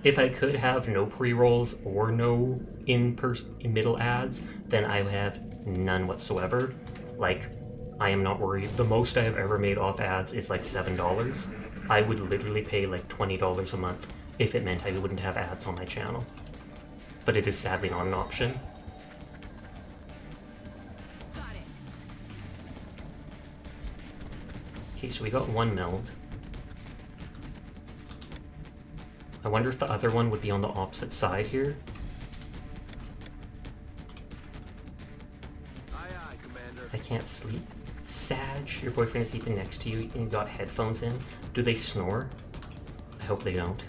If I could have no pre-rolls or no in-middle ads, then I would have none whatsoever. Like, I am not worried. The most I have ever made off ads is like $7. I would literally pay like $20 a month if it meant I wouldn't have ads on my channel. But it is sadly not an option. Got it. Okay, so we got one meld. I wonder if the other one would be on the opposite side here. Aye, aye, Commander. I can't sleep. Sag, your boyfriend is sleeping next to you and you got headphones in. Do they snore? I hope they don't.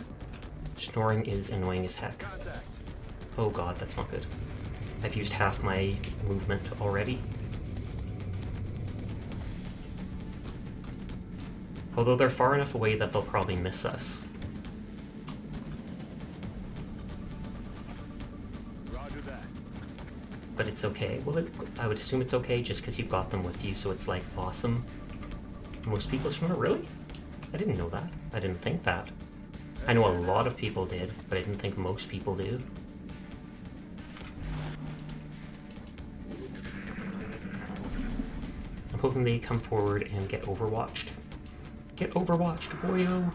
Snoring is annoying as heck. Contact. Oh god, that's not good. I've used half my movement already. Although they're far enough away that they'll probably miss us. Roger that. But it's okay. Well, I would assume it's okay just because you've got them with you, so it's like awesome. Most people snore? Really? I didn't know that. I didn't think that. I know a lot of people did, but I didn't think most people do. I'm hoping they come forward and get overwatched. Get overwatched, boyo!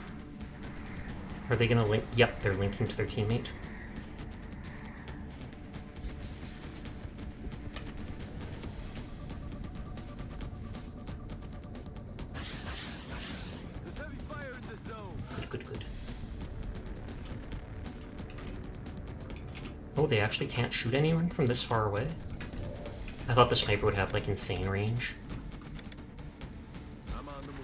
Are they gonna link? Yep, they're linking to their teammate. There's heavy fire in this zone. Good, good, good. Oh, they actually can't shoot anyone from this far away? I thought the sniper would have, like, insane range. I'm on the move.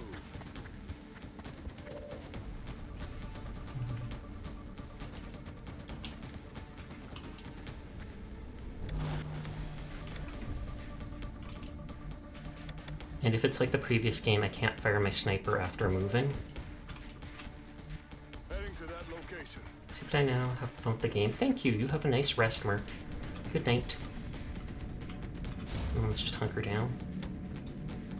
And if it's like the previous game, I can't fire my sniper after moving. Heading to that location. Except I now have fun with the game. Thank you, you have a nice rest, Merc. Good night. Let's just hunker down.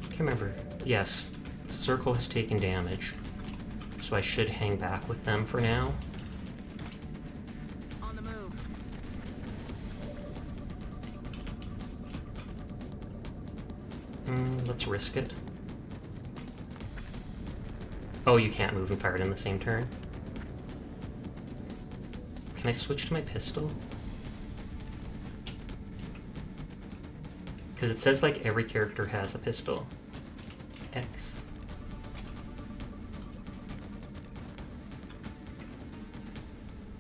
Can't remember. Yes, Circle has taken damage, so I should hang back with them for now. On the move. Let's risk it. Oh, you can't move and fire it in the same turn. Can I switch to my pistol? Because it says like every character has a pistol. X.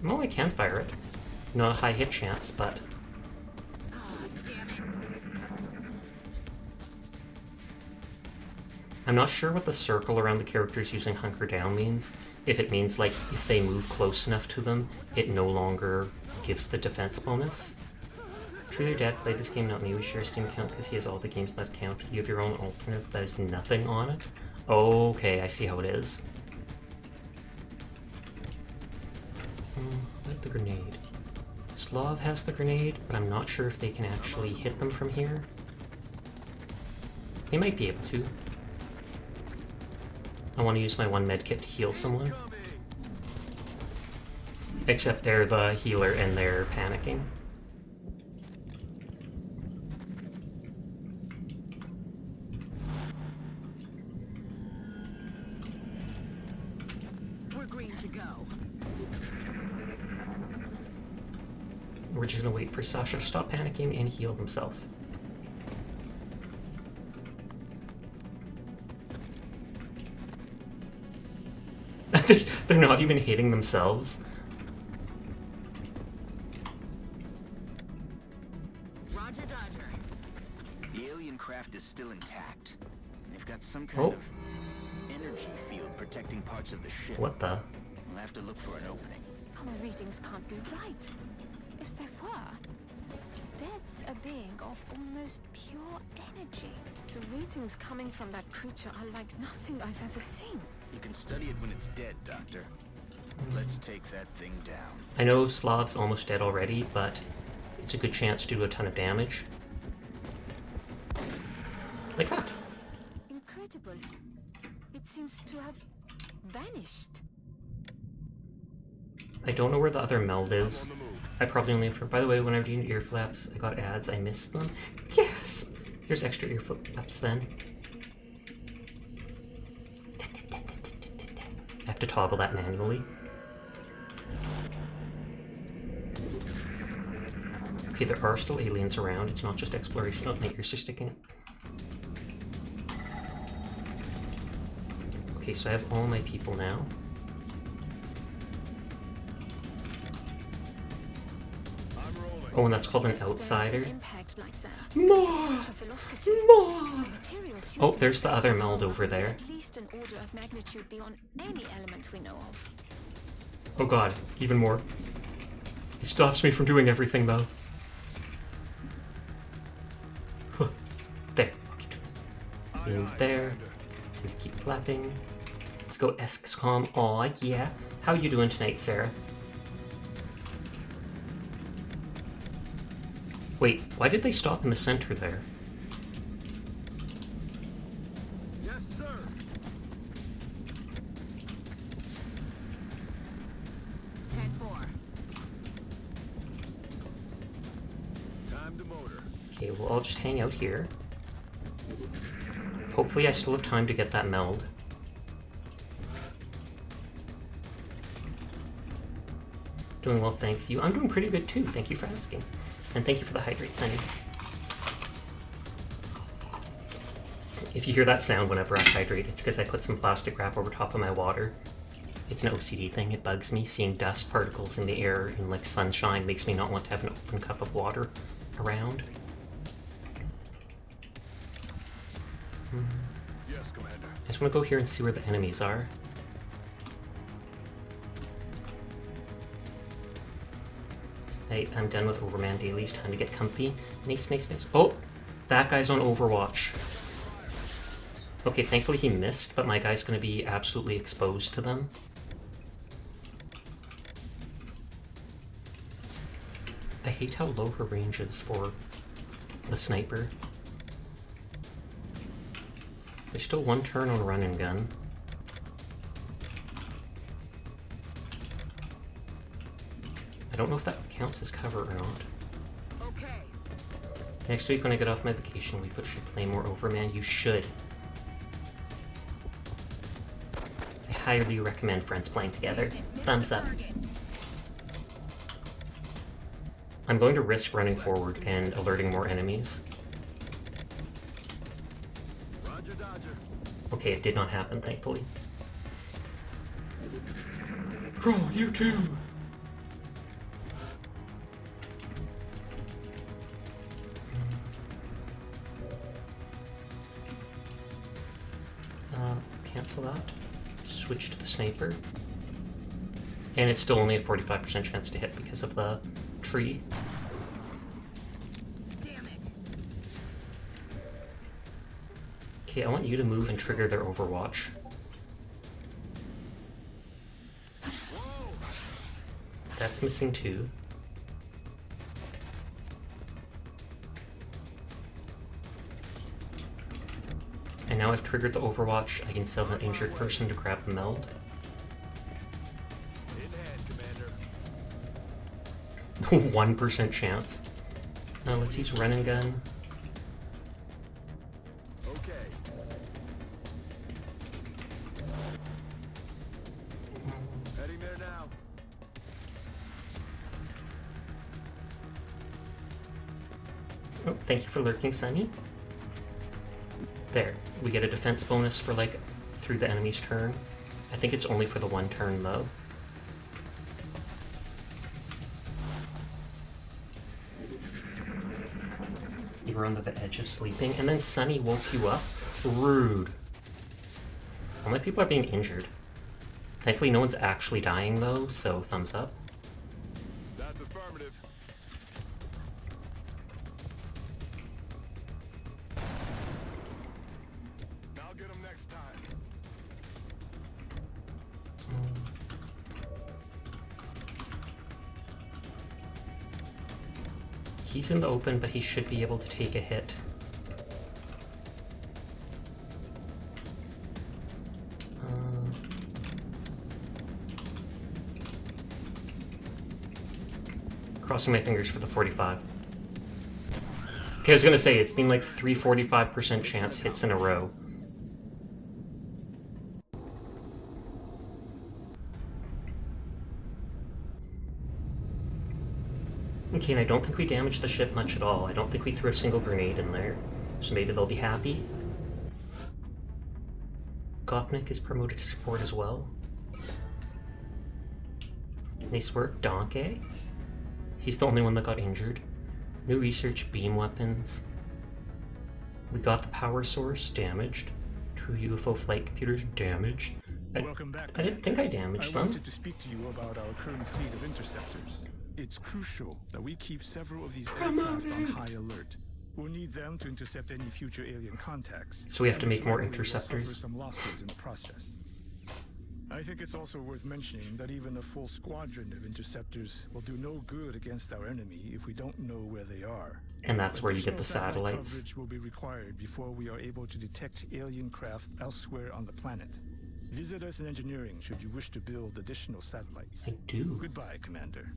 Well, I can fire it. Not a high hit chance, but... I'm not sure what the circle around the characters using hunker down means. If it means like if they move close enough to them, it no longer gives the defense bonus. Truly Dad played this game, not me. We share a Steam account because he has all the games that count. You have your own alternate that has nothing on it. Okay, I see how it is. I have the grenade. Slav has the grenade, but I'm not sure if they can actually hit them from here. They might be able to. I want to use my one medkit to heal someone. Except they're the healer and they're panicking. We're green to go. We're just gonna wait for Sasha to stop panicking and heal himself. They're not even hitting themselves. Roger, Dodger. The alien craft is still intact. They've got some kind of energy field protecting parts of the ship. What the? We'll have to look for an opening. Our readings can't be right. If they were, that's a being of almost pure energy. The readings coming from that creature are like nothing I've ever seen. You can study it when it's dead, Doctor. Let's take that thing down. I know Slav's almost dead already, but it's a good chance to do a ton of damage. Like that. Incredible. It seems to have vanished. I don't know where the other meld is. I probably only have... By the way, when I read ear flaps, I got ads. I missed them. Yes! Here's extra ear flaps then. I have to toggle that manually. Okay, there are still aliens around. It's not just exploration. Oh, my ears are sticking. Okay, so I have all my people now. Oh, and that's called an outsider. More! More! Oh, there's the other meld over there. At least an order of magnitude beyond any element we know of. Oh god, even more. It stops me from doing everything, though. There. Move there. We keep flapping. Let's go Xcom. Aw, yeah. How you doing tonight, Sarah? Wait, why did they stop in the center there? Yes, sir. Time to motor. Okay, we'll all just hang out here. Hopefully I still have time to get that meld. Doing well, thanks. You. I'm doing pretty good too, thank you for asking. And thank you for the hydrate, Sunny. If you hear that sound whenever I hydrate, it's because I put some plastic wrap over top of my water. It's an OCD thing, it bugs me. Seeing dust particles in the air in like sunshine makes me not want to have an open cup of water around. Yes, Commander. I just want to go here and see where the enemies are. I'm done with Overman dailies, time to get comfy. Nice, nice, nice. Oh! That guy's on Overwatch. Okay, thankfully he missed, but my guy's gonna be absolutely exposed to them. I hate how low her range is for the sniper. There's still one turn on run and gun. I don't know if that counts as cover or not. Okay. Next week when I get off my vacation, we should play more Overman. You should. I highly recommend friends playing together. Thumbs up. I'm going to risk running forward and alerting more enemies. Roger, Dodger. Okay, it did not happen, thankfully. Bro, you too! Cancel that. Switch to the sniper. And it's still only a 45% chance to hit because of the tree. Damn it. Okay, I want you to move and trigger their Overwatch. That's missing too. And now I've triggered the Overwatch, I can sell an injured person to grab the meld. In hand, Commander. 1% chance. Now let's use run and gun. Okay. Heading there now. Oh, thank you for lurking, Sunny. There, we get a defense bonus for like through the enemy's turn. I think it's only for the one turn though. You were on the edge of sleeping, and then Sunny woke you up? Rude. All my people are being injured. Thankfully no one's actually dying though, so thumbs up. That's affirmative. I'll get him next time. He's in the open, but he should be able to take a hit. Crossing my fingers for the 45. Okay, I was gonna say, it's been like 3 45% chance hits in a row. Okay, and I don't think we damaged the ship much at all. I don't think we threw a single grenade in there. So maybe they'll be happy. Gopnik is promoted to support as well. Nice work, Donkey. He's the only one that got injured. New research beam weapons. We got the power source damaged. Two UFO flight computers damaged. Welcome back. I didn't think I damaged them. I wanted to speak to you about our current fleet of interceptors. It's crucial that we keep several of these aircraft on high alert. We'll need them to intercept any future alien contacts. So we have to make more interceptors. We'll suffer some losses in the process. I think it's also worth mentioning that even a full squadron of interceptors will do no good against our enemy if we don't know where they are. And that's where you get the satellites. Coverage will be required before we are able to detect alien craft elsewhere on the planet. Visit us in engineering should you wish to build additional satellites. I do. Goodbye, Commander.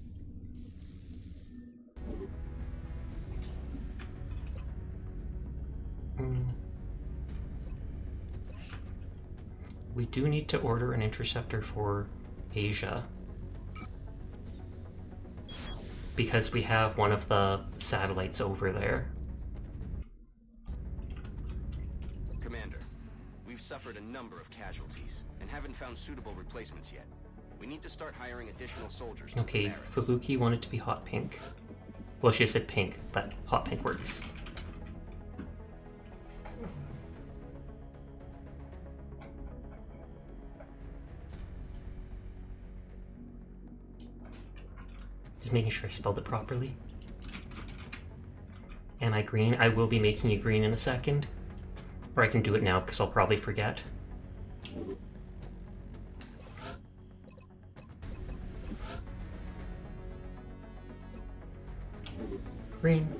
We do need to order an interceptor for Asia. Because we have one of the satellites over there. Commander, we've suffered a number of casualties and haven't found suitable replacements yet. We need to start hiring additional soldiers. Okay, Fubuki wanted to be hot pink. Well, she said pink, but hot pink works. Just making sure I spelled it properly. Am I green? I will be making you green in a second. Or I can do it now because I'll probably forget. Green.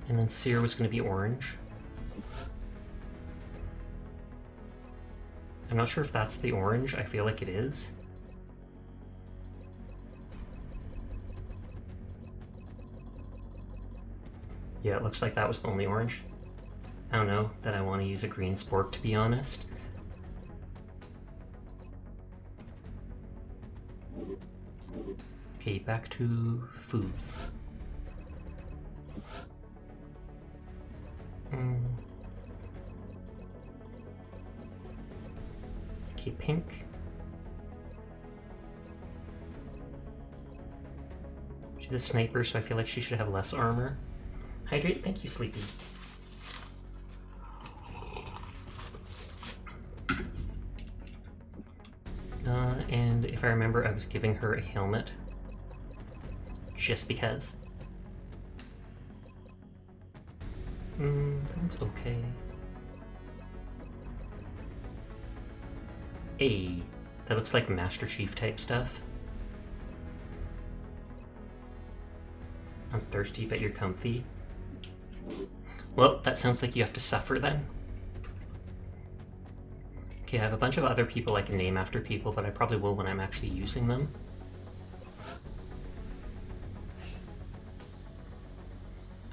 And then Sear was going to be orange. I'm not sure if that's the orange. I feel like it is. Yeah, it looks like that was the only orange. I don't know that I want to use a green spork, to be honest. Okay, back to foods. Okay, pink. She's a sniper, so I feel like she should have less armor. Hydrate, thank you, Sleepy. And if I remember, I was giving her a helmet. Just because. That's okay. Hey, that looks like Master Chief type stuff. I'm thirsty, but you're comfy. Well, that sounds like you have to suffer then. Okay, I have a bunch of other people I can name after people, but I probably will when I'm actually using them.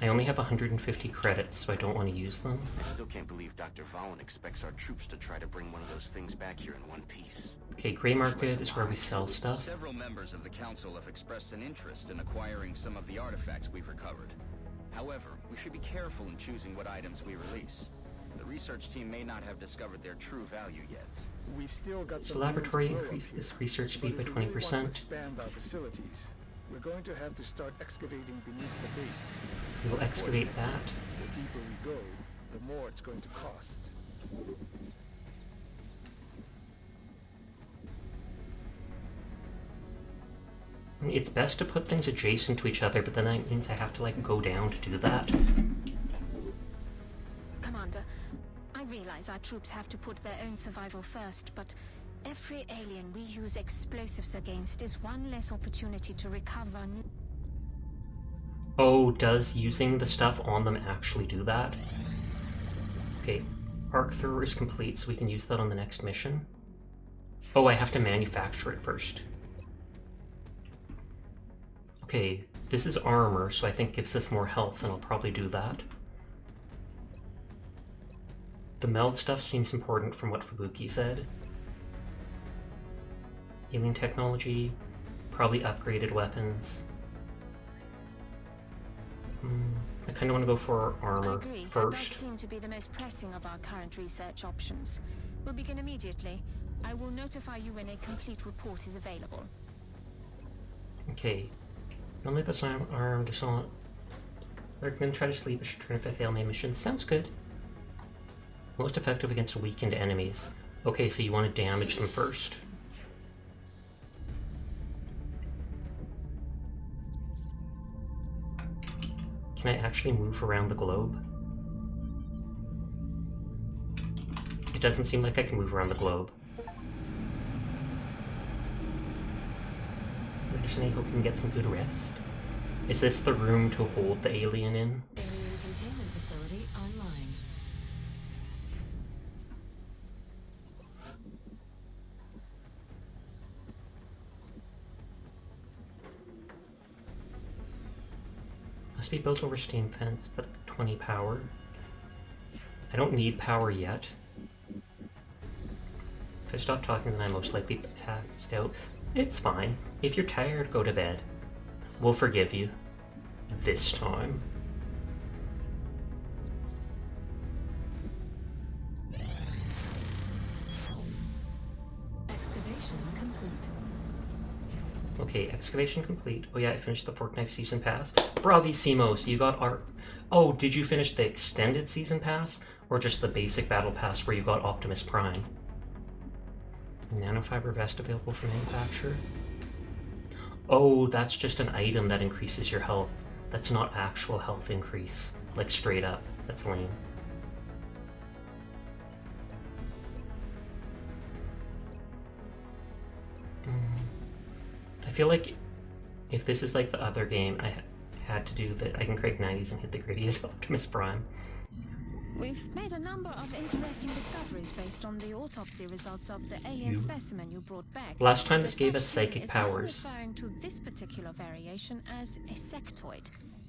I only have 150 credits, so I don't want to use them. I still can't believe Dr. Valen expects our troops to try to bring one of those things back here in one piece. Okay, Grey Market is where we sell stuff. Several members of the council have expressed an interest in acquiring some of the artifacts we've recovered. However, we should be careful in choosing what items we release. The research team may not have discovered their true value yet. We've still got so laboratory increases research speed by 20%. Expand our facilities. We're going to have to start excavating beneath the base. We will excavate that. The deeper we go, the more it's going to cost. It's best to put things adjacent to each other, but then that means I have to, like, go down to do that. Commander, I realize our troops have to put their own survival first, but every alien we use explosives against is one less opportunity to recover new... Oh, does using the stuff on them actually do that? Okay, arc thrower is complete, so we can use that on the next mission. Oh, I have to manufacture it first. Okay, this is armor, so I think gives us more health, and I'll probably do that. The meld stuff seems important from what Fubuki said. Alien technology, probably upgraded weapons. I kind of want to go for armor first. That does seem to be the most pressing of our current research options. We'll begin immediately. I will notify you when a complete report is available. Okay. Only this arm We're gonna try to sleep. I should return if I fail my mission. Sounds good. Most effective against weakened enemies. Okay, so you want to damage them first. Can I actually move around the globe? It doesn't seem like I can move around the globe. There's any hope we can get some good rest? Is this the room to hold the alien in? Alien containment facility online. Must be built over steam fence, but 20 power. I don't need power yet. If I stop talking, then I most likely passed out. It's fine. If you're tired, go to bed. We'll forgive you. This time. Excavation complete. Okay, excavation complete. Oh yeah, I finished the Fortnite Season Pass. Bravissimo, so you got our... Oh, did you finish the extended Season Pass? Or just the basic Battle Pass where you got Optimus Prime? Nanofiber vest available for manufacture. Oh, that's just an item that increases your health. That's not actual health increase. Like straight up. That's lame. I feel like if this is like the other game, I had to do that. I can create 90s and hit the gritty as Optimus Prime. We've made a number of interesting discoveries based on the autopsy results of the alien specimen you brought back. Last time this gave us psychic powers. Referring to this particular variation as a sectoid,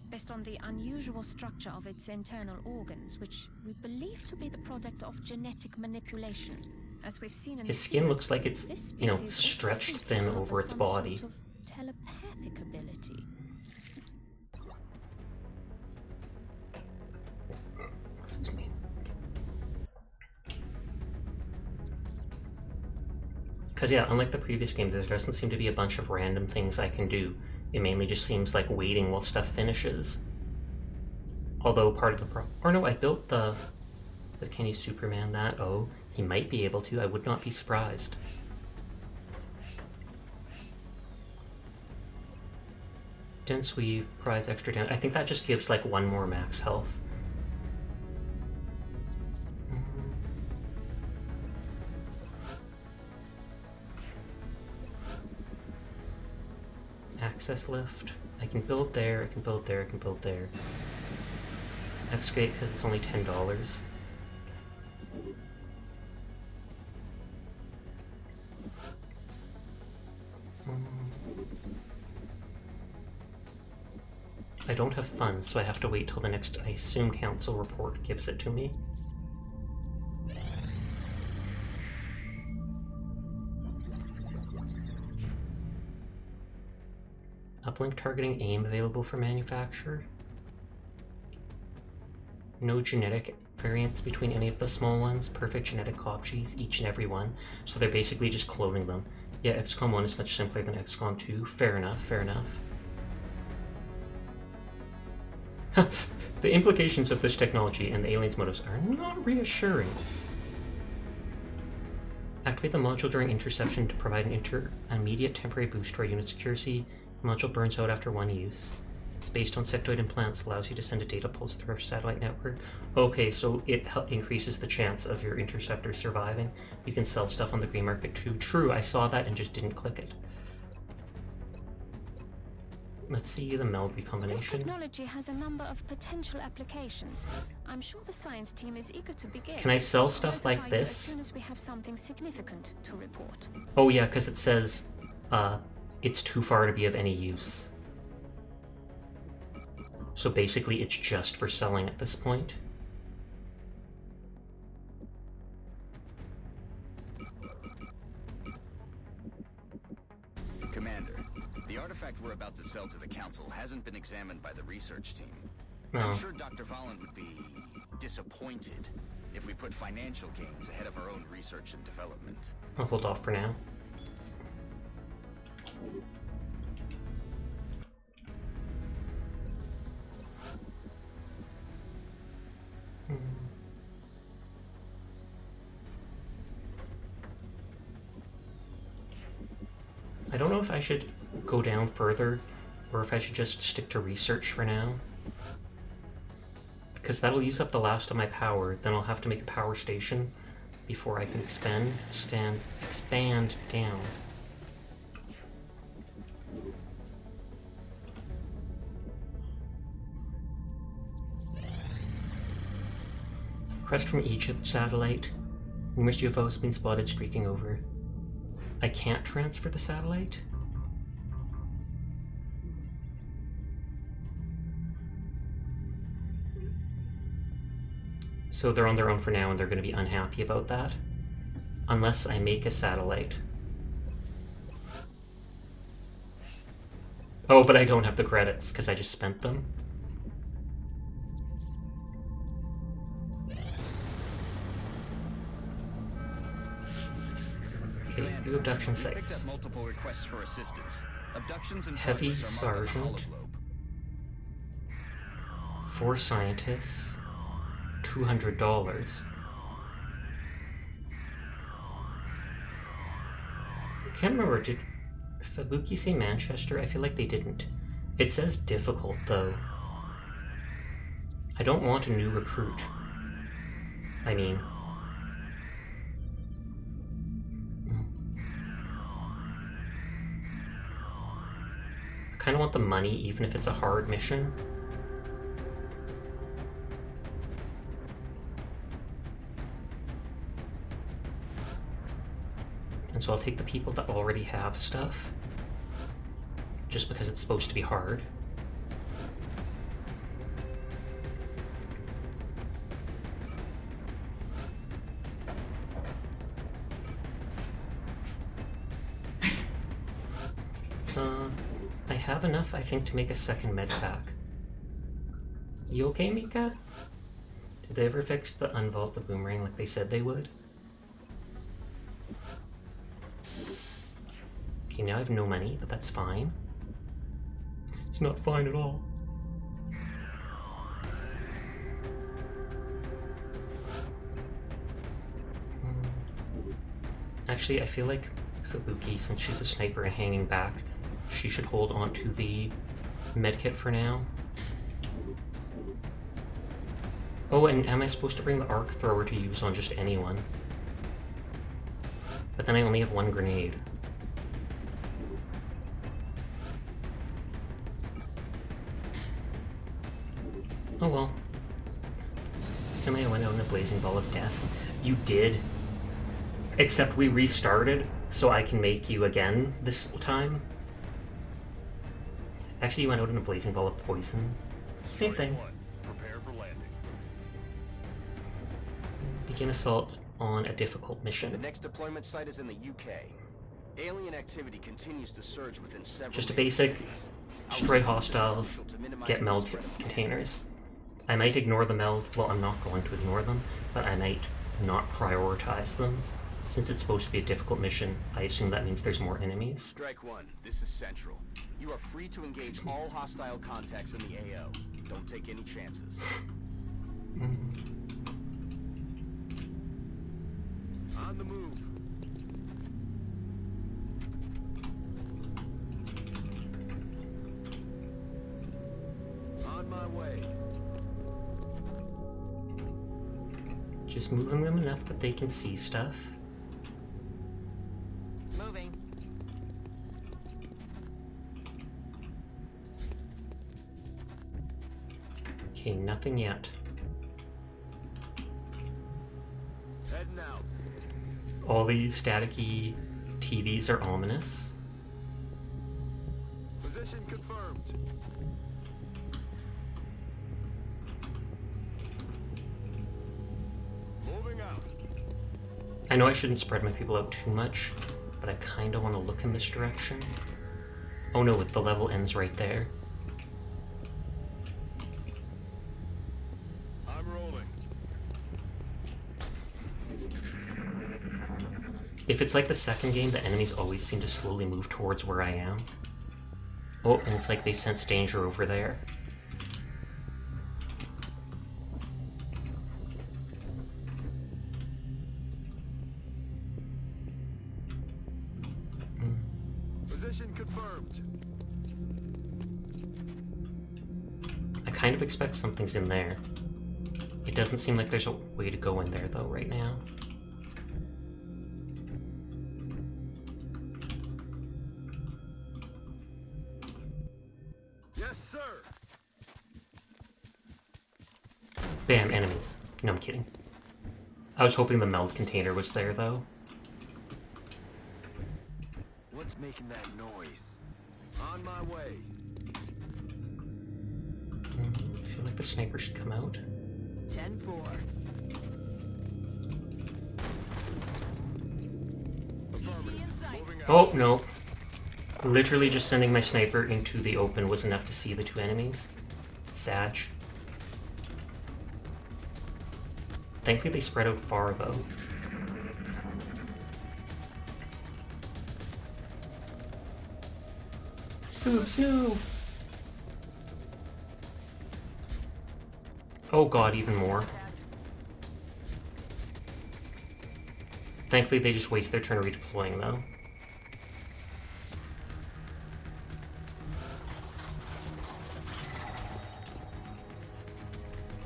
based on the unusual structure of its internal organs, which we believe to be the product of genetic manipulation. As we've seen in his skin looks like it's, you know, stretched thin over its body. Sort of telepathic ability. Excuse me. Because yeah, unlike the previous game, there doesn't seem to be a bunch of random things I can do. It mainly just seems like waiting while stuff finishes. Although part of the or no, I built the... But can you Superman that? Oh, he might be able to. I would not be surprised. Dense Weave provides extra damage. I think that just gives like one more max health. Access lift. I can build there, I can build there, I can build there. Excavate because it's only $10. I don't have funds, so I have to wait till the next, I assume, council report gives it to me. Uplink targeting aim available for manufacture. No genetic variance between any of the small ones. Perfect genetic copies, each and every one. So they're basically just cloning them. Yeah, Xcom 1 is much simpler than Xcom 2. Fair enough, fair enough. The implications of this technology and the aliens' motives are not reassuring. Activate the module during interception to provide an immediate temporary boost to our unit's accuracy. The module burns out after one use. It's based on sectoid implants, allows you to send a data pulse through our satellite network. Okay, so it increases the chance of your interceptor surviving. You can sell stuff on the green market too. True, I saw that and just didn't click it. Let's see the meld recombination. This technology has a number of potential applications. I'm sure the science team is eager to begin. Can I sell stuff like this? As soon as we have something significant to report. Oh yeah, because it says it's too far to be of any use. So basically it's just for selling at this point. Commander, the artifact we're about to sell to the Council hasn't been examined by the research team. Oh. I'm sure Dr. Volland would be disappointed if we put financial gains ahead of our own research and development. I'll hold off for now. don't know if I should go down further or if I should just stick to research for now. Because that'll use up the last of my power, then I'll have to make a power station before I can expand down. Crest from Egypt satellite. Numerous UFOs have been spotted streaking over. I can't transfer the satellite? So they're on their own for now and they're going to be unhappy about that. Unless I make a satellite. Oh, but I don't have the credits because I just spent them. Okay, view abduction sites. Multiple requests for assistance. Abductions and Heavy Sergeant. 4 scientists. $200. I can't remember, did Fabuki say Manchester? I feel like they didn't. It says difficult, though. I don't want a new recruit. I mean... I kind of want the money, even if it's a hard mission. And so I'll take the people that already have stuff, just because it's supposed to be hard. I have enough, I think, to make a second med pack. You okay, Mika? Did they ever fix the unvault the boomerang like they said they would? Okay, now I have no money, but that's fine. It's not fine at all. Actually, I feel like Fubuki, since she's a sniper and hanging back, she should hold on to the medkit for now. Oh, and am I supposed to bring the arc thrower to use on just anyone? But then I only have 1 grenade. Oh well. Suddenly I went out in a blazing ball of death. You did. Except we restarted, so I can make you again this time. Actually, you went out in a blazing ball of poison. Same thing. Prepare for landing. Begin assault on a difficult mission. The next deployment site is in the UK. Alien activity continues to surge within several. Just a basic destroy hostiles, get meld containers. I might ignore the meld. Well, I'm not going to ignore them, but I might not prioritize them. Since it's supposed to be a difficult mission, I assume that means there's more enemies. Strike 1, this is Central. You are free to engage all hostile contacts in the AO. Don't take any chances. On the move. On my way. Just moving them enough that they can see stuff. Moving. Okay, nothing yet. Heading out. All these staticky TVs are ominous. Position confirmed. Moving out. I know I shouldn't spread my people out too much, but I kind of want to look in this direction. Oh no, the level ends right there. I'm rolling. If it's like the second game, the enemies always seem to slowly move towards where I am. Oh, and it's like they sense danger over there. Position confirmed. I kind of expect something's in there. It doesn't seem like there's a way to go in there, though, right now. Yes, sir. Bam, enemies. No, I'm kidding. I was hoping the meld container was there, though. What's making that noise? On my way. I feel like the sniper should come out. 10-4. Oh, no. Literally just sending my sniper into the open was enough to see the two enemies. Sag. Thankfully they spread out far, though. Oops, no! Oh god, even more. Thankfully they just waste their turn redeploying, though.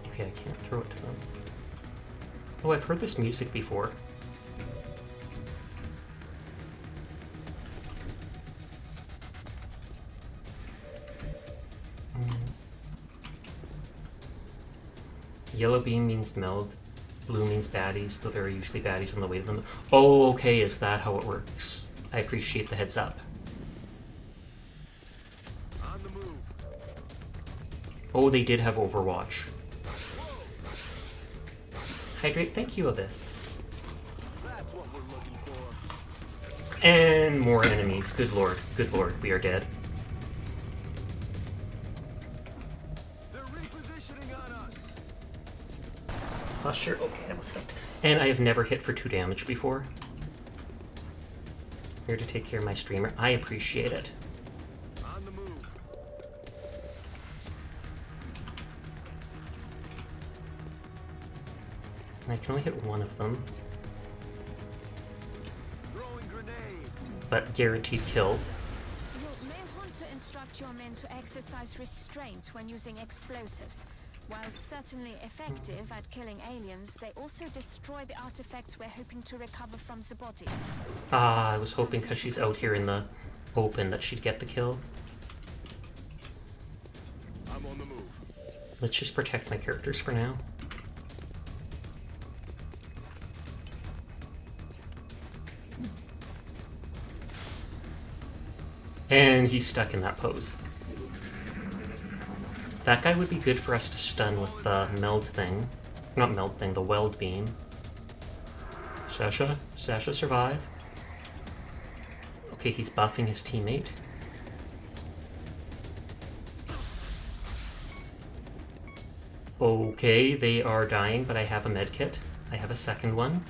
Okay, I can't throw it to them. Oh, I've heard this music before. Yellow beam means meld, blue means baddies, though there are usually baddies on the way to them. Oh, okay, is that how it works? I appreciate the heads up. On the move. Oh, they did have Overwatch. Hydrate, thank you, Abyss. That's what we're looking for. And more enemies. Good lord, we are dead. They're repositioning on us. Oh, sure, okay, that was sucked. And I have never hit for 2 damage before. Here to take care of my streamer. I appreciate it. On the move. And I can only hit one of them. Throwing grenade. But guaranteed kill. You may want to instruct your men to exercise restraint when using explosives. While certainly effective at killing aliens, they also destroy the artifacts we're hoping to recover from the bodies. Ah, I was hoping because she's out here in the open that she'd get the kill. I'm on the move. Let's just protect my characters for now. And he's stuck in that pose. That guy would be good for us to stun with the meld thing. Not meld thing, the weld beam. Sasha survive. Okay, he's buffing his teammate. Okay, they are dying, but I have a medkit. I have a second one.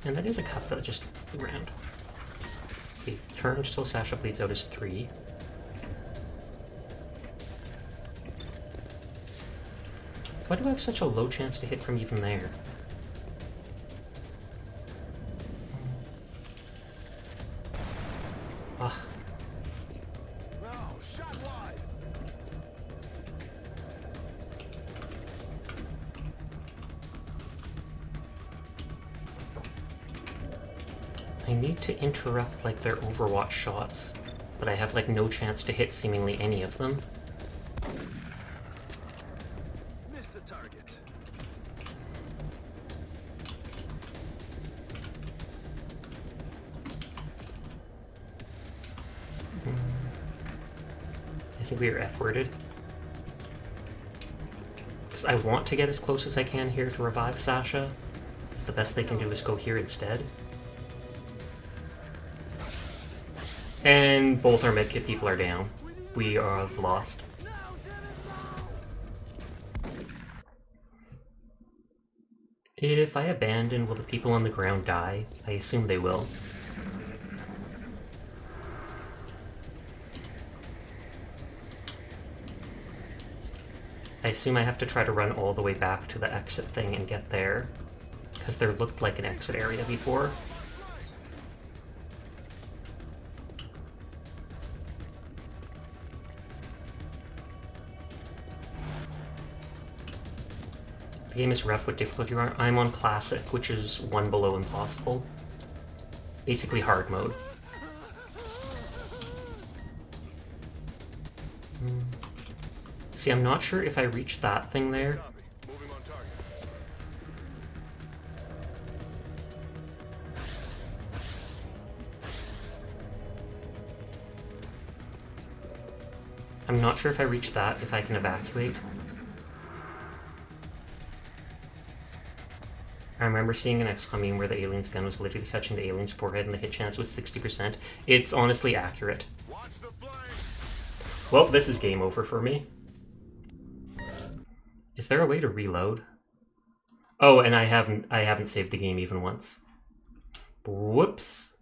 And that is a cup that just flew around. Okay, turn till Sasha bleeds out is 3. Why do I have such a low chance to hit from even there? Ugh. No, shot wide. I need to interrupt like their Overwatch shots, but I have like no chance to hit seemingly any of them. Missed the target. I think we are F-worded. Because I want to get as close as I can here to revive Sasha. The best they can do is go here instead. And both our medkit people are down. We are lost. If I abandon, will the people on the ground die? I assume they will. I assume I have to try to run all the way back to the exit thing and get there, because there looked like an exit area before. The game is rough. What difficulty you are? I'm on classic, which is one below impossible. Basically hard mode. See, I'm not sure if I reach that thing there. I'm not sure if I reach that, if I can evacuate. I remember seeing an Xcom meme where the alien's gun was literally touching the alien's forehead and the hit chance was 60%. It's honestly accurate. Well, this is game over for me. Is there a way to reload? Oh, and I haven't saved the game even once. Whoops.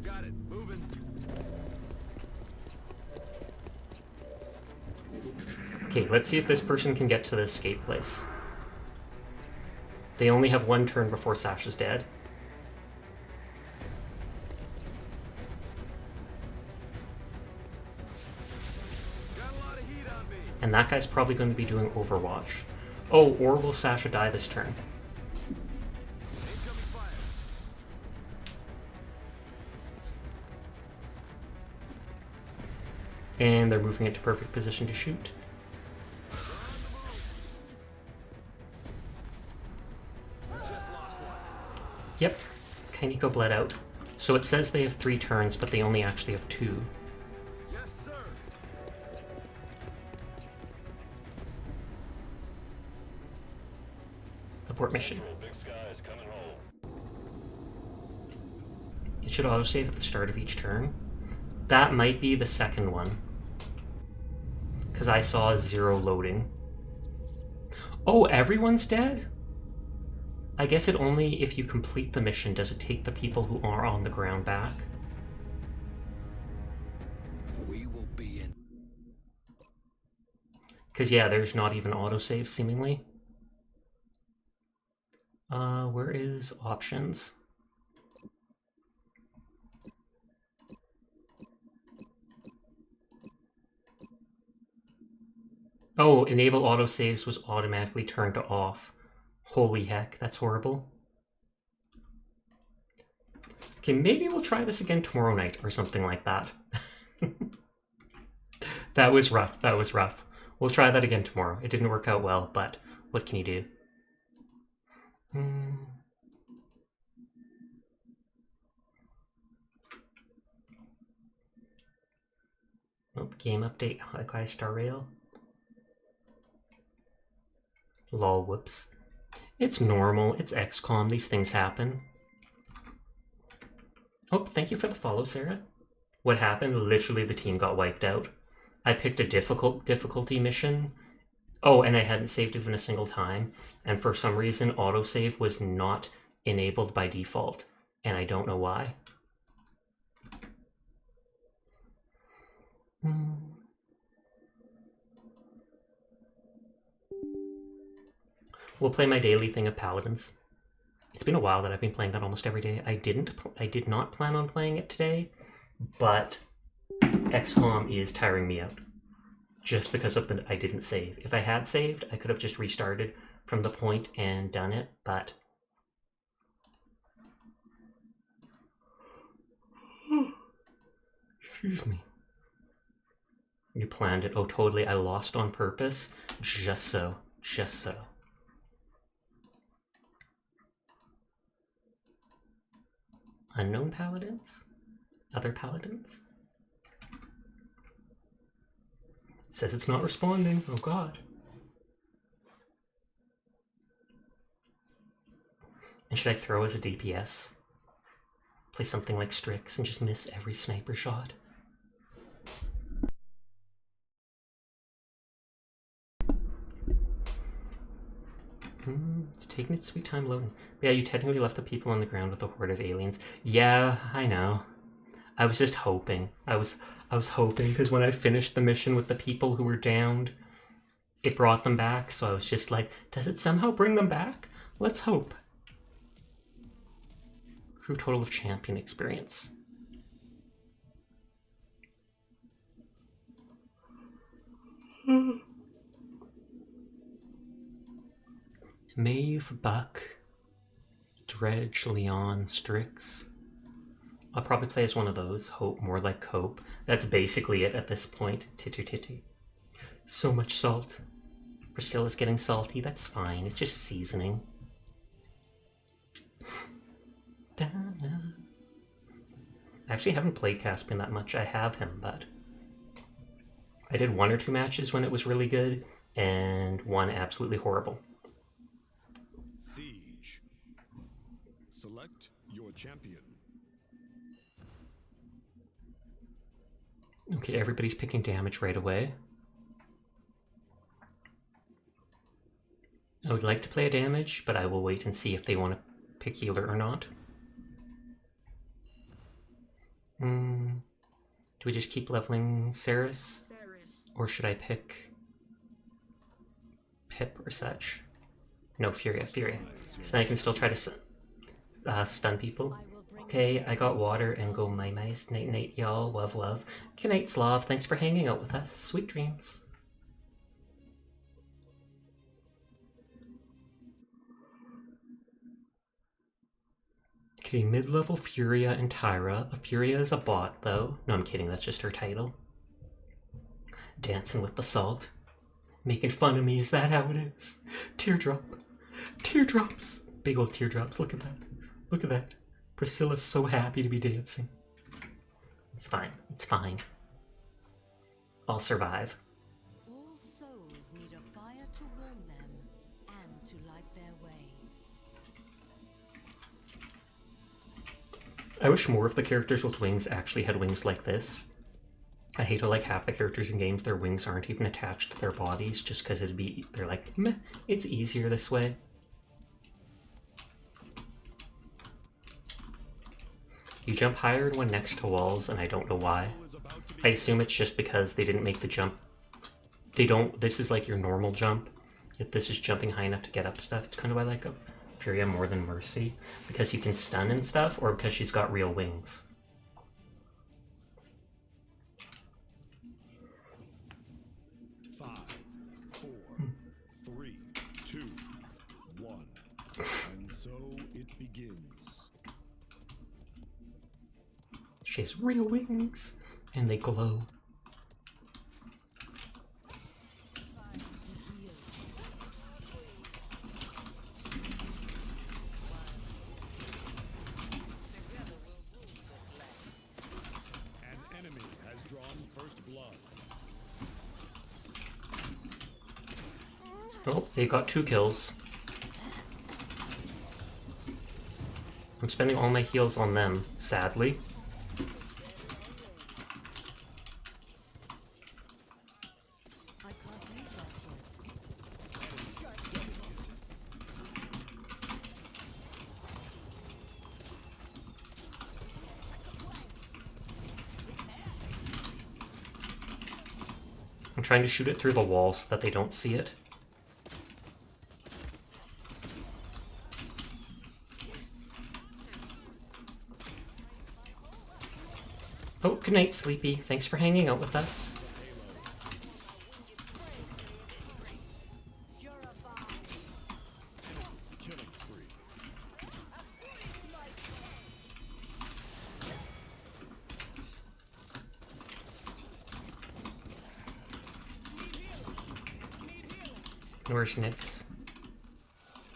Got it. Moving. Okay, let's see if this person can get to the escape place. They only have one turn before Sasha's dead. And that guy's probably going to be doing Overwatch. Oh, or will Sasha die this turn? And they're moving it to perfect position to shoot. Yep, Kainiko bled out. So it says they have 3 turns, but they only actually have 2. Abort mission. It should autosave at the start of each turn. That might be the second one, because I saw 0 loading. Oh, everyone's dead? I guess it only, if you complete the mission, does it take the people who are on the ground back. We will be in. Because yeah, there's not even autosave seemingly. Where is options? Oh, enable autosaves was automatically turned to off. Holy heck, that's horrible. Okay, maybe we'll try this again tomorrow night or something like that. That was rough, that was rough. We'll try that again tomorrow. It didn't work out well, but what can you do? Oh, game update, Hawkeye Star Rail. Lol, whoops. It's normal, it's XCOM, these things happen. Oh, thank you for the follow, Sarah. What happened? Literally the team got wiped out. I picked a difficulty mission. Oh, and I hadn't saved even a single time. And for some reason, autosave was not enabled by default. And I don't know why. We'll play my daily thing of Paladins. It's been a while that I've been playing that almost every day. I did not plan on playing it today, but XCOM is tiring me out. Just because of I didn't save. If I had saved, I could have just restarted from the point and done it, but... Excuse me. You planned it. Oh, totally. I lost on purpose. Just so. Just so. Unknown Paladins? Other Paladins? It says it's not responding. Oh god. And should I throw as a DPS? Play something like Strix and just miss every sniper shot? It's taking its sweet time loading. But yeah, you technically left the people on the ground with a horde of aliens. Yeah, I know. I was just hoping. I was hoping, because when I finished the mission with the people who were downed, it brought them back, so I was just like, does it somehow bring them back? Let's hope. Crew total of champion experience. Maeve, Buck, Dredge, Leon, Strix. I'll probably play as one of those. Hope, more like Cope. That's basically it at this point. Titty. So much salt. Priscilla's getting salty. That's fine. It's just seasoning. I actually haven't played Caspian that much. I have him, but I did 1 or 2 matches when it was really good, and 1 absolutely horrible. Siege. Select your champion. Okay, everybody's picking damage right away. I would like to play a damage, but I will wait and see if they want to pick healer or not. Do we just keep leveling Ceres? Or should I pick Pip or such? No, Furia. So then I can still try to stun people. Okay, I got water and go my nice. Night, y'all. Love. Good night, Slav. Thanks for hanging out with us. Sweet dreams. Okay, mid-level Furia and Tyra. The Furia is a bot, though. No, I'm kidding. That's just her title. Dancing with the salt. Making fun of me. Is that how it is? Teardrop. Teardrops. Big old teardrops. Look at that. Look at that. Priscilla's so happy to be dancing. It's fine. It's fine. I'll survive. All souls need a fire to warm them and to light their way. I wish more of the characters with wings actually had wings like this. I hate how like half the characters in games, their wings aren't even attached to their bodies just because they're like, meh, it's easier this way. You jump higher when next to walls, and I don't know why. I assume it's just because they didn't make the jump. This is like your normal jump. If this is jumping high enough to get up stuff, it's kind of why I like Furia more than Mercy. Because you can stun and stuff, or because she's got real wings. She has real wings, and they glow. An enemy has drawn first blood. Oh, they got 2 kills. I'm spending all my heals on them, sadly. I'm trying to shoot it through the wall so that they don't see it. Oh, good night, Sleepy. Thanks for hanging out with us. Where's Nyx?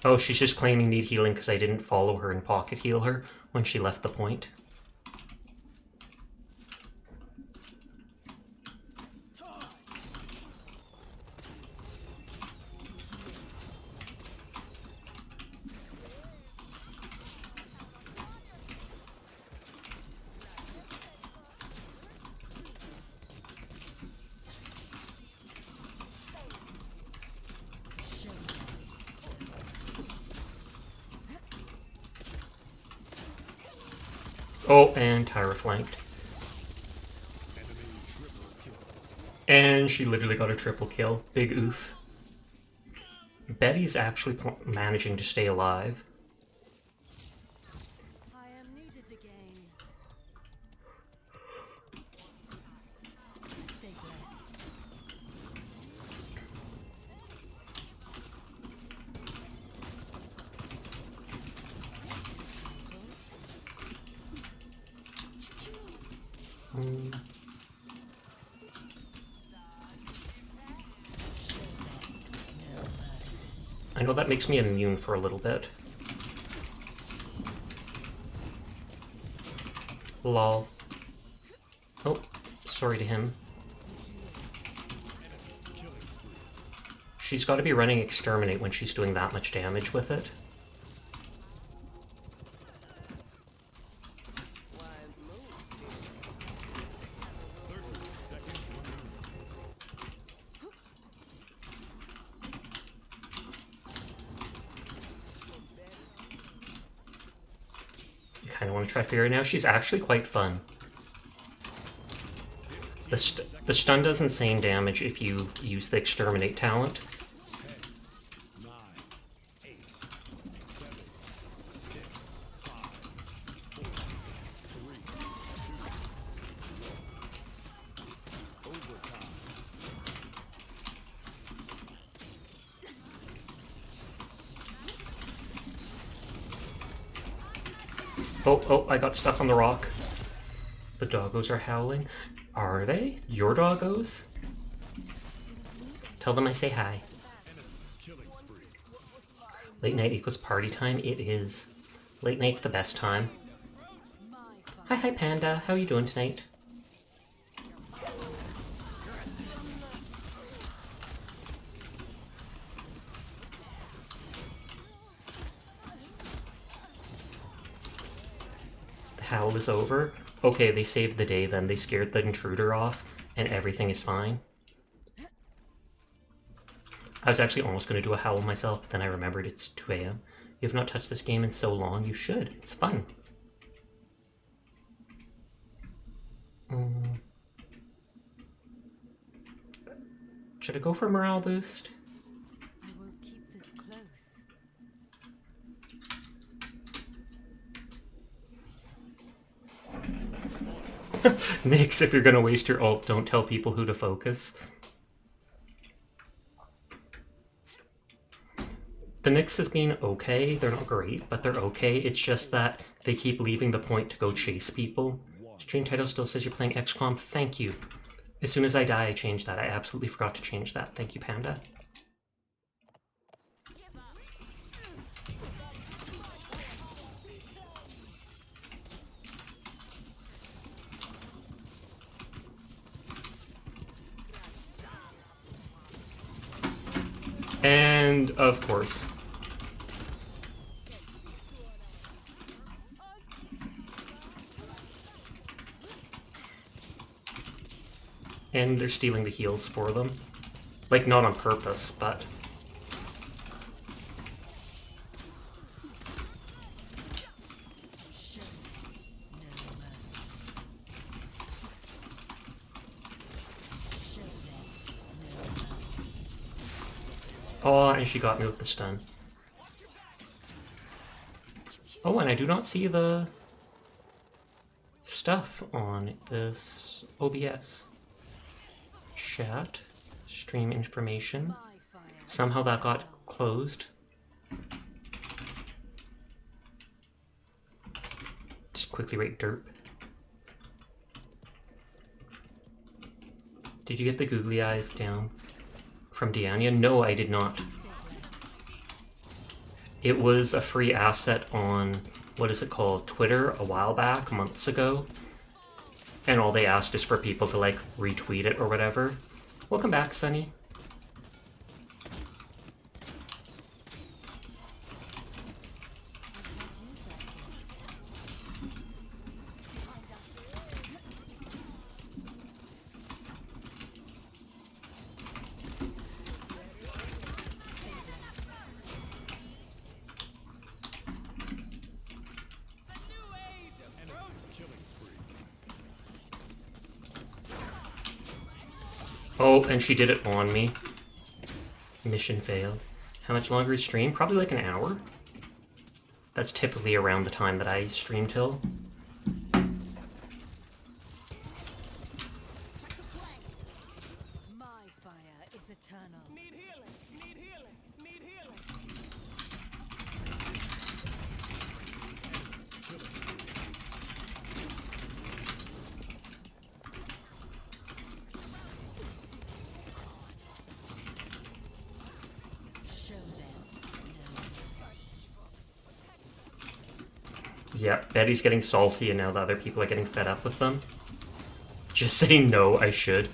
Oh, she's just claiming need healing because I didn't follow her and pocket heal her when she left the point. Oh, and Tyra flanked. And she literally got a triple kill. Big oof. Betty's actually managing to stay alive. I am needed again. Stay blessed. I know that makes me immune for a little bit. Lol. Oh, sorry to him. She's got to be running Exterminate when she's doing that much damage with it. I kind of want to try Fury now. She's actually quite fun. The stun does insane damage if you use the Exterminate talent. Oh, I got stuck on the rock. The doggos are howling. Are they? Your doggos? Tell them I say hi. Late night equals party time? It is. Late night's the best time. Hi Panda. How are you doing tonight? Howl is over. Okay, they saved the day then. They scared the intruder off, and everything is fine. I was actually almost going to do a howl myself, but then I remembered it's 2 a.m. You have not touched this game in so long. You should. It's fun. Should I go for morale boost? I will keep this close. Nix, if you're gonna waste your ult, don't tell people who to focus. The Nyx has been okay. They're not great, but they're okay. It's just that they keep leaving the point to go chase people. Stream title still says you're playing Xcom. Thank you. As soon as I die, I change that. I absolutely forgot to change that. Thank you, Panda. And, of course. And they're stealing the heals for them. Like, not on purpose, but... Oh, and she got me with the stun. Oh, and I do not see the stuff on this OBS. Chat, stream information. Somehow that got closed. Just quickly rate derp. Did you get the googly eyes down from Diania? No, I did not. It was a free asset on, what is it called, Twitter a while back, months ago. And all they asked is for people to, like, retweet it or whatever. Welcome back, Sunny. Oh, and she did it on me. Mission failed. How much longer is stream? Probably like an hour. That's typically around the time that I stream till. My fire is eternal. Need healing. Need healing. Need healing. Show them no mercy. Yeah, Betty's getting salty and now the other people are getting fed up with them. Just saying no, I should.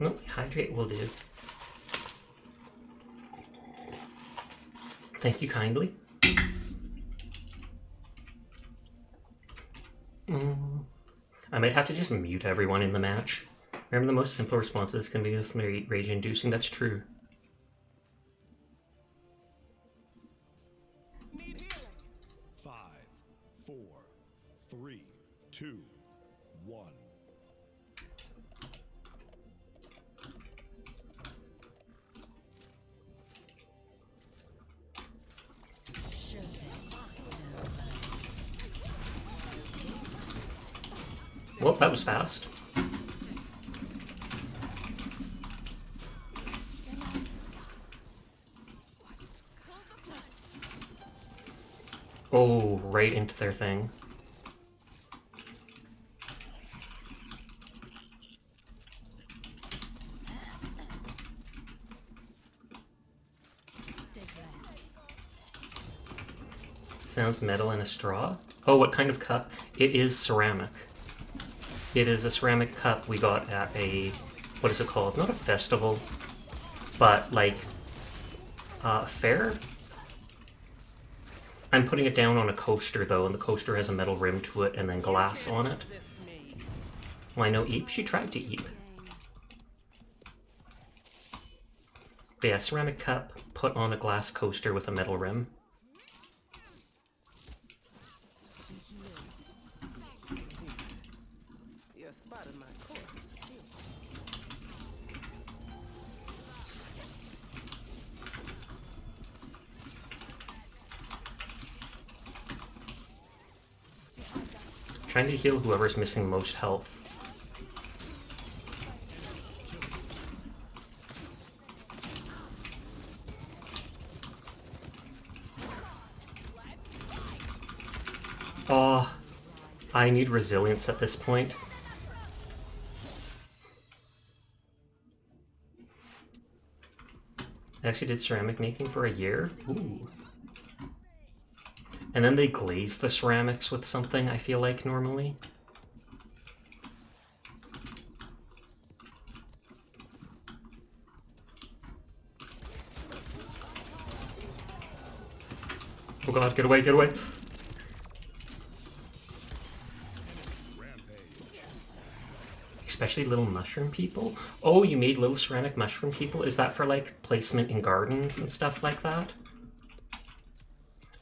Nope, hydrate will do. Thank you kindly. I might have to just mute everyone in the match. Remember, the most simple responses can be with rage-inducing. That's true. Need healing. 5, 4, 3, 2, 1. Show them no mercy. Well, that was fast. Oh, right into their thing. Stay blessed. Sounds metal in a straw. Oh, what kind of cup? It is ceramic. It is a ceramic cup we got at a, what is it called? Not a festival, but like a fair? I'm putting it down on a coaster though, and the coaster has a metal rim to it and then glass on it. Well, I know Eep. She tried to eat. But yeah, ceramic cup put on a glass coaster with a metal rim. You spotted my corpse. Trying to heal whoever's missing most health. Oh, I need resilience at this point. I actually did ceramic making for a year. Ooh. And then they glaze the ceramics with something, I feel like, normally. Oh god, get away, get away! Especially little mushroom people. Oh, you made little ceramic mushroom people? Is that for, like, placement in gardens and stuff like that?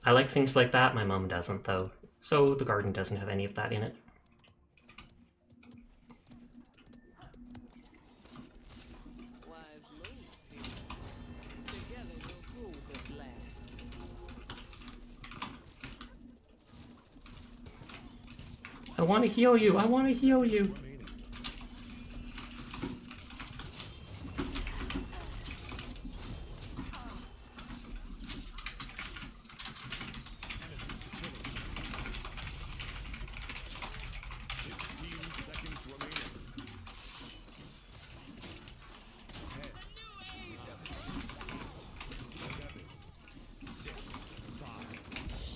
I like things like that. My mom doesn't, though. So the garden doesn't have any of that in it. I want to heal you. I want to heal you.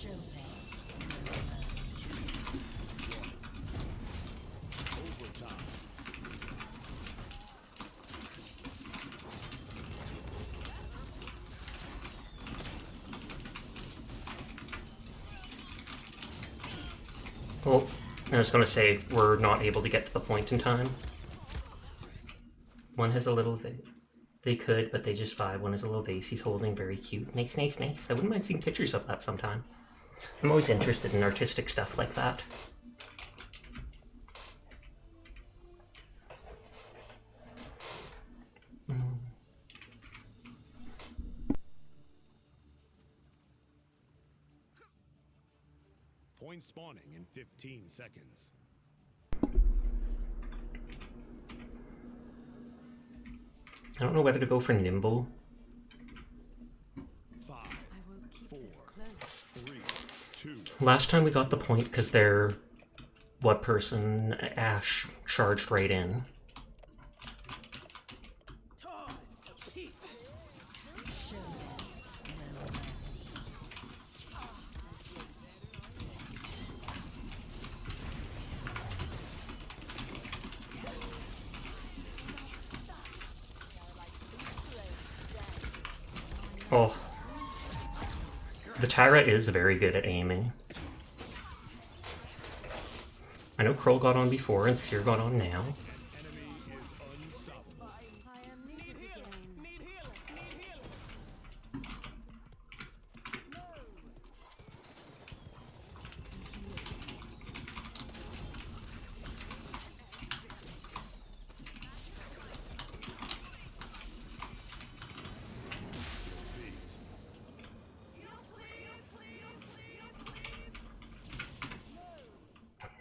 Show them no mercy. Oh, I was gonna say, we're not able to get to the point in time. One has a little... They could, but they just vibe. One has a little vase he's holding, very cute. Nice, nice, nice. I wouldn't mind seeing pictures of that sometime. I'm always interested in artistic stuff like that. Point spawning in 15 seconds. I don't know whether to go for nimble. 5, 4, 3, 2. Last time we got the point because their what person Ash charged right in. Oh. The Tyra is very good at aiming. I know Kroll got on before and Seer got on now.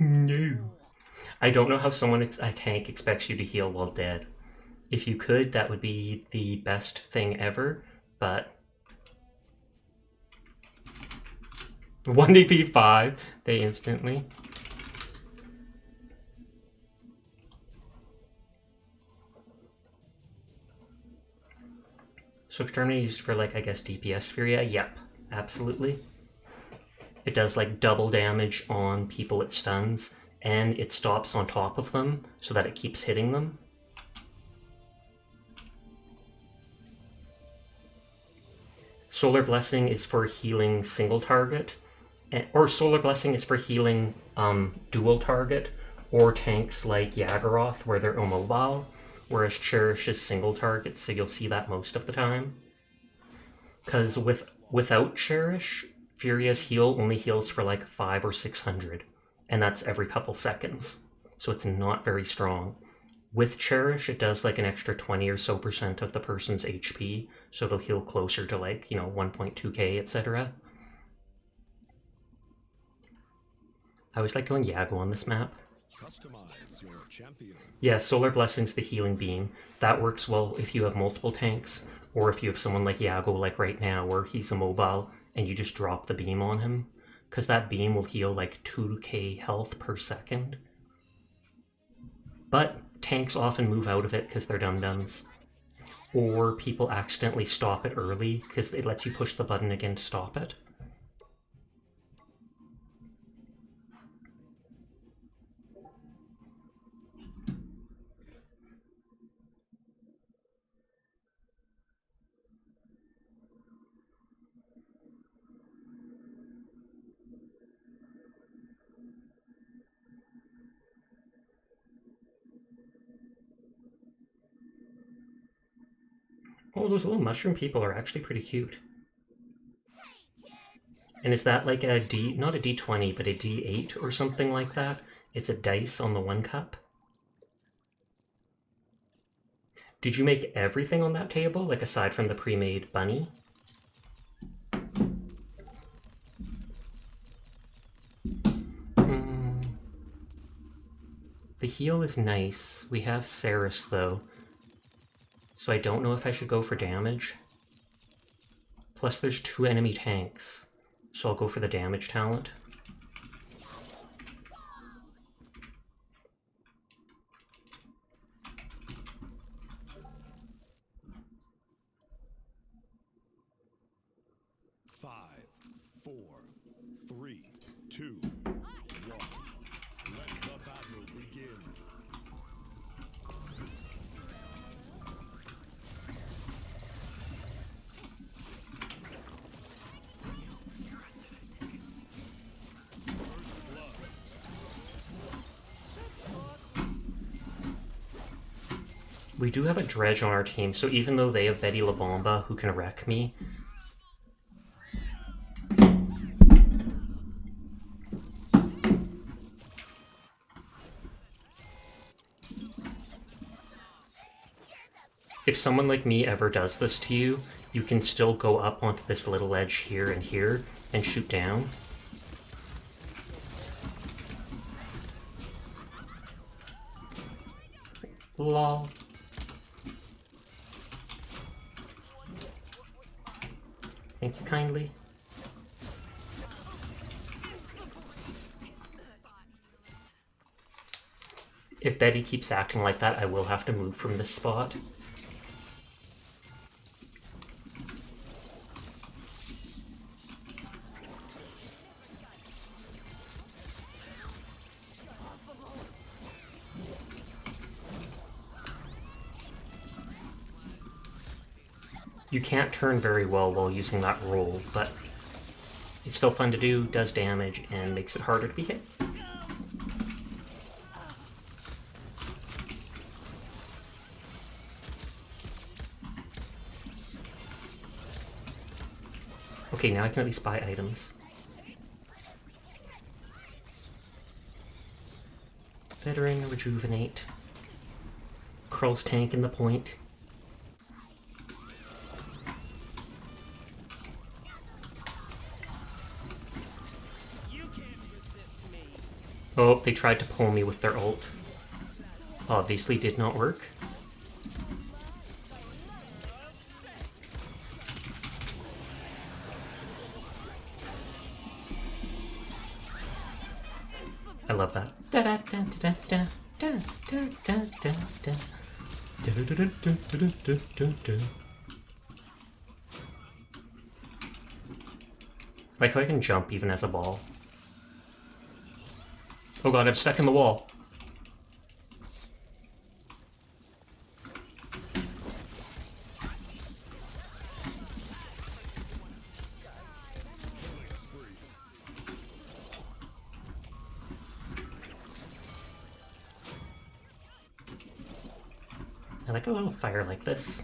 No. I don't know how someone, a tank, expects you to heal while dead. If you could, that would be the best thing ever, but... 1dp5, they instantly. So exterminate used for, like, I guess DPS Furia? Yep, absolutely. It does like double damage on people it stuns, and it stops on top of them so that it keeps hitting them. Solar Blessing is for healing single target, or Solar Blessing is for healing dual target, or tanks like Yagharoth where they're immobile, whereas Cherish is single target, so you'll see that most of the time. Because without Cherish, Furia's heal only heals for like 500 or 600, and that's every couple seconds, so it's not very strong. With Cherish, it does like an extra 20 or so % of the person's HP, so it'll heal closer to like, 1.2k, etc. I always like going Yago on this map. Customize your champion. Yeah, Solar Blessing's the healing beam. That works well if you have multiple tanks, or if you have someone like Yago, like right now, where he's immobile, and you just drop the beam on him, because that beam will heal like 2k health per second. But tanks often move out of it because they're dum-dums. Or people accidentally stop it early because it lets you push the button again to stop it. Oh, those little mushroom people are actually pretty cute. And is that like a D, not a D20, but a D8 or something like that? It's a dice on the 1 cup. Did you make everything on that table, like aside from the pre-made bunny? The heal is nice. We have Saris though. So I don't know if I should go for damage. Plus there's 2 enemy tanks, so I'll go for the damage talent. Five, 4, 3, 2, 1. Let the battle begin. We do have a dredge on our team, so even though they have Betty La Bomba who can wreck me, if someone like me ever does this to you, you can still go up onto this little edge here and shoot down. Lol. Thank you kindly. If Betty keeps acting like that, I will have to move from this spot. You can't turn very well while using that roll, but it's still fun to do, does damage, and makes it harder to be hit. Okay, now I can at least buy items. Veteran, rejuvenate. Curls tank in the point. Oh, they tried to pull me with their ult. Obviously did not work. I love that. Like how I can jump even as a ball. Oh god, I'm stuck in the wall. I like a little fire like this.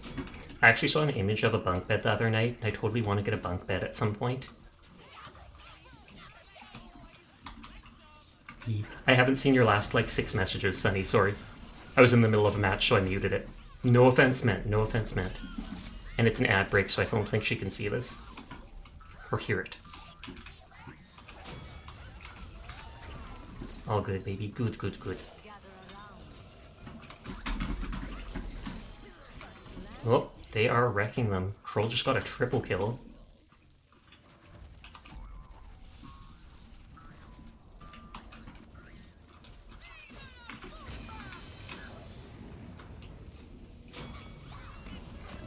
I actually saw an image of a bunk bed the other night. I totally want to get a bunk bed at some point. I haven't seen your last, like, 6 messages, Sunny, sorry. I was in the middle of a match, so I muted it. No offense meant, no offense meant. And it's an ad break, so I don't think she can see this. Or hear it. All good, baby. Good, good, good. Oh, they are wrecking them. Kroll just got a triple kill.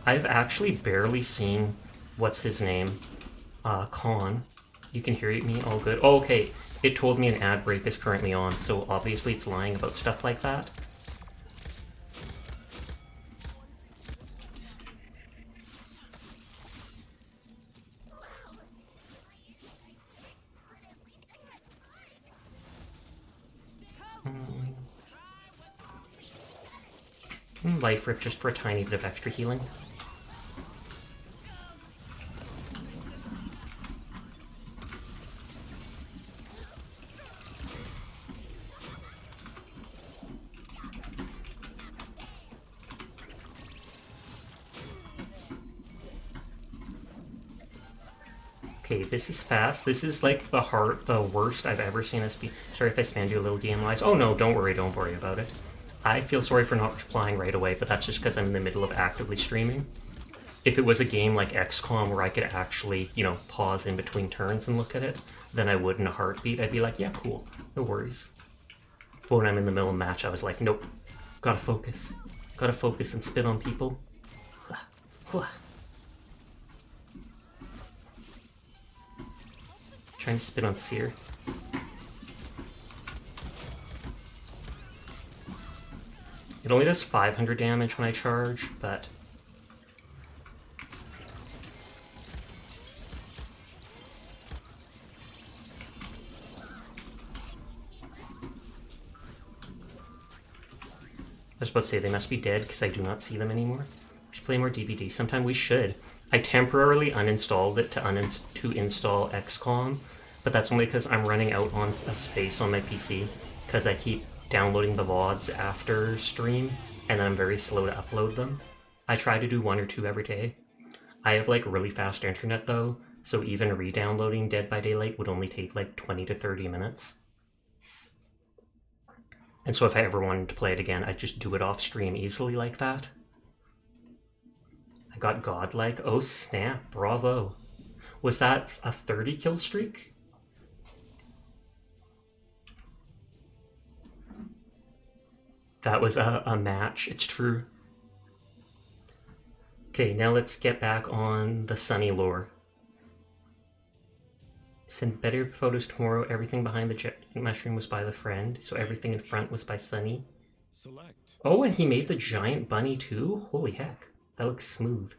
I've actually barely seen, what's his name, Khan. You can hear me, all good. Oh, okay, it told me an ad break is currently on, so obviously it's lying about stuff like that. Life Rip just for a tiny bit of extra healing. Okay, this is fast. This is like the worst I've ever seen us be. Sorry if I spammed you a little DMLIs. Oh no, don't worry about it. I feel sorry for not replying right away, but that's just because I'm in the middle of actively streaming. If it was a game like Xcom where I could actually, you know, pause in between turns and look at it, then I would in a heartbeat. I'd be like, yeah, cool, no worries. But when I'm in the middle of a match, I was like, nope, gotta focus. Gotta focus and spit on people. Trying to spit on Seer. It only does 500 damage when I charge, but... was about to say they must be dead because I do not see them anymore. We should play more DBD. Sometime we should. I temporarily uninstalled it to install Xcom, but that's only because I'm running out of space on my PC because I keep downloading the VODs after stream and then I'm very slow to upload them. I try to do 1 or 2 every day. I have like really fast internet though, so even re-downloading Dead by Daylight would only take like 20 to 30 minutes. And so if I ever wanted to play it again, I'd just do it off stream easily like that. I got godlike. Oh snap, bravo. Was that a 30 kill streak? That was a match, it's true. Okay, now let's get back on the Sunny lore. Send better photos tomorrow. Everything behind the giant mushroom was by the friend, so everything in front was by Sunny. Select. Oh, and he made the giant bunny too? Holy heck, that looks smooth.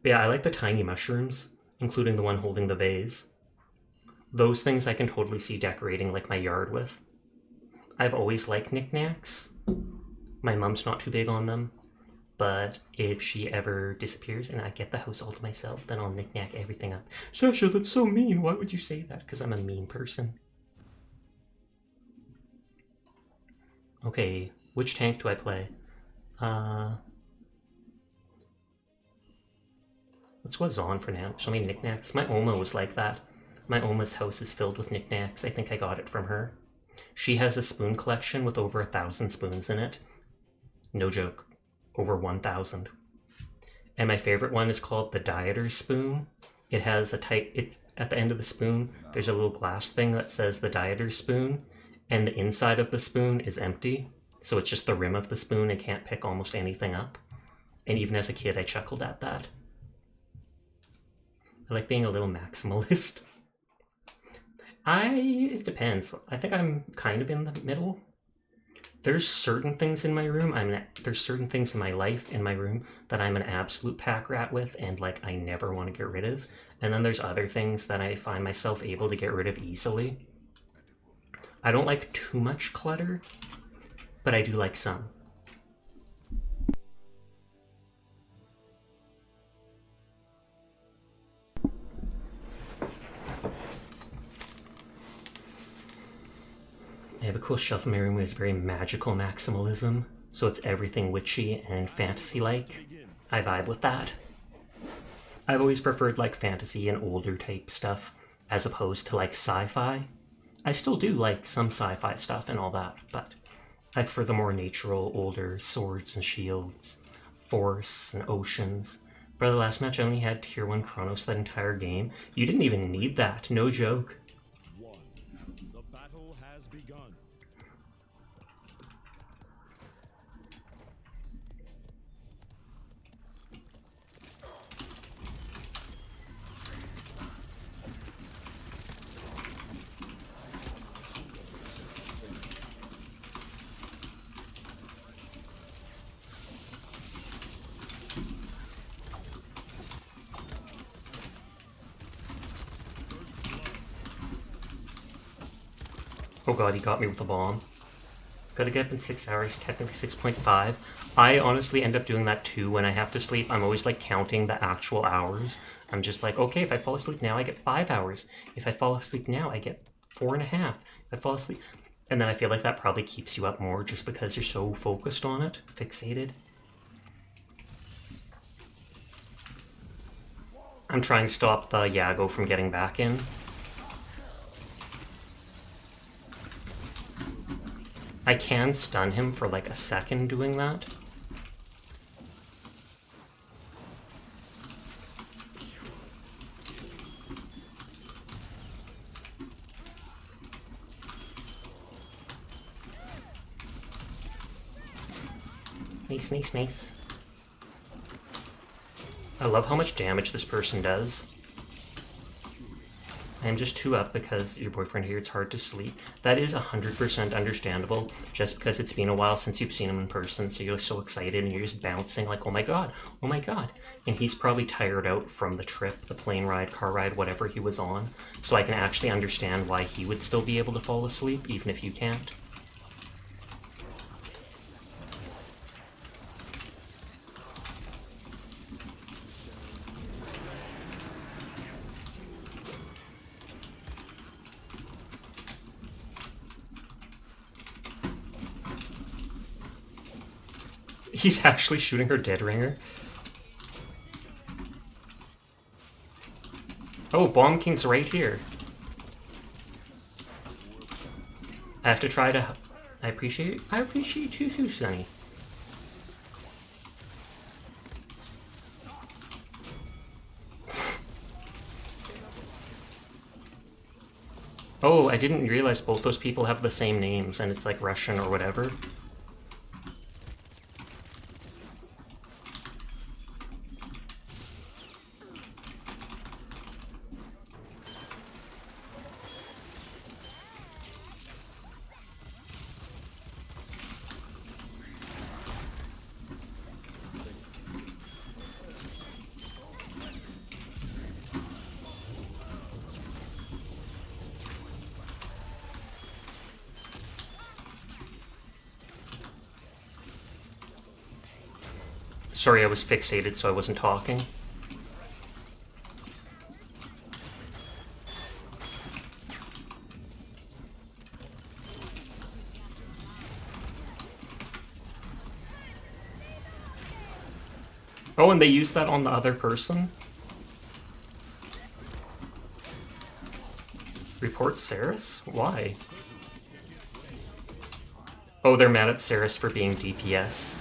But yeah, I like the tiny mushrooms, including the one holding the vase. Those things I can totally see decorating like my yard with. I've always liked knickknacks. My mom's not too big on them. But if she ever disappears and I get the house all to myself, then I'll knick-knack everything up. Sasha, that's so mean. Why would you say that? Because I'm a mean person. Okay, which tank do I play? Let's go Zon for now. Show me knickknacks. My Oma was like that. My Oma's house is filled with knickknacks. I think I got it from her. She has a spoon collection with over 1,000 spoons in it. No joke. Over 1,000. And my favorite one is called the Dieter's Spoon. It has a type, it's at the end of the spoon, there's a little glass thing that says the Dieter's Spoon, and the inside of the spoon is empty. So it's just the rim of the spoon and can't pick almost anything up. And even as a kid, I chuckled at that. I like being a little maximalist. It depends. I think I'm kind of in the middle. There's certain things in my room, there's certain things in my life, in my room, that I'm an absolute pack rat with and like I never want to get rid of. And then there's other things that I find myself able to get rid of easily. I don't like too much clutter, but I do like some. I have a cool shelf in my room where it's very magical maximalism, so it's everything witchy and fantasy-like. I vibe with that. I've always preferred like fantasy and older type stuff as opposed to like sci-fi. I still do like some sci-fi stuff and all that, but I prefer the more natural, older swords and shields, forests and oceans. For the last match I only had tier 1 Chronos that entire game. You didn't even need that, no joke. Oh god, he got me with a bomb. Gotta get up in 6 hours, technically 6.5. I honestly end up doing that too when I have to sleep. I'm always like counting the actual hours. I'm just like, okay, if I fall asleep now, I get 5 hours. If I fall asleep now, I get 4.5. If I fall asleep... And then I feel like that probably keeps you up more just because you're so focused on it, fixated. I'm trying to stop the Yago from getting back in. I can stun him for like a second doing that. Nice, nice, nice. I love how much damage this person does. I'm just 2 up because your boyfriend here, it's hard to sleep. That is 100% understandable, just because it's been a while since you've seen him in person, so you're so excited and you're just bouncing like, oh my god, oh my god. And he's probably tired out from the trip, the plane ride, car ride, whatever he was on. So I can actually understand why he would still be able to fall asleep, even if you can't. He's actually shooting her dead ringer. Oh, Bomb King's right here. I have to try to... I appreciate you too, Sonny. Oh, I didn't realize both those people have the same names, and it's like Russian or whatever. Sorry, I was fixated, so I wasn't talking. Oh, and they used that on the other person? Report Saris? Why? Oh, they're mad at Saris for being DPS.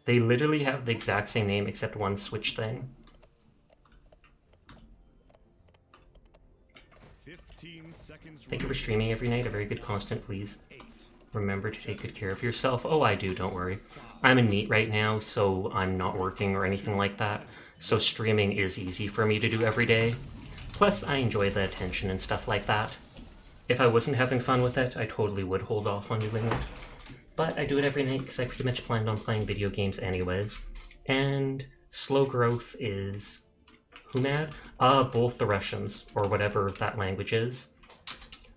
They literally have the exact same name except one switch thing. 15 seconds. Thank you for streaming every night. A very good constant, please. Remember to take good care of yourself. Oh, I do, don't worry. I'm in NEET right now, so I'm not working or anything like that. So streaming is easy for me to do every day. Plus, I enjoy the attention and stuff like that. If I wasn't having fun with it, I totally would hold off on doing it. But I do it every night because I pretty much planned on playing video games anyways. And slow growth is... who mad? Both the Russians, or whatever that language is.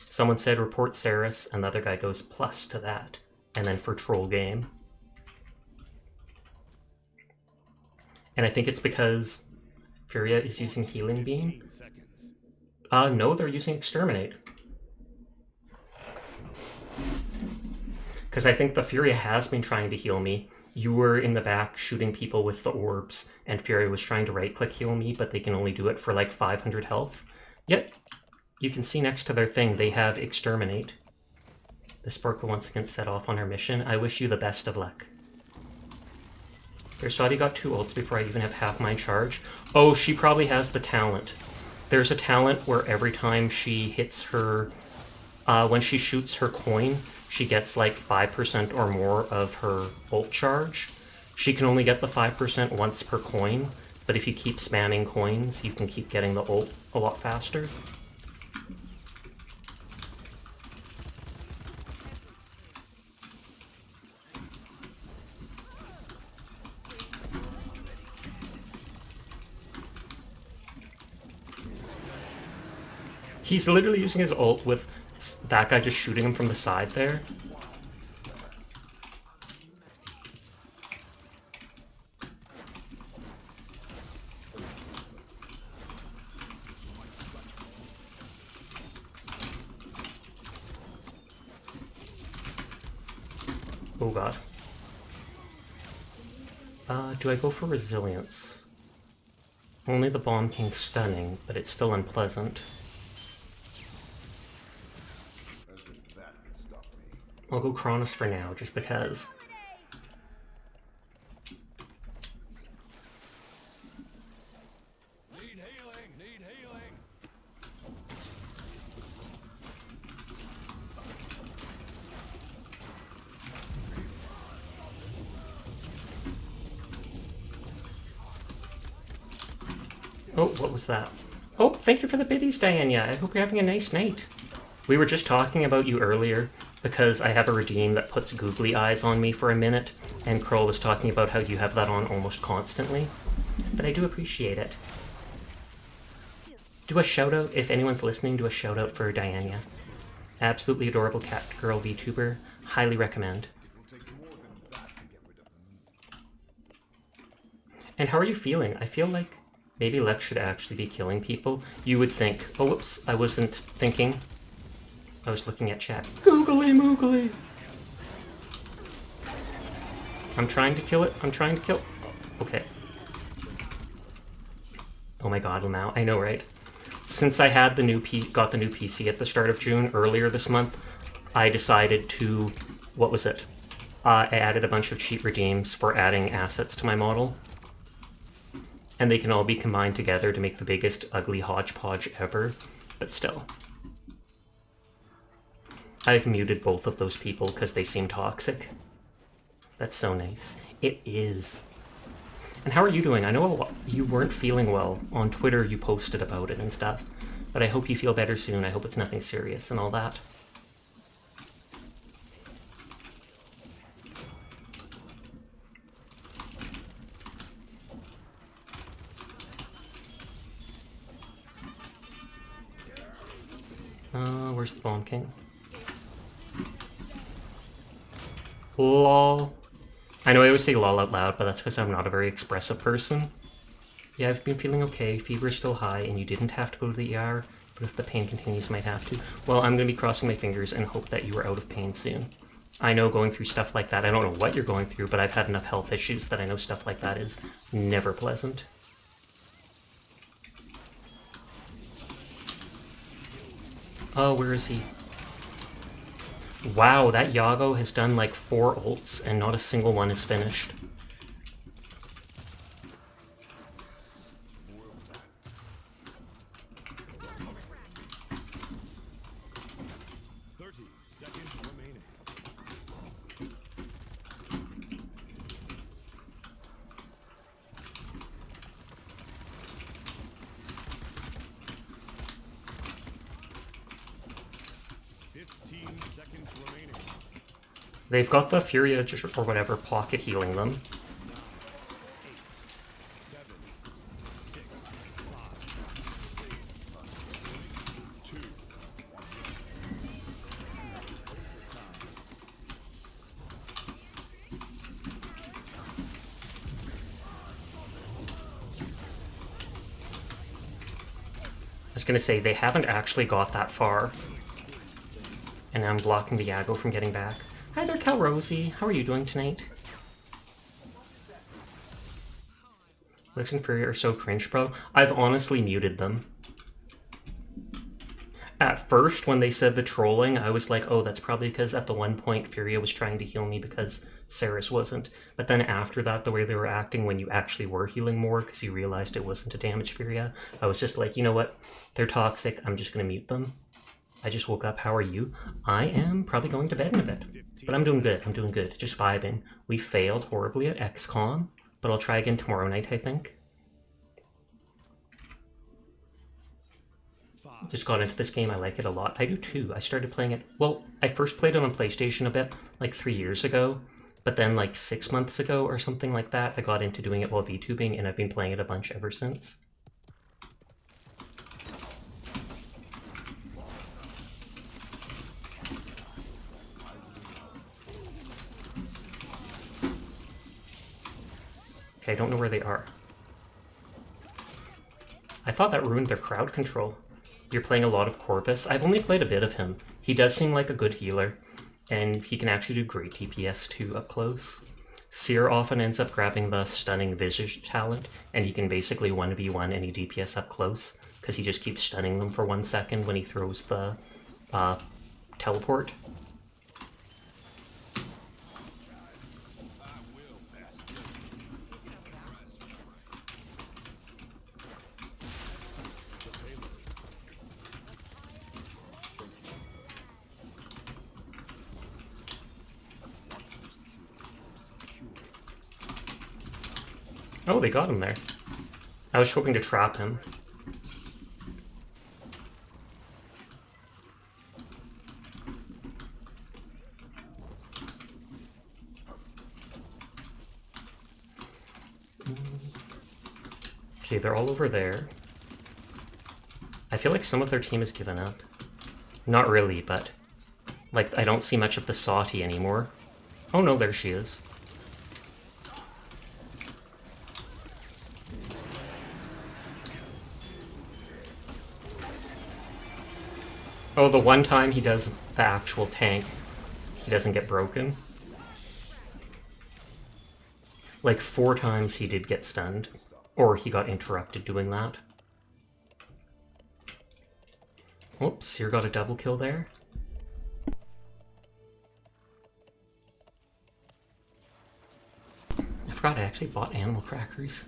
Someone said report Saris, and the other guy goes plus to that. And then for troll game. And I think it's because Furia is using Healing Beam. No, they're using Exterminate. Because I think the Furia has been trying to heal me. You were in the back shooting people with the orbs, and Furia was trying to right-click heal me, but they can only do it for like 500 health. Yet, you can see next to their thing, they have Exterminate. The Spark will once again set off on our mission. I wish you the best of luck. Their Saudi got 2 ults before I even have half mine charged. Oh, she probably has the talent. There's a talent where every time she hits her... when she shoots her coin, she gets like 5% or more of her ult charge. She can only get the 5% once per coin, but if you keep spamming coins, you can keep getting the ult a lot faster. He's literally using his ult with that guy just shooting him from the side there. Oh god. Do I go for Resilience? Only the Bomb King's stunning, but it's still unpleasant. I'll go Kronos for now, just because. Need healing, need healing. Oh, what was that? Oh, thank you for the biddies, Diana. I hope you're having a nice night. We were just talking about you earlier, because I have a redeem that puts googly eyes on me for a minute, and Kroll was talking about how you have that on almost constantly. But I do appreciate it. Do a shout out, if anyone's listening, do a shout out for Diana. Absolutely adorable cat girl VTuber. Highly recommend. And how are you feeling? I feel like maybe Lex should actually be killing people. You would think, oh whoops, I wasn't thinking. I was looking at chat. Googly moogly! I'm trying to kill it. I'm trying to kill... Okay. Oh my god, now. I know, right? Since I had the new got the new PC at the start of June, earlier this month, I decided to... What was it? I added a bunch of cheat redeems for adding assets to my model. And they can all be combined together to make the biggest ugly hodgepodge ever. But still. I've muted both of those people because they seem toxic. That's so nice. It is. And how are you doing? I know you weren't feeling well. On Twitter you posted about it and stuff. But I hope you feel better soon. I hope it's nothing serious and all that. Where's the Bomb King? Lol. I know I always say lol out loud, but that's because I'm not a very expressive person. Yeah, I've been feeling okay. Fever's still high, and you didn't have to go to the ER, but if the pain continues, might have to. Well, I'm going to be crossing my fingers and hope that you are out of pain soon. I know going through stuff like that, I don't know what you're going through, but I've had enough health issues that I know stuff like that is never pleasant. Oh, where is he? Wow, that Yago has done like 4 ults and not a single one is finished. They've got the Furia or whatever pocket healing them. I was gonna say, they haven't actually got that far. And I'm blocking the Yago from getting back. Hi there, Cal Rosie. How are you doing tonight? Lux and Fury are so cringe, bro. I've honestly muted them. At first, when they said the trolling, I was like, oh, that's probably because at the one point Furia was trying to heal me because Saris wasn't. But then after that, the way they were acting when you actually were healing more because you realized it wasn't a damage Furia, I was just like, you know what? They're toxic. I'm just going to mute them. I just woke up. How are you? I am probably going to bed in a bit. But I'm doing good. I'm doing good. Just vibing. We failed horribly at Xcom, but I'll try again tomorrow night, I think. Just got into this game. I like it a lot. I do too. I started playing it... Well, I first played it on PlayStation a bit, like 3 years ago. But then like 6 months ago or something like that, I got into doing it while VTubing, and I've been playing it a bunch ever since. Okay, I don't know where they are. I thought that ruined their crowd control. You're playing a lot of Corvus. I've only played a bit of him. He does seem like a good healer, and he can actually do great DPS too up close. Seer often ends up grabbing the Stunning Visage talent, and he can basically 1v1 any DPS up close, because he just keeps stunning them for 1 second when he throws the teleport. Oh, they got him there. I was hoping to trap him. Okay, they're all over there. I feel like some of their team has given up. Not really, but... like, I don't see much of the Sati anymore. Oh no, there she is. Oh, the one time he does the actual tank, he doesn't get broken. Like 4 times he did get stunned, or he got interrupted doing that. Oops, Seer got a double kill there. I forgot I actually bought animal crackers.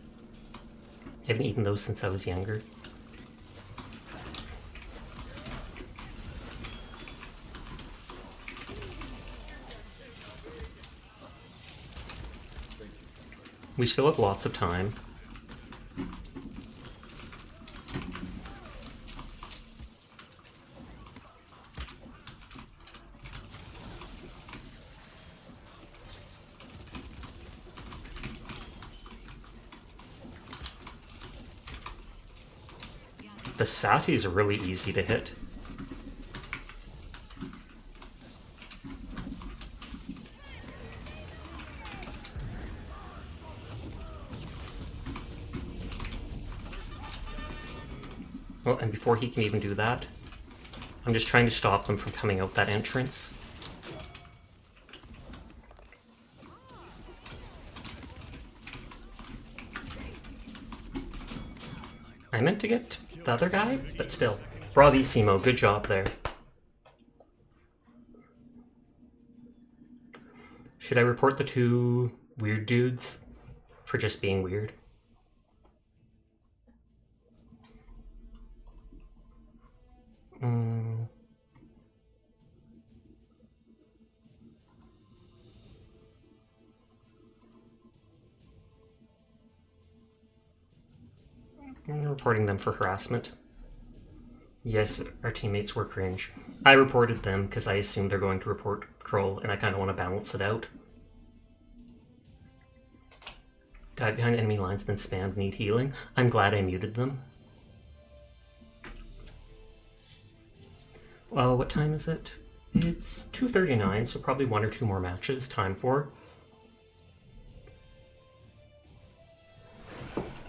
I haven't eaten those since I was younger. We still have lots of time. The Satis are really easy to hit. Oh, and before he can even do that, I'm just trying to stop them from coming out that entrance. I meant to get the other guy, but still. Bravissimo, good job there. Should I report the 2 weird dudes for just being weird? I'm reporting them for harassment. Yes, our teammates were cringe. I reported them because I assumed they're going to report Kroll, and I kind of want to balance it out. Died behind enemy lines, then spammed need healing. I'm glad I muted them. Well, what time is it? It's 2:39, so probably 1 or 2 more matches. Time for.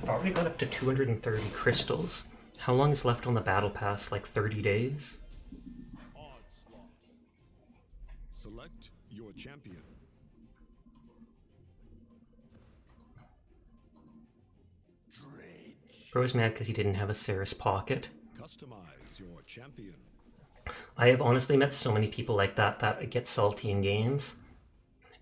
I've already got up to 230 crystals. How long is left on the battle pass? Like 30 days? Select your champion. Bro's mad because he didn't have a Saris pocket. Customize your champion. I have honestly met so many people like that that get salty in games.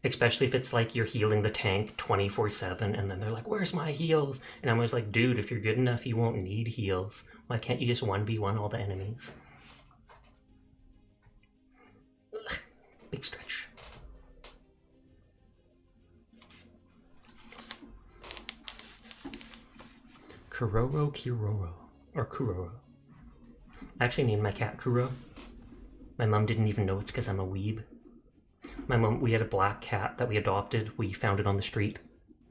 Especially if it's like you're healing the tank 24/7 and then they're like, where's my heals? And I'm always like, dude, if you're good enough, you won't need heals. Why can't you just 1v1 all the enemies? Ugh, big stretch. Kiroro. Or Kuroro. I actually named my cat Kuro. My mom didn't even know it's because I'm a weeb. My mom, we had a black cat that we adopted. We found it on the street,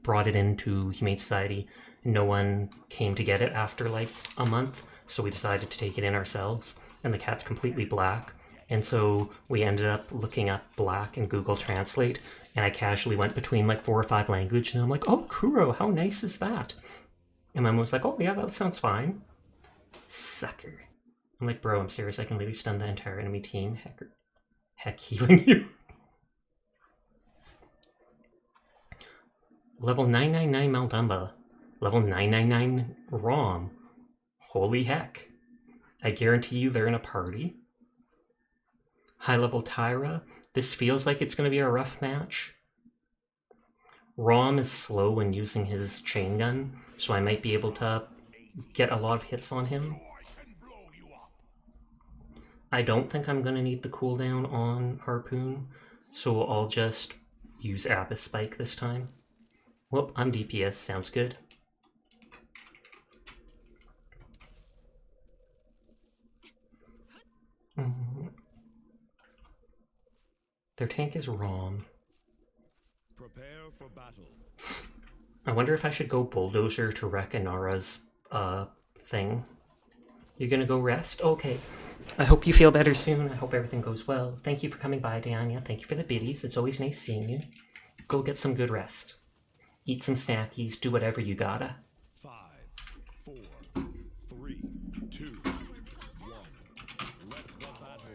brought it into Humane Society. No one came to get it after like a month, so we decided to take it in ourselves. And the cat's completely black. And so we ended up looking up black in Google Translate, and I casually went between like 4 or 5 languages, and I'm like, oh, Kuro, how nice is that? And my mom was like, oh yeah, that sounds fine. Sucker. I'm like, bro, I'm serious, I can literally stun the entire enemy team. Heck healing you. Level 999 Maldumba. Level 999 Rom. Holy heck. I guarantee you they're in a party. High level Tyra. This feels like it's going to be a rough match. Rom is slow when using his chain gun, so I might be able to get a lot of hits on him. I don't think I'm going to need the cooldown on Harpoon, so I'll just use Abyss Spike this time. Well, I'm DPS, sounds good. Their tank is Rom. Prepare for battle. I wonder if I should go Bulldozer to wreck Inara's thing. You're gonna go rest? Okay. I hope you feel better soon. I hope everything goes well. Thank you for coming by, Diana. Thank you for the biddies. It's always nice seeing you. Go get some good rest. Eat some snackies. Do whatever you gotta. 5, 4, 3, 2, 1. Let the battle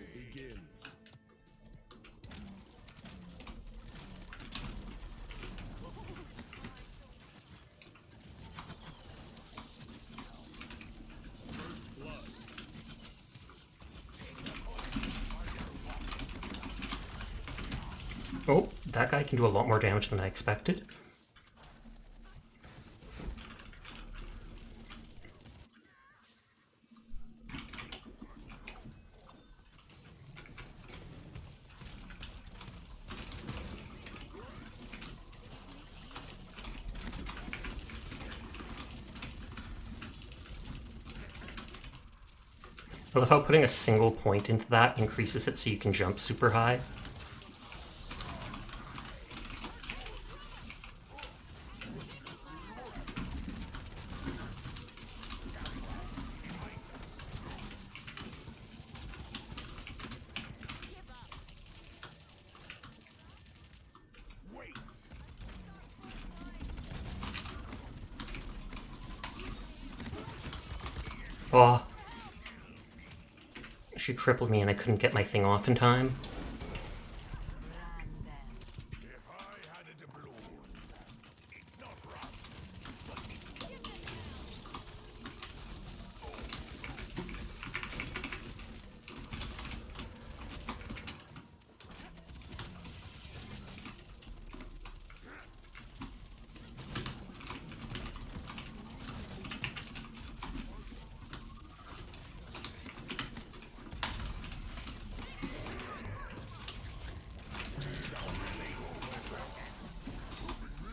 Oh, that guy can do a lot more damage than I expected. I love how putting a single point into that increases it so you can jump super high. Oh. She crippled me and I couldn't get my thing off in time.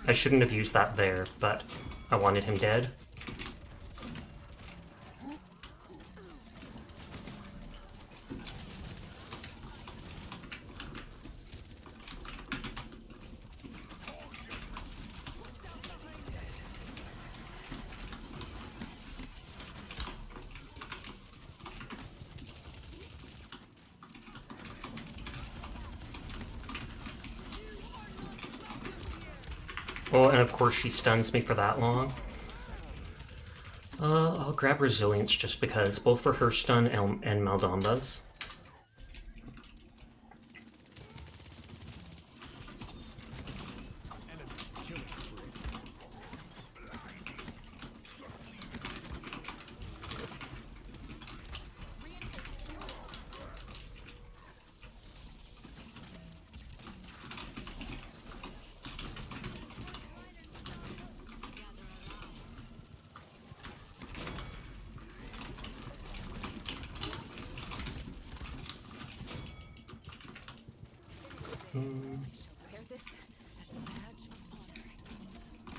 I shouldn't have used that there, but I wanted him dead. Oh, and of course she stuns me for that long. I'll grab Resilience just because, both for her stun and Maldamba's.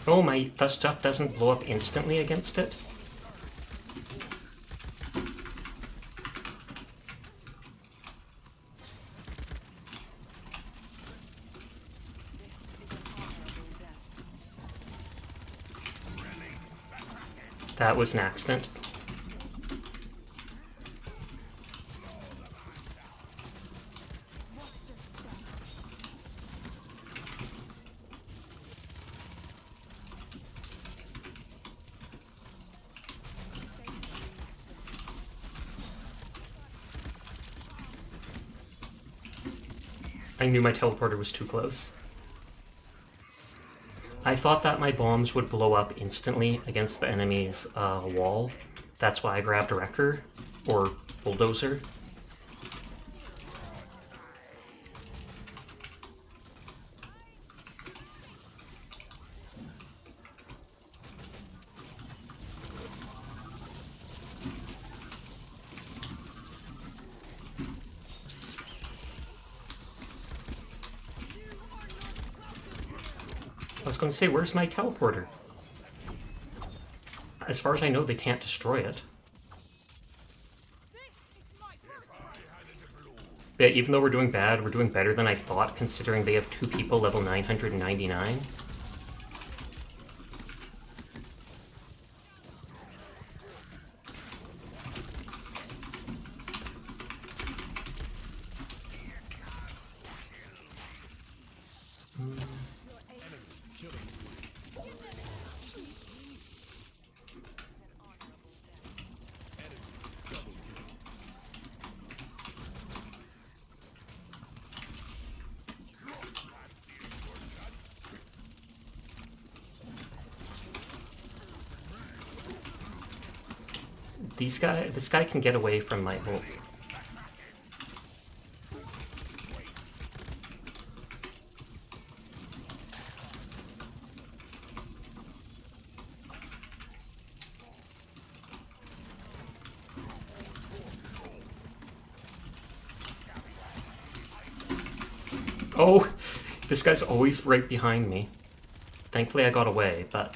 Oh, that stuff doesn't blow up instantly against it? That was an accident. I knew my teleporter was too close. I thought that my bombs would blow up instantly against the enemy's wall. That's why I grabbed a Wrecker, or Bulldozer. I was going to say, where's my teleporter? As far as I know, they can't destroy it. But even though we're doing bad, we're doing better than I thought, considering they have 2 people level 999. This guy can get away from my ult. Oh, this guy's always right behind me. Thankfully I got away, but...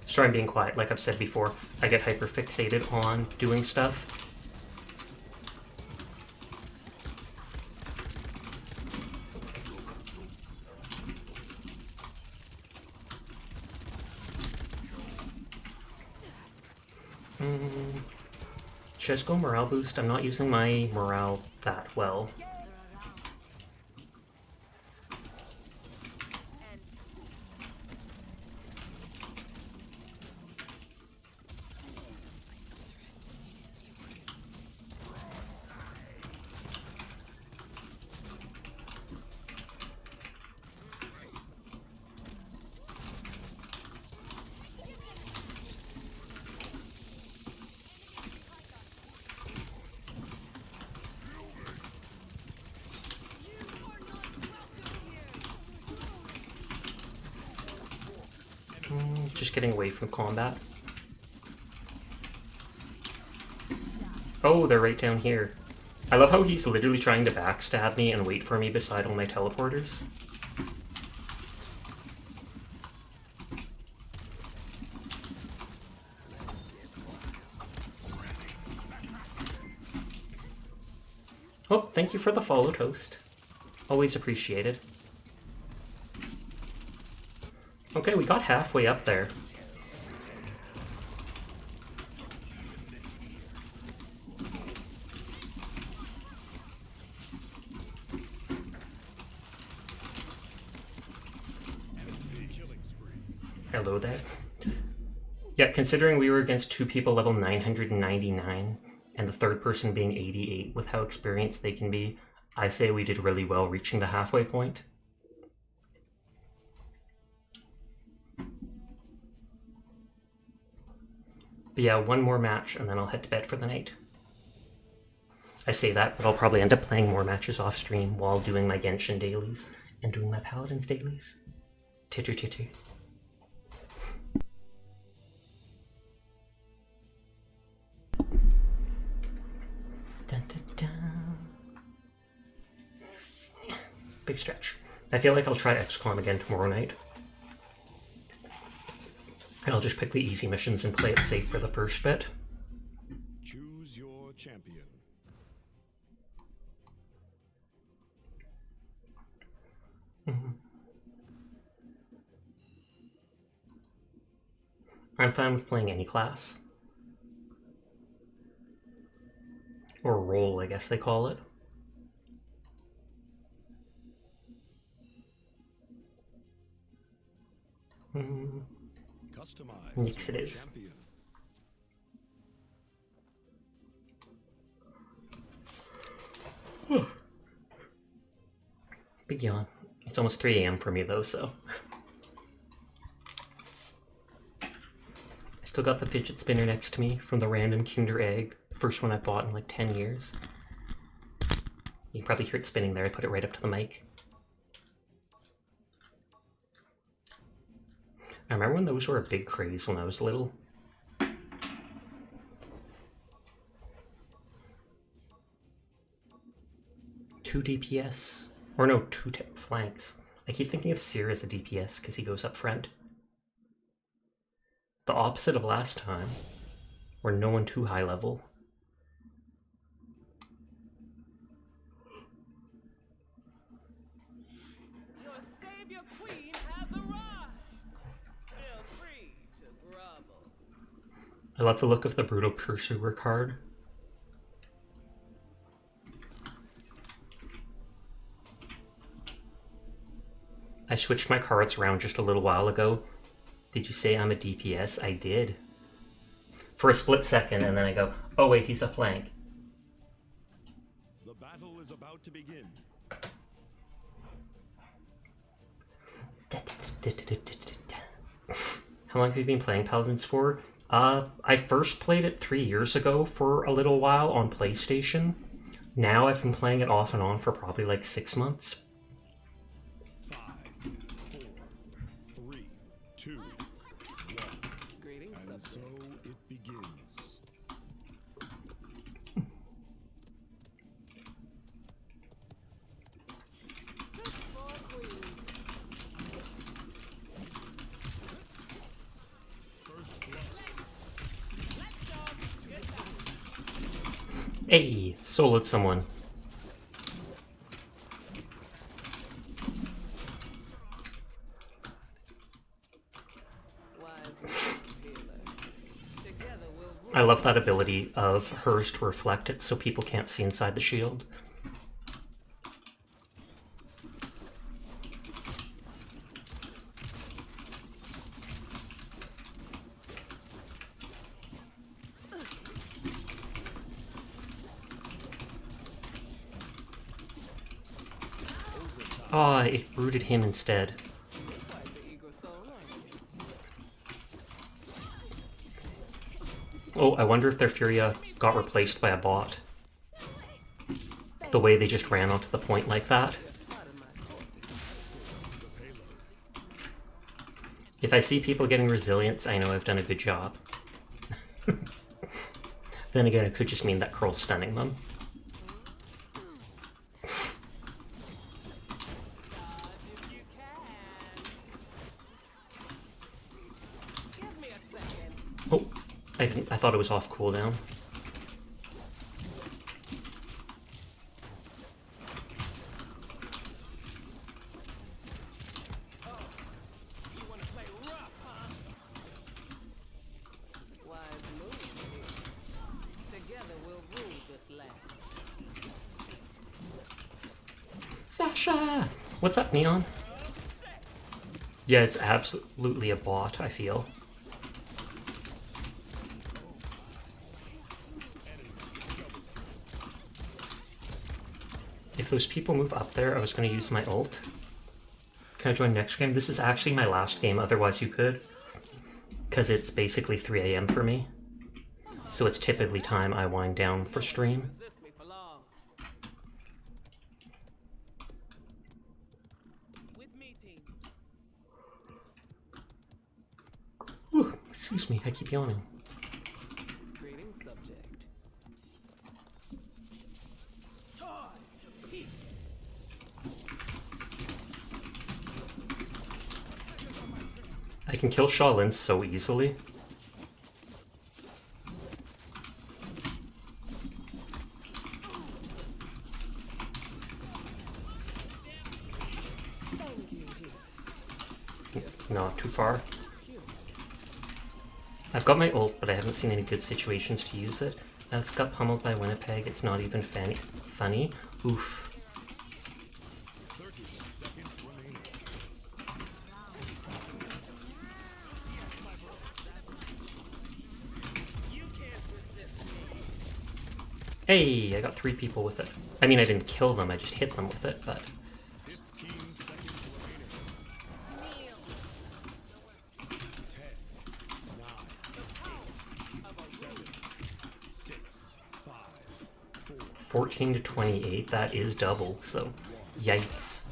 Sorry I'm being quiet, like I've said before. I get hyper fixated on doing stuff. Should I just go morale boost? I'm not using my morale that well. Just getting away from combat. Oh, they're right down here. I love how he's literally trying to backstab me and wait for me beside all my teleporters. Oh, thank you for the follow, Toast. Always appreciated. Okay, we got halfway up there. Hello there. Yeah, considering we were against two people level 999, and the third person being 88 with how experienced they can be, I say we did really well reaching the halfway point. But yeah, one more match and then I'll head to bed for the night. I say that, but I'll probably end up playing more matches off stream while doing my Genshin dailies and doing my Paladins dailies. Titter titter. Dun, dun, dun. Big stretch. I feel like I'll try Xcom again tomorrow night. And I'll just pick the easy missions and play it safe for the first bit. Choose your champion. I'm fine with playing any class. Or role, I guess they call it. Nyx it is. Big yawn. It's almost 3 AM for me though, so. I still got the fidget spinner next to me from the random Kinder Egg. The first one I bought in like 10 years. You can probably hear it spinning there. I put it right up to the mic. I remember when those were a big craze when I was little. 2 DPS. Or no, 2 flanks. I keep thinking of Seer as a DPS because he goes up front. The opposite of last time, where no one too high level. Your savior queen has arrived. Feel free to grovel. I love the look of the Brutal Pursuer card. I switched my cards around just a little while ago. Did you say I'm a DPS? I did. For a split second, and then I go, oh wait, he's a flank. The battle is about to begin. How long have you been playing Paladins for? I first played it 3 years ago for a little while on PlayStation. Now I've been playing it off and on for probably like 6 months. 5, 4, 3, 2, 1. Greetings, And so it begins. Hey, soloed someone. I love that ability of hers to reflect it so people can't see inside the shield. Ah, it rooted him instead. Oh, I wonder if their Furia got replaced by a bot. The way they just ran onto the point like that. If I see people getting resilience, I know I've done a good job. Then again, it could just mean that Curl's stunning them. Oh, I thought it was off cooldown. Sasha! What's up, Neon? Yeah, it's absolutely a bot, I feel. If those people move up there, I was going to use my ult. Can I join next game? This is actually my last game, otherwise you could. Because it's basically 3 AM for me. So it's typically time I wind down for stream. Ooh, excuse me, I keep yawning. I can kill Shaolin so easily. Not too far. I've got my ult, but I haven't seen any good situations to use it. It's got pummeled by Winnipeg. It's not even funny. Oof. Hey, I got 3 people with it. I mean, I didn't kill them, I just hit them with it, but... $14 to $28, that is double, so yikes.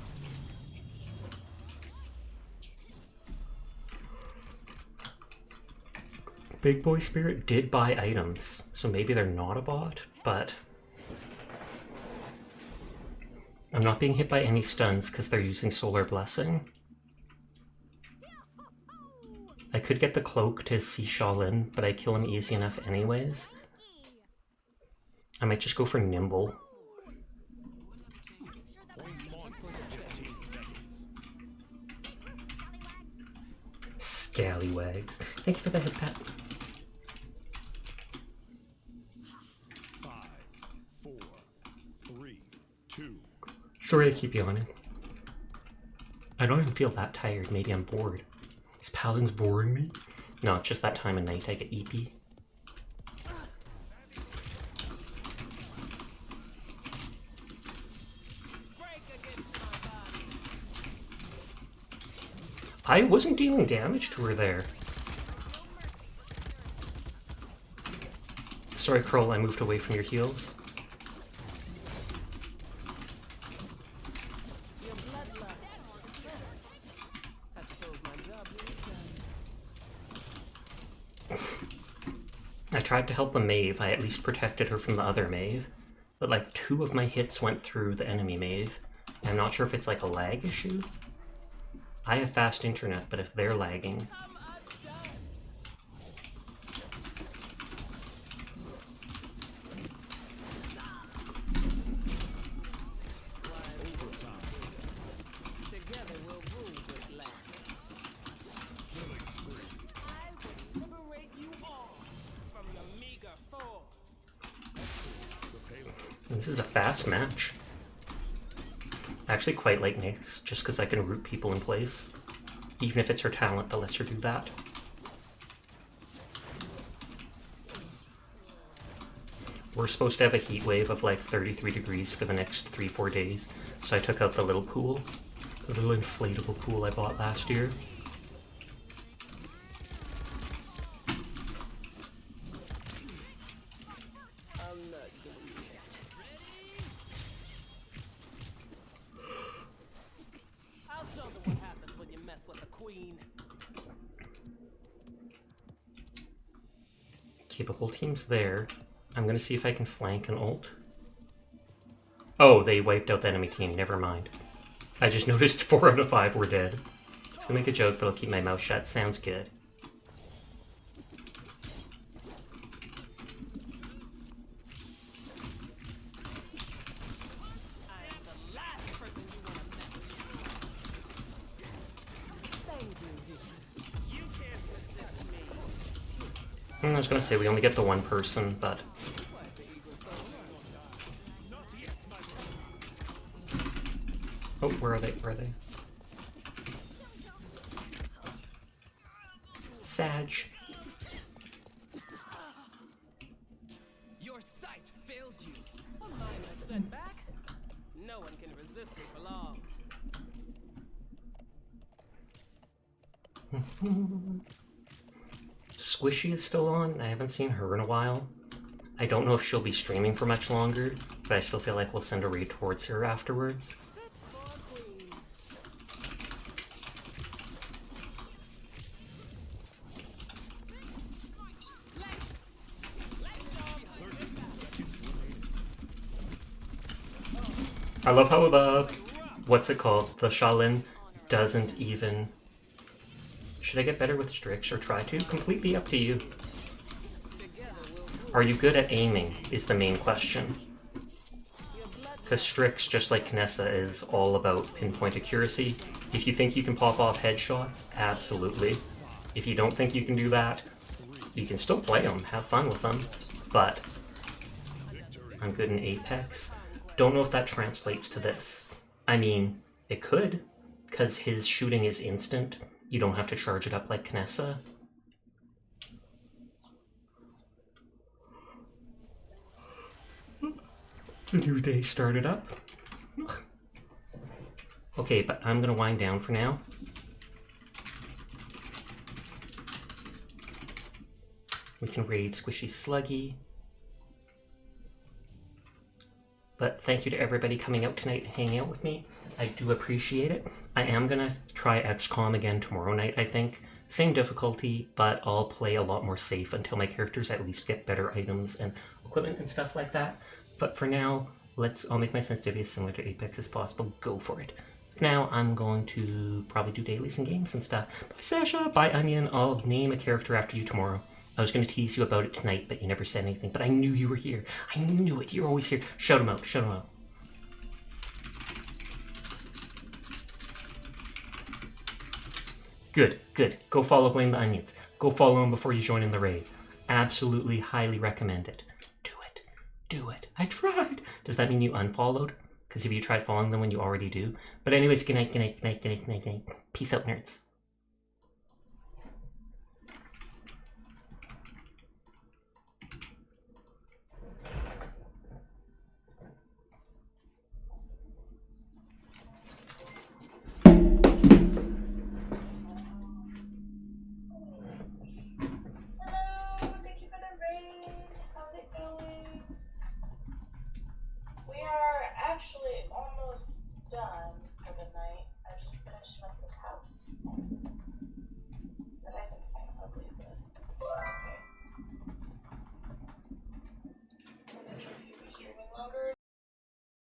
Big Boy Spirit did buy items, so maybe they're not a bot, but... I'm not being hit by any stuns because they're using Solar Blessing. I could get the cloak to see Shaolin, but I kill him easy enough anyways. I might just go for Nimble. Scallywags. Thank you for the hit pat. 5, 4, 3, 2. Sorry to keep yawning. I don't even feel that tired. Maybe I'm bored. Is Paladins boring me? No, it's just that time of night I get EP. I wasn't dealing damage to her there. Sorry, Kroll, I moved away from your heals. I tried to help the Mave. I at least protected her from the other Mave. But like 2 of my hits went through the enemy Mave. I'm not sure if it's like a lag issue. I have fast internet, but if they're lagging... This is a fast match. I actually quite like Nyx, just because I can root people in place. Even if it's her talent that lets her do that. We're supposed to have a heat wave of like 33 degrees for the next 3-4 days, so I took out the little pool. The little inflatable pool I bought last year. Okay, the whole team's there. I'm gonna see if I can flank an ult. Oh, they wiped out the enemy team, never mind. I just noticed 4 out of 5 were dead. I was gonna make a joke, but I'll keep my mouth shut. Sounds good. I was gonna say we only get the 1 person, but... Oh, where are they? Where are they? Sag. Your sight fails you. A minor setback. No one can resist me for long. Squishy is still on. I haven't seen her in a while. I don't know if she'll be streaming for much longer, but I still feel like we'll send a raid towards her afterwards. I love how the, what's it called, the Shaolin doesn't even... Should I get better with Strix or try to? Completely up to you. Are you good at aiming is the main question. Because Strix, just like Kinessa, is all about pinpoint accuracy. If you think you can pop off headshots, absolutely. If you don't think you can do that, you can still play them, have fun with them. But I'm good in Apex. Don't know if that translates to this. I mean, it could, because his shooting is instant. You don't have to charge it up like Kinessa. The new day started up. Okay, but I'm gonna wind down for now. We can raid Squishy Sluggy. But thank you to everybody coming out tonight and hanging out with me. I do appreciate it. I am gonna try Xcom again tomorrow night, I think. Same difficulty, but I'll play a lot more safe until my characters at least get better items and equipment and stuff like that. But for now, I'll make my sensitivity as similar to Apex as possible. Go for it. Now I'm going to probably do dailies and games and stuff. Bye Sasha, bye Onion, I'll name a character after you tomorrow. I was going to tease you about it tonight, but you never said anything. But I knew you were here. I knew it. You're always here. Shout him out. Shout him out. Good, good. Go follow Blame the Onions. Go follow him before you join in the raid. Absolutely highly recommend it. Do it. Do it. I tried. Does that mean you unfollowed? Because if you tried following them when you already do. But anyways, good night, good night, good night, good night, good night, good night. Peace out, nerds. Hello, thank you for the raid. How's it going? We are actually almost done.